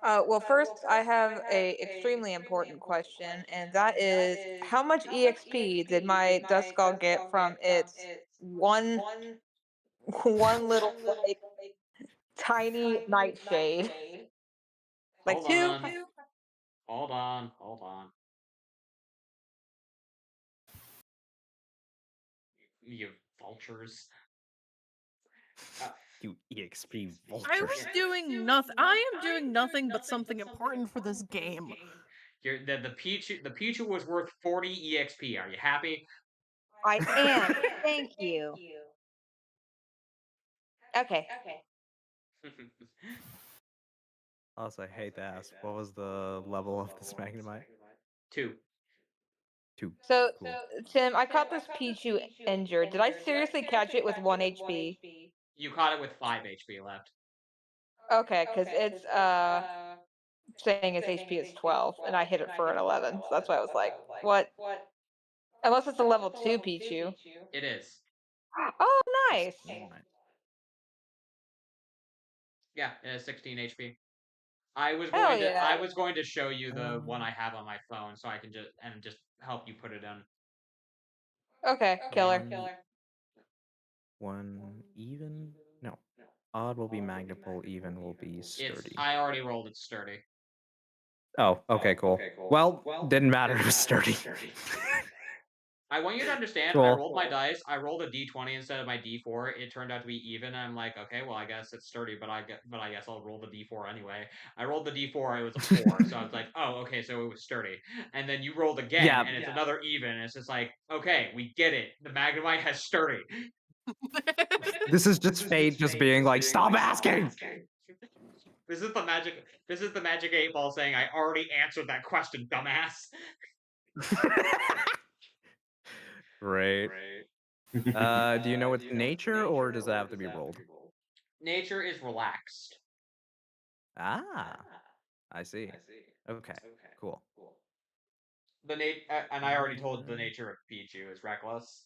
Well, first, I have a extremely important question, and that is, how much EXP did my Duskull get from its one little tiny nightshade? Like Hold 2? on. Hold on. You vultures. You EXP vulture. I was doing nothing. I am doing nothing but something important for this game. The Pichu was worth 40 EXP. Are you happy? I am. Thank you. Okay. Also, I hate to ask, what was the level of this Magnemite? 2. 2. So, Cool. Tim, I caught this Pichu injured. Did I seriously catch it with 1 HP? You caught it with 5 HP left. Okay, because it's saying its HP is 12, and I hit it for an 11. So that's why I was like, what? Unless it's a level 2 Pichu. It is. Oh, nice. Yeah, it has 16 HP. I was Hell going to yeah. I was going to show you the one I have on my phone, so I can just help you put it in. Okay, killer. 1 even? No. Odd will be Magnipole, even will be sturdy. I already rolled it sturdy. Oh, okay, cool. Well, didn't matter. It was sturdy. I want you to understand, I rolled my dice, I rolled a d20 instead of my d4, it turned out to be even, I'm like, okay, well, I guess it's sturdy, but I guess I'll roll the d4 anyway. I rolled the d4, it was a 4, so I was like, oh, okay, so it was sturdy. And then you rolled again, Yeah. and it's another even, and it's just like, okay, we get it, the Magnemite has sturdy. This is just fate just being like, stop asking! This is the magic 8 ball saying, I already answered that question, dumbass. Great. Do you know it's nature, or does it have to be rolled? Nature is relaxed. Ah, I see. Okay, cool. And I already told the nature of Pichu is reckless.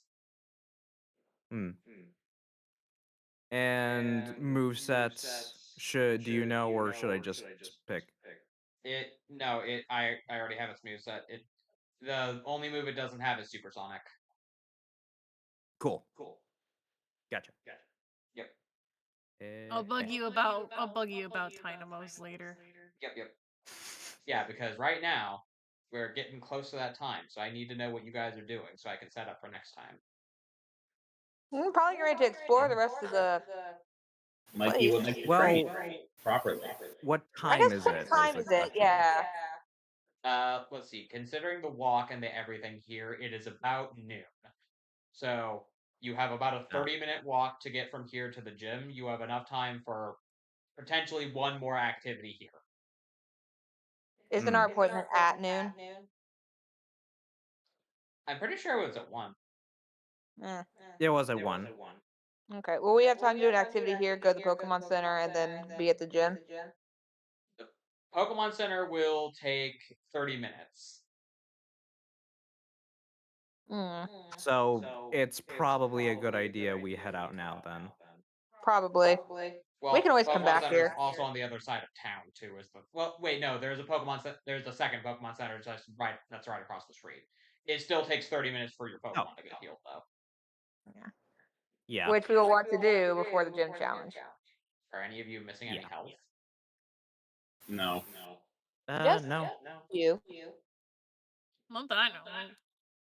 And movesets, do you know, or should I just pick? I already have its moveset. The only move it doesn't have is Supersonic. Cool. Gotcha. Yep. I'll bug you about Tynamos later. Yep. Yeah, because right now we're getting close to that time, so I need to know what you guys are doing so I can set up for next time. We're probably ready to explore the rest of the. Mikey would like to train properly. What I time guess is what it? time is it? Yeah. Let's see. Considering the walk and the everything here, it is about noon. So you have about a 30-minute walk to get from here to the gym. You have enough time for potentially one more activity here. Isn't our appointment at noon? I'm pretty sure it was at 1. It was at 1. Okay. Well, we have time to do an activity here, go to the Pokemon Center, and then be at the gym. The Pokemon Center will take 30 minutes. So it's probably a good idea we head out now then. Probably. Well, We can always Pokemon come back Center's here. also on the other side of town too. Wait, no, there's a second Pokemon Center that's right across the street. It still takes 30 minutes for your Pokemon to get healed, though. Yeah. Which we will want to do before the gym challenge. Are any of you missing any health? No. No. You. Not that I know.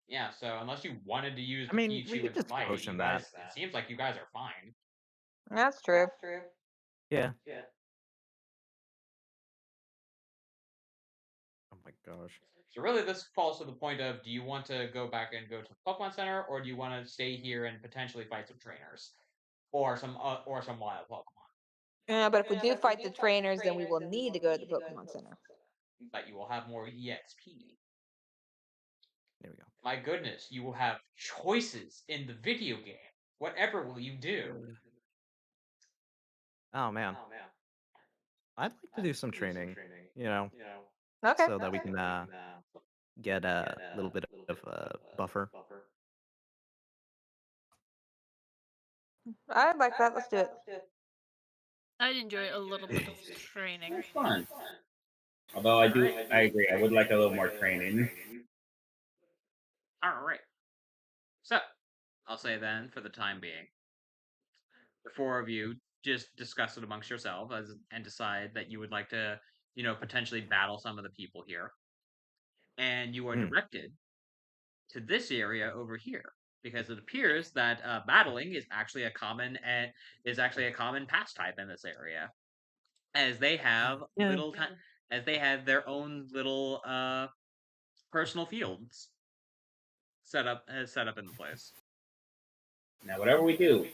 Yeah, so unless you wanted to use I mean, Pichu we could and just fight, potion that. it seems like you guys are fine. That's true. Yeah. Oh my gosh. So really, this falls to the point of: do you want to go back and go to the Pokemon Center, or do you want to stay here and potentially fight some trainers, or some wild Pokemon? Yeah, but if we do fight the trainers, then we will need to go to the Pokemon Center. But you will have more EXP. There we go. My goodness, you will have choices in the video game. Whatever will you do? Oh man. I'd like to do some training, Okay. so that we can get a little bit of a buffer. I'd like that. Let's do it. I'd enjoy a little bit of training. It's fun. Although I agree. I would like a little more training. All right. So, I'll say then, for the time being, the four of you just discuss it amongst yourselves and decide that you would like to, potentially battle some of the people here. And you are directed to this area over here, because it appears that battling is actually a common pastime in this area, as they have their own little personal fields set up in the place. Now, whatever we do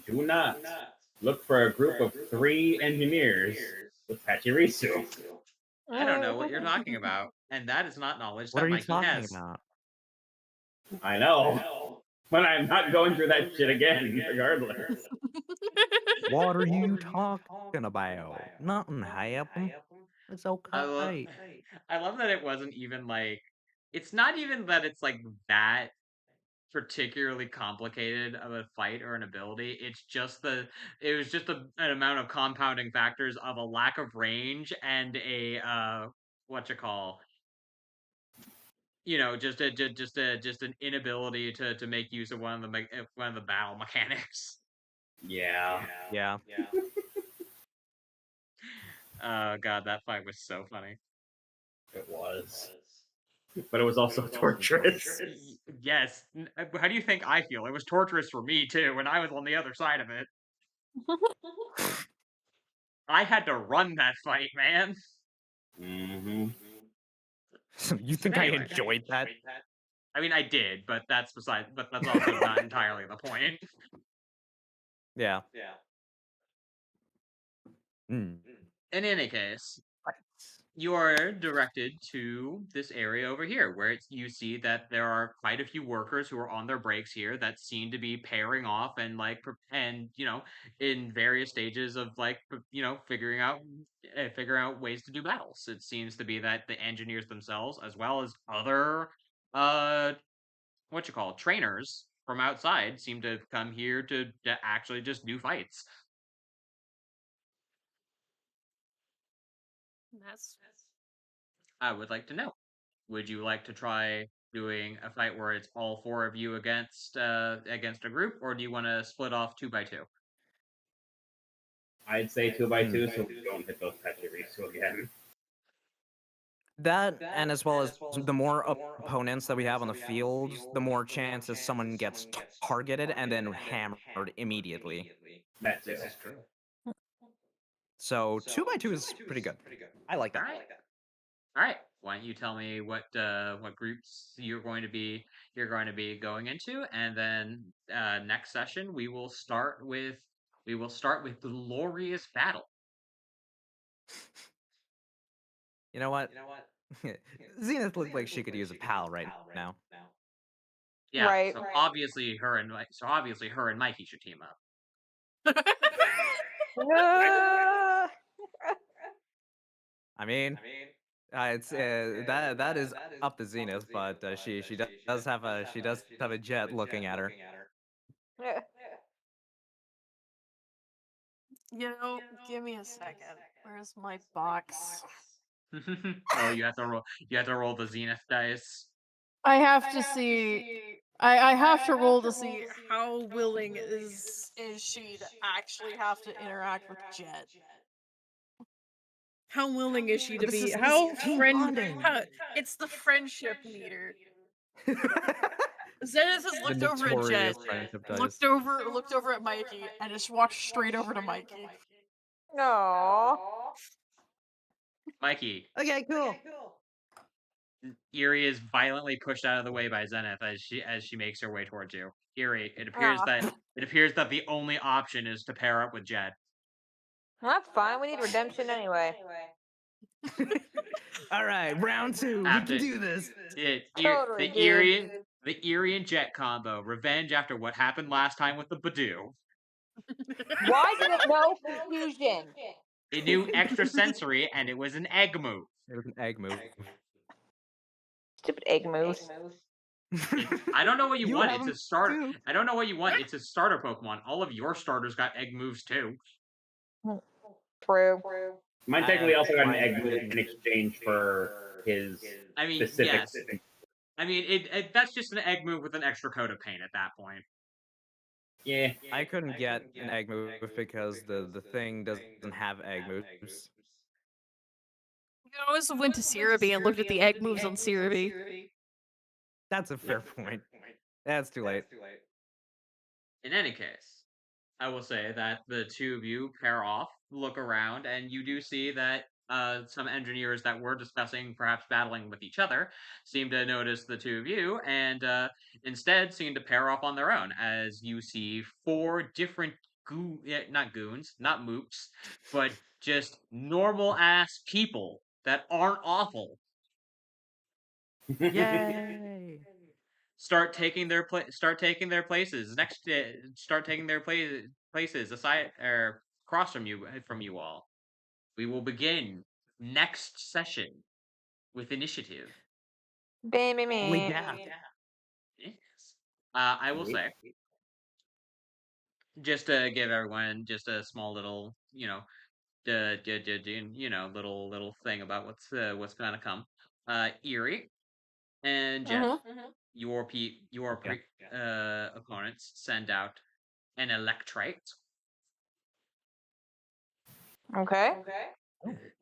not look for a group of 3 engineers with Pachirisu. I don't know what you're talking about, and that is not knowledge What that are you Mikey talking has. about? I know. But I'm not going through that shit again, regardless. What are you talking about? Nothing happened. It's okay. I love that it wasn't even like, it's not even that it's like that particularly complicated of a fight or an ability. It's just an amount of compounding factors of a lack of range and a just an inability to make use of one of the battle mechanics. Yeah. Yeah. Oh god, that fight was so funny. It was. But it was also torturous. Yes. How do you think I feel? It was torturous for me too, when I was on the other side of it. I had to run that fight, man. Mm-hmm. You think I enjoyed that? I mean, I did, but that's also not entirely the point. Yeah. Mm. In any case, you are directed to this area over here, where you see that there are quite a few workers who are on their breaks here that seem to be pairing off and in various stages of figuring out ways to do battles. It seems to be that the engineers themselves, as well as other uh trainers from outside, seem to come here to actually just do fights. That's I would like to know. Would you like to try doing a fight where it's all four of you against a group, or do you want to split off 2x2? I'd say 2x2 so we don't hit those Pachirisu again. That, and as well as the more opponents that we have on the field, the more chances someone gets targeted and then hammered immediately. That's it. This is true. So 2x2 is pretty good. I like that. All right. Why don't you tell me what groups you're going to be going into, and then next session we will start with glorious battle. You know what? Zenith looked like she could use a pal right now. Yeah. Right. So obviously her and Mikey should team up. I mean, it's that is up to Zenith, but she does have a jet looking at her. give me a second. Where's my box? Oh, you have to roll the Zenith dice. I have to see. I have to roll to see how willing is she to actually have to interact with Jet. How willing is she to This be? is How team friend? bonding. It's the friendship meter. Zenith has looked over at Jet, notorious friendship dice. looked over at Mikey, and just walked straight over to Mikey. Aww. Mikey, Okay, cool. Eerie is violently pushed out of the way by Zenith as she makes her way towards you. Eerie, it appears that the only option is to pair up with Jet. That's fine. We need redemption anyway. All right, round 2. We can do this. Totally, The Eerie and Jet combo. Revenge after what happened last time with the Badoo. Why did it know confusion? It knew extrasensory, and it was an egg move. It was an egg move. Stupid egg moves. I don't know what you want. have It's a them starter. too. I don't know what you want. It's a starter Pokemon. All of your starters got egg moves too. True. Mine technically also got an egg move in exchange for his I mean, specific. yes. I mean, that's just an egg move with an extra coat of paint at that point. Yeah. I couldn't get an egg move because the thing doesn't have egg moves. You always went to Cerebi and looked at the egg moves on Cerebi. That's a fair point. That's too late. In any case, I will say that the two of you pair off, look around, and you do see that some engineers that were discussing perhaps battling with each other seem to notice the two of you and instead seem to pair off on their own as you see 4 different not goons, not mooks, but just normal ass people that aren't awful. Yay! Start taking their places. Start taking their places aside or across from you all. We will begin next session with initiative. Baby me. Yes. I will say, just to give everyone just a small little, little thing about what's gonna come. Eerie and Jeff, your opponents send out an Electrite. Okay.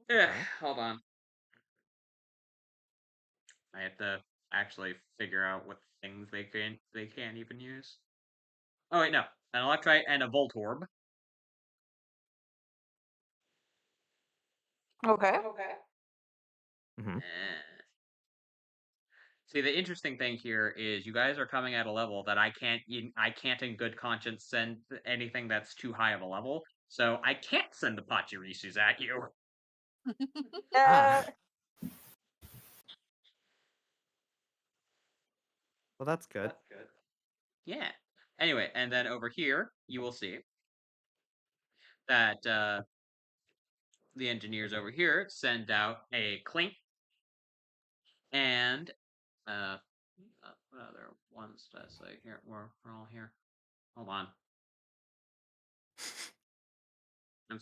Yeah, Okay. hold on. I have to actually figure out what things they can't even use. Oh wait, no. An Electrite and a Voltorb. Okay. Hmm. Eh. See, the interesting thing here is you guys are coming at a level that I can't in good conscience send anything that's too high of a level. So I can't send the Pachirisus at you. Ah. Uh, Well, that's good. Yeah. Anyway, and then over here you will see that the engineers over here send out a Clink and what other ones did I say? Here, we're all here. Hold on. I'm I'm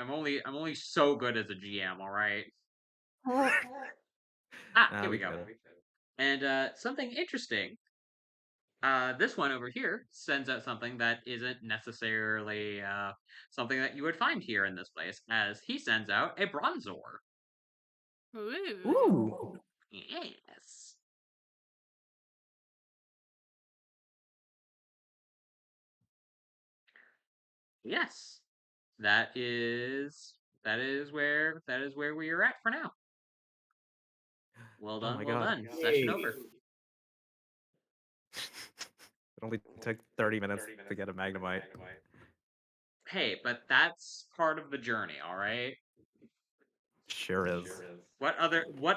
holding. sorry. I'm only so good as a GM. All right. Here we We go. could. And something interesting. This one over here sends out something that isn't necessarily something that you would find here in this place, as he sends out a Bronzor. Ooh. Ooh. Yes. Yes. That is where we are at for now. Well Oh done, my well god. done. Session over. It only took 30 minutes to get a Magnemite. Hey, but that's part of the journey, all right? Sure is. What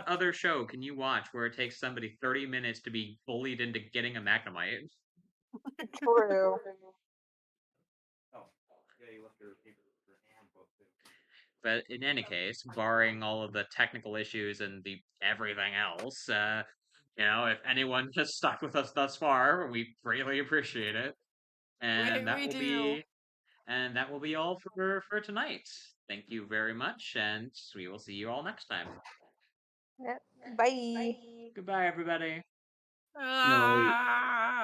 other show can you watch where it takes somebody 30 minutes to be bullied into getting a Magnemite? true. Oh, yeah, you left your handbook. But in any case, barring all of the technical issues and the everything else, if anyone has stuck with us thus far, we greatly appreciate it. And that We will do. be all for tonight. Thank you very much, and we will see you all next time. Yep. Bye. Goodbye, everybody. No. Ah.